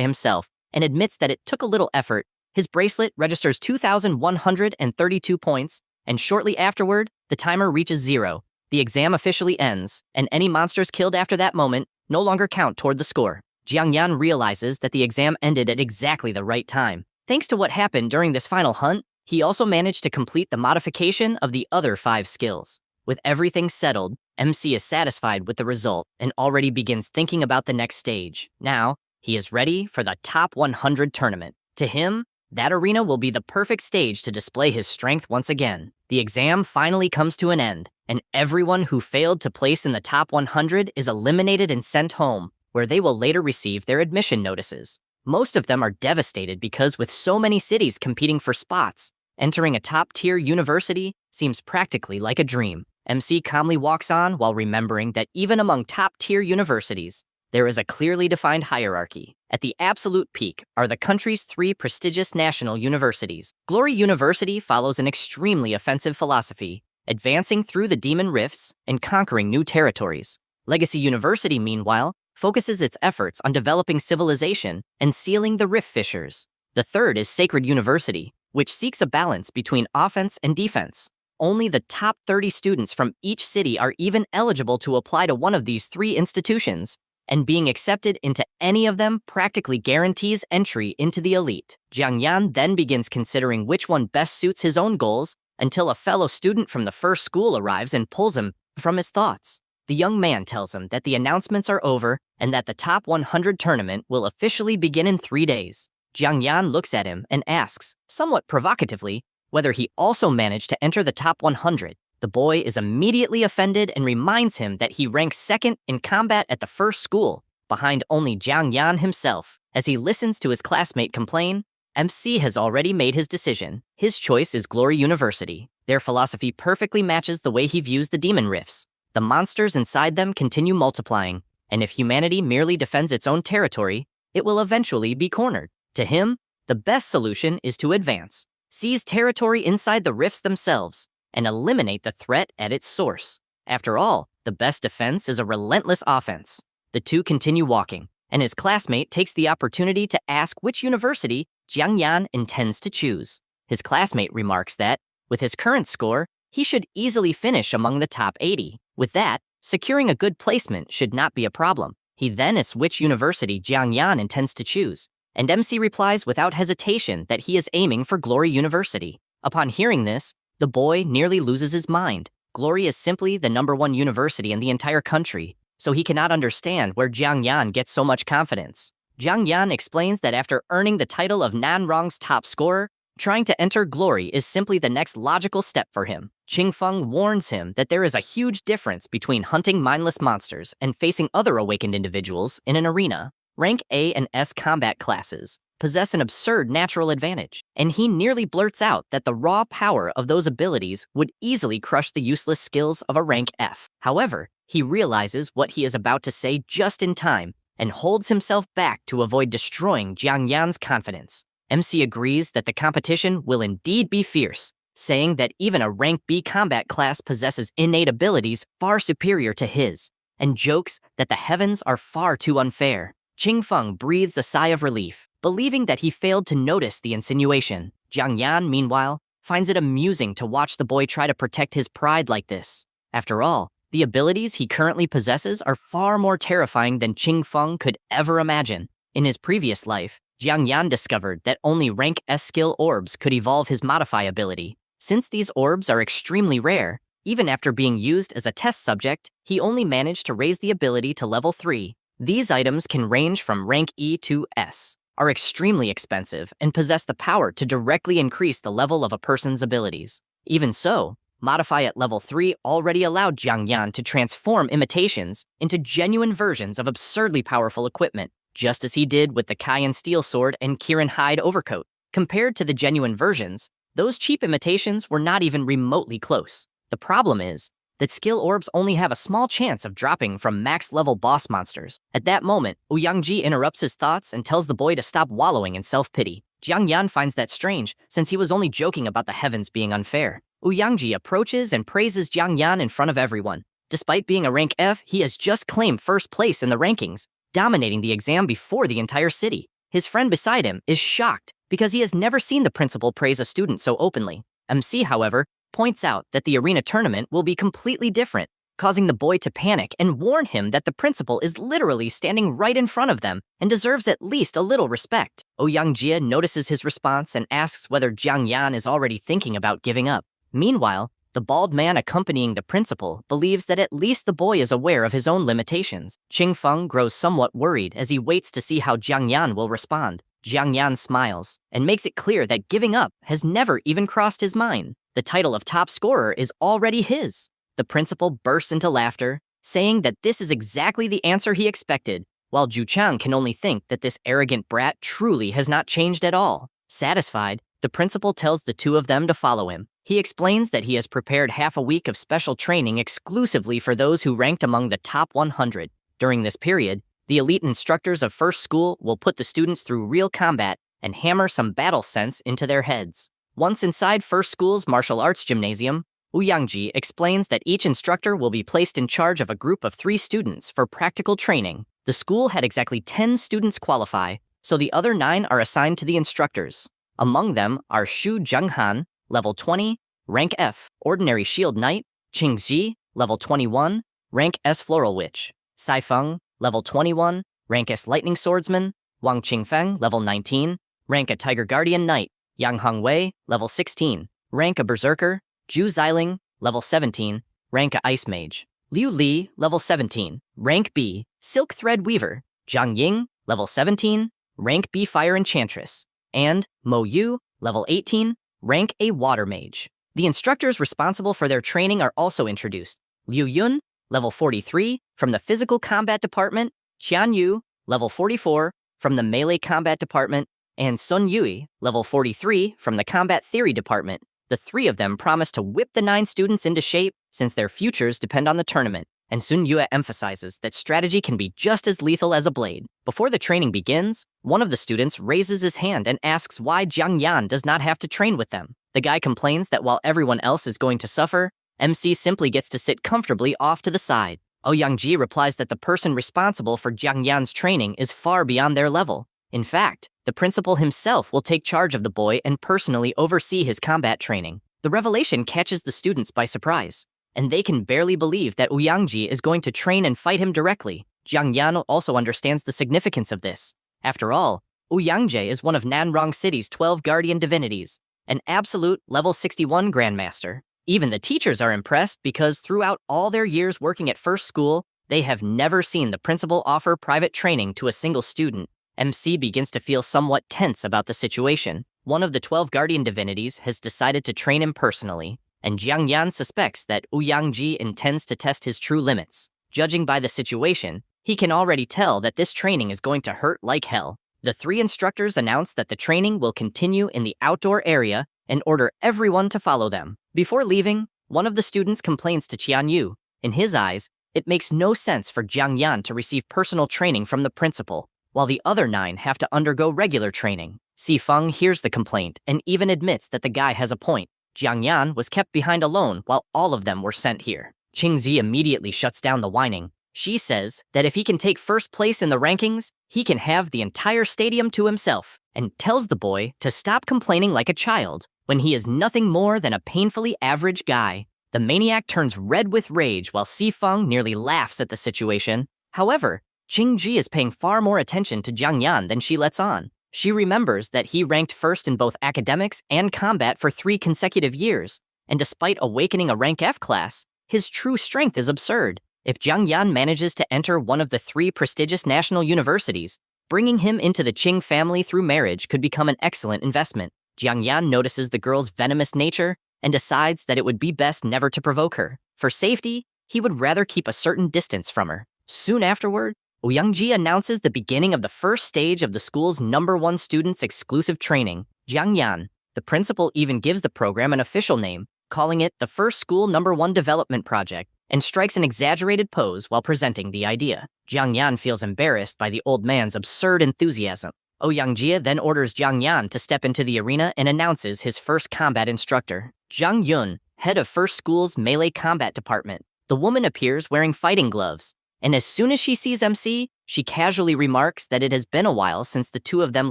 himself and admits that it took a little effort. His bracelet registers 2,132 points, and shortly afterward, the timer reaches 0. The exam officially ends, and any monsters killed after that moment no longer count toward the score. Jiang Yan realizes that the exam ended at exactly the right time. Thanks to what happened during this final hunt, he also managed to complete the modification of the other 5 skills. With everything settled, MC is satisfied with the result and already begins thinking about the next stage. Now, he is ready for the top 100 tournament. To him, that arena will be the perfect stage to display his strength once again. The exam finally comes to an end, and everyone who failed to place in the top 100 is eliminated and sent home, where they will later receive their admission notices. Most of them are devastated because with so many cities competing for spots, entering a top-tier university seems practically like a dream. MC calmly walks on while remembering that even among top-tier universities, there is a clearly defined hierarchy. At the absolute peak are the country's 3 prestigious national universities. Glory University follows an extremely offensive philosophy, advancing through the demon rifts and conquering new territories. Legacy University, meanwhile, focuses its efforts on developing civilization and sealing the rift fissures. The third is Sacred University, which seeks a balance between offense and defense. Only the top 30 students from each city are even eligible to apply to one of these 3 institutions, and being accepted into any of them practically guarantees entry into the elite. Jiang Yan then begins considering which one best suits his own goals until a fellow student from the first school arrives and pulls him from his thoughts. The young man tells him that the announcements are over and that the top 100 tournament will officially begin in 3 days. Jiang Yan looks at him and asks, somewhat provocatively, whether he also managed to enter the top 100. The boy is immediately offended and reminds him that he ranks second in combat at the first school, behind only Jiang Yan himself. As he listens to his classmate complain, MC has already made his decision. His choice is Glory University. Their philosophy perfectly matches the way he views the demon rifts. The monsters inside them continue multiplying, and if humanity merely defends its own territory, it will eventually be cornered. To him, the best solution is to advance, seize territory inside the rifts themselves, and eliminate the threat at its source. After all, the best defense is a relentless offense. The two continue walking, and his classmate takes the opportunity to ask which university Jiang Yan intends to choose. His classmate remarks that, with his current score, he should easily finish among the top 80. With that, securing a good placement should not be a problem. He then asks which university Jiang Yan intends to choose, and MC replies without hesitation that he is aiming for Glory University. Upon hearing this, the boy nearly loses his mind. Glory is simply the #1 university in the entire country, so he cannot understand where Jiang Yan gets so much confidence. Jiang Yan explains that after earning the title of Nanrong's top scorer, trying to enter Glory is simply the next logical step for him. Qingfeng warns him that there is a huge difference between hunting mindless monsters and facing other awakened individuals in an arena. Rank A and S combat classes possess an absurd natural advantage, and he nearly blurts out that the raw power of those abilities would easily crush the useless skills of a rank F. However, he realizes what he is about to say just in time and holds himself back to avoid destroying Jiang Yan's confidence. MC agrees that the competition will indeed be fierce, saying that even a rank B combat class possesses innate abilities far superior to his, and jokes that the heavens are far too unfair. Qingfeng breathes a sigh of relief, believing that he failed to notice the insinuation. Jiang Yan, meanwhile, finds it amusing to watch the boy try to protect his pride like this. After all, the abilities he currently possesses are far more terrifying than Qingfeng could ever imagine. In his previous life, Jiang Yan discovered that only rank S skill orbs could evolve his modify ability. Since these orbs are extremely rare, Even after being used as a test subject, he only managed to raise the ability to level 3. These items can range from rank E to S, are extremely expensive, and possess the power to directly increase the level of a person's abilities. Even so, Modify at level 3 already allowed Jiang Yan to transform imitations into genuine versions of absurdly powerful equipment, just as he did with the Kaiyan Steel Sword and Kirin Hide Overcoat. Compared to the genuine versions, those cheap imitations were not even remotely close. The problem is that skill orbs only have a small chance of dropping from max-level boss monsters. At that moment, Ouyangji interrupts his thoughts and tells the boy to stop wallowing in self-pity. Jiang Yan finds that strange, since he was only joking about the heavens being unfair. Ouyangji approaches and praises Jiang Yan in front of everyone. Despite being a rank F, he has just claimed first place in the rankings, dominating the exam before the entire city. His friend beside him is shocked because he has never seen the principal praise a student so openly. MC, however, points out that the arena tournament will be completely different, causing the boy to panic and warn him that the principal is literally standing right in front of them and deserves at least a little respect. Ouyangji notices his response and asks whether Jiang Yan is already thinking about giving up. Meanwhile, the bald man accompanying the principal believes that at least the boy is aware of his own limitations. Qing Feng grows somewhat worried as he waits to see how Jiang Yan will respond. Jiang Yan smiles and makes it clear that giving up has never even crossed his mind. The title of top scorer is already his. The principal bursts into laughter, saying that this is exactly the answer he expected, while Zhu Chang can only think that this arrogant brat truly has not changed at all. Satisfied, the principal tells the two of them to follow him. He explains that he has prepared half a week of special training exclusively for those who ranked among the top 100. During this period, the elite instructors of First School will put the students through real combat and hammer some battle sense into their heads. Once inside First School's martial arts gymnasium, Ouyangji explains that each instructor will be placed in charge of a group of 3 students for practical training. The school had exactly 10 students qualify, so the other 9 are assigned to the instructors. Among them are Xu Zhenghan, level 20, rank F, Ordinary Shield Knight; Qing Ji, level 21, rank S Floral Witch; Sai Feng, level 21, rank S Lightning Swordsman; Wang Qingfeng, level 19, rank a Tiger Guardian Knight; Yang Hongwei, level 16, rank a Berserker; Zhu Xiling, level 17, rank a Ice Mage; Liu Li, level 17, rank B, Silk Thread Weaver; Zhang Ying, level 17, rank B Fire Enchantress; and Mo Yu, level 18, rank A Water Mage. The instructors responsible for their training are also introduced. Liu Yun, level 43, from the Physical Combat Department; Qian Yu, level 44, from the Melee Combat Department; and Sun Yui, level 43, from the Combat Theory Department. The 3 of them promise to whip the 9 students into shape since their futures depend on the tournament, and Sun Yue emphasizes that strategy can be just as lethal as a blade. Before the training begins, one of the students raises his hand and asks why Jiang Yan does not have to train with them. The guy complains that while everyone else is going to suffer, MC simply gets to sit comfortably off to the side. Ouyangji replies that the person responsible for Jiang Yan's training is far beyond their level. In fact, the principal himself will take charge of the boy and personally oversee his combat training. The revelation catches the students by surprise, and they can barely believe that Ouyangji is going to train and fight him directly. Jiang Yan also understands the significance of this. After all, Ouyangji is one of Nanrong City's 12 guardian divinities, an absolute level 61 grandmaster. Even the teachers are impressed because throughout all their years working at First School, they have never seen the principal offer private training to a single student. MC begins to feel somewhat tense about the situation. One of the 12 guardian divinities has decided to train him personally, and Jiang Yan suspects that Ouyangji intends to test his true limits. Judging by the situation, he can already tell that this training is going to hurt like hell. The 3 instructors announce that the training will continue in the outdoor area and order everyone to follow them. Before leaving, one of the students complains to Qian Yu. In his eyes, it makes no sense for Jiang Yan to receive personal training from the principal, while the other 9 have to undergo regular training. Si Feng hears the complaint and even admits that the guy has a point. Jiang Yan was kept behind alone while all of them were sent here. Qing Zi immediately shuts down the whining. She says that if he can take first place in the rankings, he can have the entire stadium to himself, and tells the boy to stop complaining like a child when he is nothing more than a painfully average guy. The maniac turns red with rage while Si Feng nearly laughs at the situation. However, Qing Ji is paying far more attention to Jiang Yan than she lets on. She remembers that he ranked first in both academics and combat for 3 consecutive years, and despite awakening a rank F class, his true strength is absurd. If Jiang Yan manages to enter one of the 3 prestigious national universities, bringing him into the Qing family through marriage could become an excellent investment. Jiang Yan notices the girl's venomous nature and decides that it would be best never to provoke her. For safety, he would rather keep a certain distance from her. Soon afterward, Ouyangji announces the beginning of the first stage of the school's #1 student's exclusive training, Jiang Yan. The principal even gives the program an official name, calling it the First School #1 Development Project, and strikes an exaggerated pose while presenting the idea. Jiang Yan feels embarrassed by the old man's absurd enthusiasm. Ouyangji then orders Jiang Yan to step into the arena and announces his first combat instructor, Zhang Yun, head of First School's melee combat department. The woman appears wearing fighting gloves, and as soon as she sees MC, she casually remarks that it has been a while since the two of them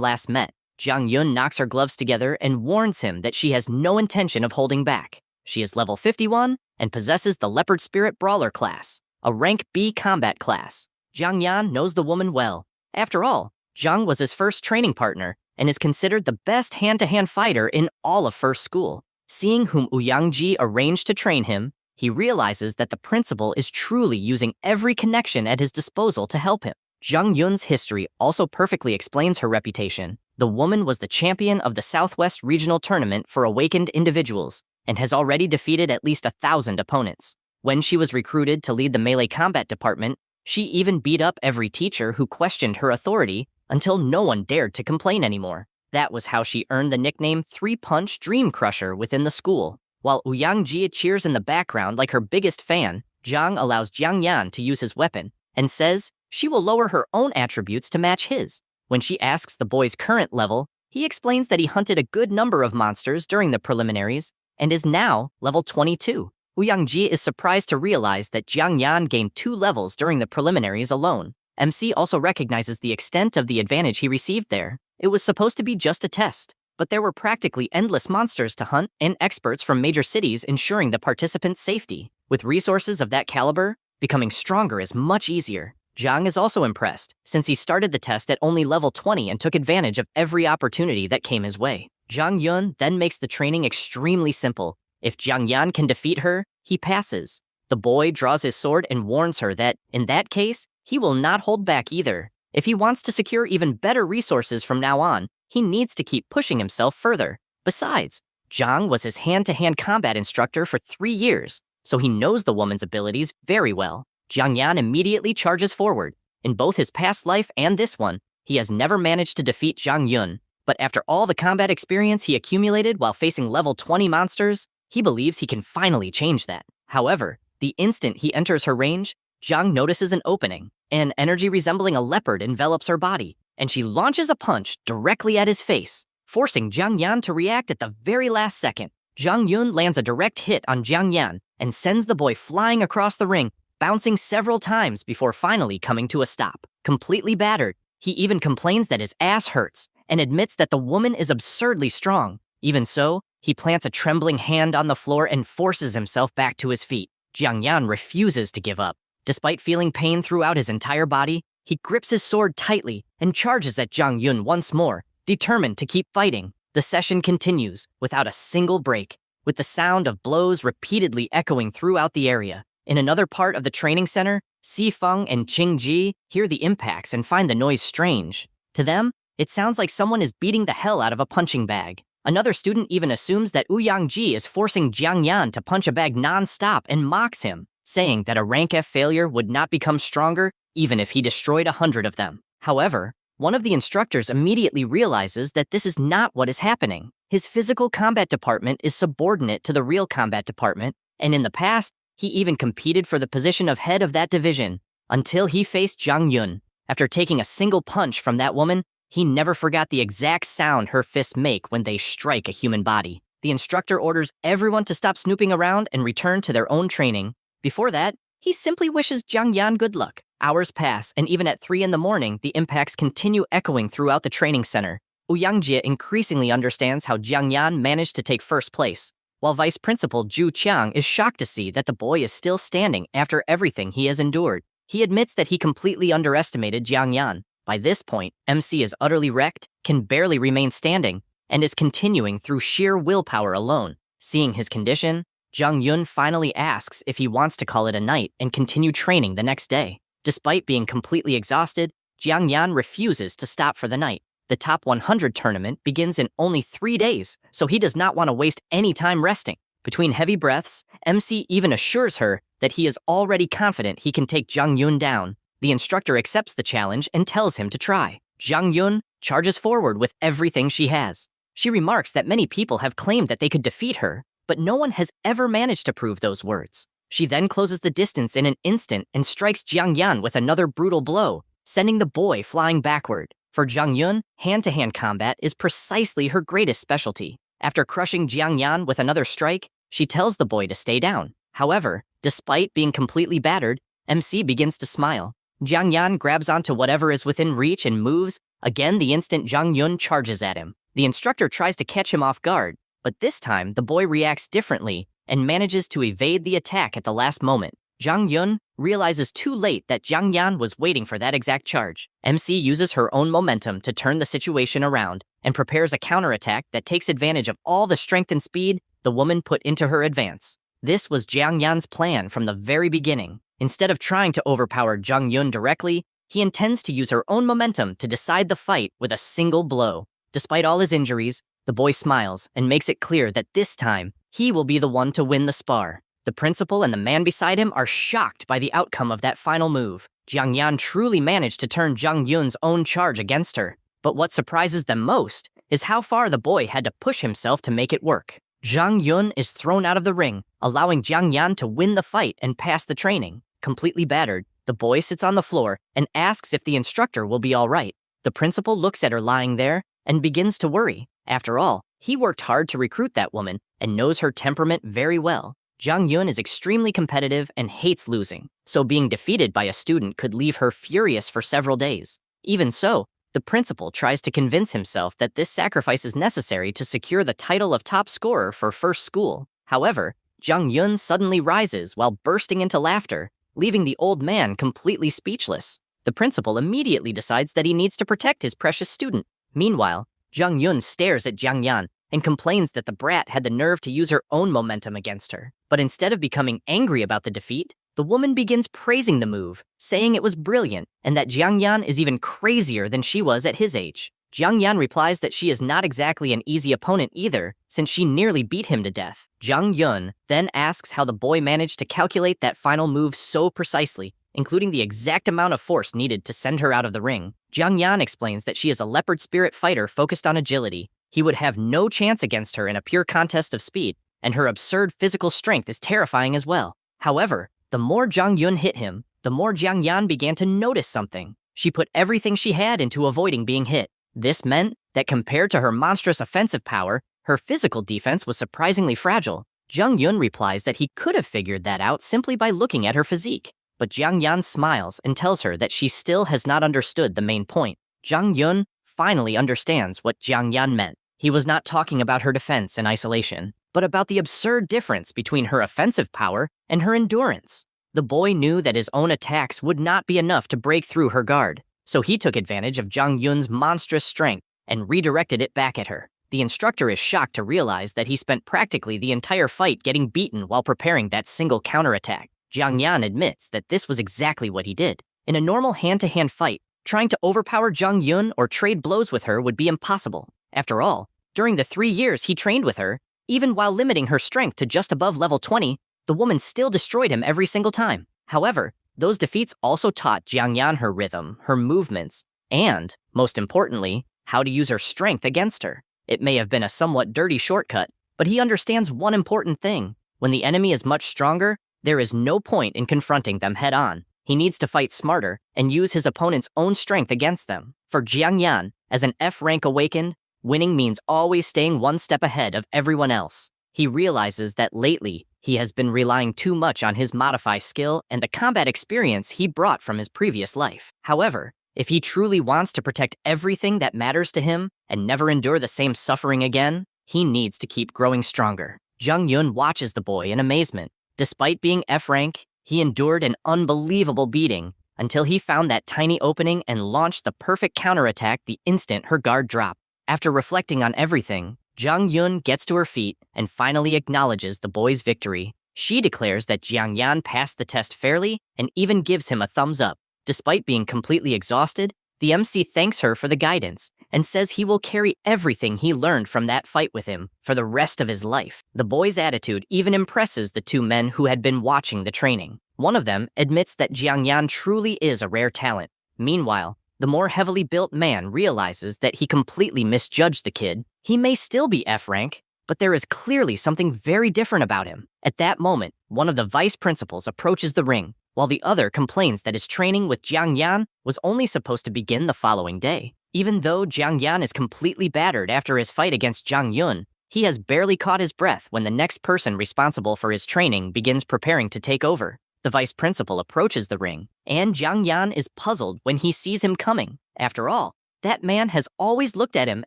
last met. Zhang Yun knocks her gloves together and warns him that she has no intention of holding back. She is level 51 and possesses the Leopard Spirit Brawler class, a rank B combat class. Jiang Yan knows the woman well. After all, Zhang was his first training partner and is considered the best hand-to-hand fighter in all of First School. Seeing whom Ouyangji arranged to train him, he realizes that the principal is truly using every connection at his disposal to help him. Zhang Yun's history also perfectly explains her reputation. The woman was the champion of the Southwest Regional Tournament for Awakened Individuals and has already defeated at least 1,000 opponents. When she was recruited to lead the melee combat department, she even beat up every teacher who questioned her authority until no one dared to complain anymore. That was how she earned the nickname 3-Punch Dream Crusher within the school. While Ouyangji cheers in the background like her biggest fan, Zhang allows Jiang Yan to use his weapon and says she will lower her own attributes to match his. When she asks the boy's current level, he explains that he hunted a good number of monsters during the preliminaries and is now level 22. Ouyangji is surprised to realize that Jiang Yan gained 2 levels during the preliminaries alone. MC also recognizes the extent of the advantage he received there. It was supposed to be just a test, but there were practically endless monsters to hunt and experts from major cities ensuring the participants' safety. With resources of that caliber, becoming stronger is much easier. Zhang is also impressed, since he started the test at only level 20 and took advantage of every opportunity that came his way. Zhang Yun then makes the training extremely simple. If Jiang Yan can defeat her, he passes. The boy draws his sword and warns her that, in that case, he will not hold back either. If he wants to secure even better resources from now on, he needs to keep pushing himself further. Besides, Zhang was his hand-to-hand combat instructor for 3 years, so he knows the woman's abilities very well. Jiang Yan immediately charges forward. In both his past life and this one, he has never managed to defeat Zhang Yun. But after all the combat experience he accumulated while facing level 20 monsters, he believes he can finally change that. However, the instant he enters her range, Zhang notices an opening. An energy resembling a leopard envelops her body, and she launches a punch directly at his face, forcing Jiang Yan to react at the very last second. Zhang Yun lands a direct hit on Jiang Yan and sends the boy flying across the ring, bouncing several times before finally coming to a stop. Completely battered, he even complains that his ass hurts and admits that the woman is absurdly strong. Even so, he plants a trembling hand on the floor and forces himself back to his feet. Jiang Yan refuses to give up. Despite feeling pain throughout his entire body, he grips his sword tightly and charges at Zhang Yun once more, determined to keep fighting. The session continues without a single break, with the sound of blows repeatedly echoing throughout the area. In another part of the training center, Si Feng and Qing Ji hear the impacts and find the noise strange. To them, it sounds like someone is beating the hell out of a punching bag. Another student even assumes that Ouyangji is forcing Jiang Yan to punch a bag non-stop and mocks him, saying that a rank F failure would not become stronger even if he destroyed 100 of them. However, one of the instructors immediately realizes that this is not what is happening. His physical combat department is subordinate to the real combat department, and in the past, he even competed for the position of head of that division, until he faced Zhang Yun. After taking a single punch from that woman, he never forgot the exact sound her fists make when they strike a human body. The instructor orders everyone to stop snooping around and return to their own training. Before that, he simply wishes Jiang Yan good luck. Hours pass, and even at 3 in the morning, the impacts continue echoing throughout the training center. Ouyangji increasingly understands how Jiang Yan managed to take first place, while Vice Principal Zhu Qiang is shocked to see that the boy is still standing after everything he has endured. He admits that he completely underestimated Jiang Yan. By this point, MC is utterly wrecked, can barely remain standing, and is continuing through sheer willpower alone. Seeing his condition, Jung Yun finally asks if he wants to call it a night and continue training the next day. Despite being completely exhausted, Jiang Yan refuses to stop for the night. The top 100 tournament begins in only 3 days, so he does not want to waste any time resting. Between heavy breaths, MC even assures her that he is already confident he can take Jung Yun down. The instructor accepts the challenge and tells him to try. Jung Yun charges forward with everything she has. She remarks that many people have claimed that they could defeat her, but no one has ever managed to prove those words. She then closes the distance in an instant and strikes Jiang Yan with another brutal blow, sending the boy flying backward. For Jung Yun, hand-to-hand combat is precisely her greatest specialty. After crushing Jiang Yan with another strike, she tells the boy to stay down. However, despite being completely battered, MC begins to smile. Jiang Yan grabs onto whatever is within reach and moves, again the instant Jung Yun charges at him. The instructor tries to catch him off guard, but this time the boy reacts differently and manages to evade the attack at the last moment. Jung Yun realizes too late that Jiang Yan was waiting for that exact charge. MC uses her own momentum to turn the situation around and prepares a counterattack that takes advantage of all the strength and speed the woman put into her advance. This was Jiang Yan's plan from the very beginning. Instead of trying to overpower Jung Yun directly, he intends to use her own momentum to decide the fight with a single blow. Despite all his injuries, the boy smiles and makes it clear that this time, he will be the one to win the spar. The principal and the man beside him are shocked by the outcome of that final move. Jiang Yan truly managed to turn Jung Yun's own charge against her. But what surprises them most is how far the boy had to push himself to make it work. Jung Yun is thrown out of the ring, allowing Jiang Yan to win the fight and pass the training. Completely battered, the boy sits on the floor and asks if the instructor will be all right. The principal looks at her lying there and begins to worry. After all, he worked hard to recruit that woman and knows her temperament very well. Jung Yun is extremely competitive and hates losing, so being defeated by a student could leave her furious for several days. Even so, the principal tries to convince himself that this sacrifice is necessary to secure the title of top scorer for first school. However, Jung Yun suddenly rises while bursting into laughter, leaving the old man completely speechless. The principal immediately decides that he needs to protect his precious student. Meanwhile, Jung Yun stares at Jiang Yan and complains that the brat had the nerve to use her own momentum against her. But instead of becoming angry about the defeat, the woman begins praising the move, saying it was brilliant and that Jiang Yan is even crazier than she was at his age. Jiang Yan replies that she is not exactly an easy opponent either, since she nearly beat him to death. Jung Yun then asks how the boy managed to calculate that final move so precisely, including the exact amount of force needed to send her out of the ring. Jiang Yan explains that she is a leopard spirit fighter focused on agility. He would have no chance against her in a pure contest of speed, and her absurd physical strength is terrifying as well. However, the more Jung Yun hit him, the more Jiang Yan began to notice something. She put everything she had into avoiding being hit. This meant that compared to her monstrous offensive power, her physical defense was surprisingly fragile. Jung Yun replies that he could have figured that out simply by looking at her physique. But Jiang Yan smiles and tells her that she still has not understood the main point. Jung Yun finally understands what Jiang Yan meant. He was not talking about her defense in isolation, but about the absurd difference between her offensive power and her endurance. The boy knew that his own attacks would not be enough to break through her guard, so he took advantage of Jung Yun's monstrous strength and redirected it back at her. The instructor is shocked to realize that he spent practically the entire fight getting beaten while preparing that single counterattack. Jiang Yan admits that this was exactly what he did. In a normal hand-to-hand fight, trying to overpower Jung Yun or trade blows with her would be impossible. After all, during the 3 years he trained with her, even while limiting her strength to just above level 20, the woman still destroyed him every single time. However, those defeats also taught Jiang Yan her rhythm, her movements, and, most importantly, how to use her strength against her. It may have been a somewhat dirty shortcut, but he understands one important thing. When the enemy is much stronger, there is no point in confronting them head-on. He needs to fight smarter and use his opponent's own strength against them. For Jiang Yan, as an F-rank awakened, winning means always staying one step ahead of everyone else. He realizes that lately, he has been relying too much on his modify skill and the combat experience he brought from his previous life. However, if he truly wants to protect everything that matters to him and never endure the same suffering again, he needs to keep growing stronger. Jung Yun watches the boy in amazement. Despite being F-rank, he endured an unbelievable beating until he found that tiny opening and launched the perfect counterattack the instant her guard dropped. After reflecting on everything, Jang Yun gets to her feet and finally acknowledges the boy's victory. She declares that Jiang Yan passed the test fairly and even gives him a thumbs up. Despite being completely exhausted, the MC thanks her for the guidance and says he will carry everything he learned from that fight with him for the rest of his life. The boy's attitude even impresses the two men who had been watching the training. One of them admits that Jiang Yan truly is a rare talent. Meanwhile, the more heavily built man realizes that he completely misjudged the kid. He may still be F rank, but there is clearly something very different about him. At that moment, one of the vice principals approaches the ring, while the other complains that his training with Jiang Yan was only supposed to begin the following day. Even though Jiang Yan is completely battered after his fight against Jang Yun, he has barely caught his breath when the next person responsible for his training begins preparing to take over. The vice principal approaches the ring, and Jiang Yan is puzzled when he sees him coming. After all, that man has always looked at him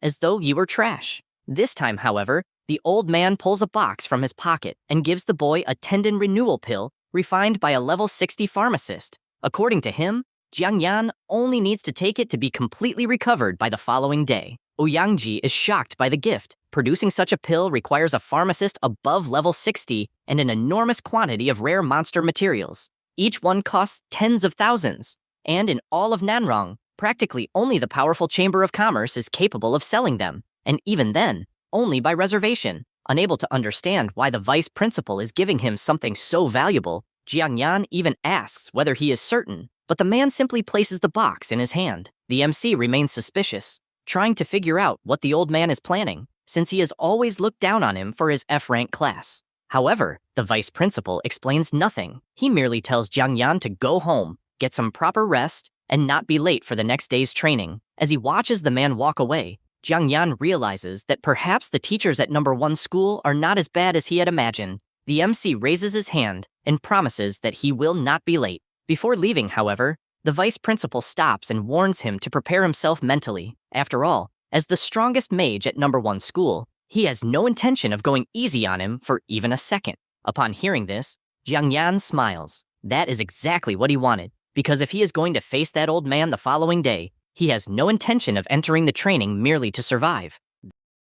as though he were trash. This time, however, the old man pulls a box from his pocket and gives the boy a tendon renewal pill refined by a level 60 pharmacist. According to him, Jiang Yan only needs to take it to be completely recovered by the following day. Ouyangji is shocked by the gift. Producing such a pill requires a pharmacist above level 60 and an enormous quantity of rare monster materials. Each one costs tens of thousands, and in all of Nanrong, practically only the powerful Chamber of Commerce is capable of selling them, and even then, only by reservation. Unable to understand why the vice principal is giving him something so valuable, Jiang Yan even asks whether he is certain, but the man simply places the box in his hand. The MC remains suspicious, trying to figure out what the old man is planning, since he has always looked down on him for his F-rank class. However, the vice principal explains nothing. He merely tells Jiang Yan to go home, get some proper rest, and not be late for the next day's training. As he watches the man walk away, Jiang Yan realizes that perhaps the teachers at number 1 school are not as bad as he had imagined. The MC raises his hand and promises that he will not be late. Before leaving, however, the vice principal stops and warns him to prepare himself mentally. After all, as the strongest mage at number 1 school, he has no intention of going easy on him for even a second. Upon hearing this, Jiang Yan smiles. That is exactly what he wanted, because if he is going to face that old man the following day, he has no intention of entering the training merely to survive.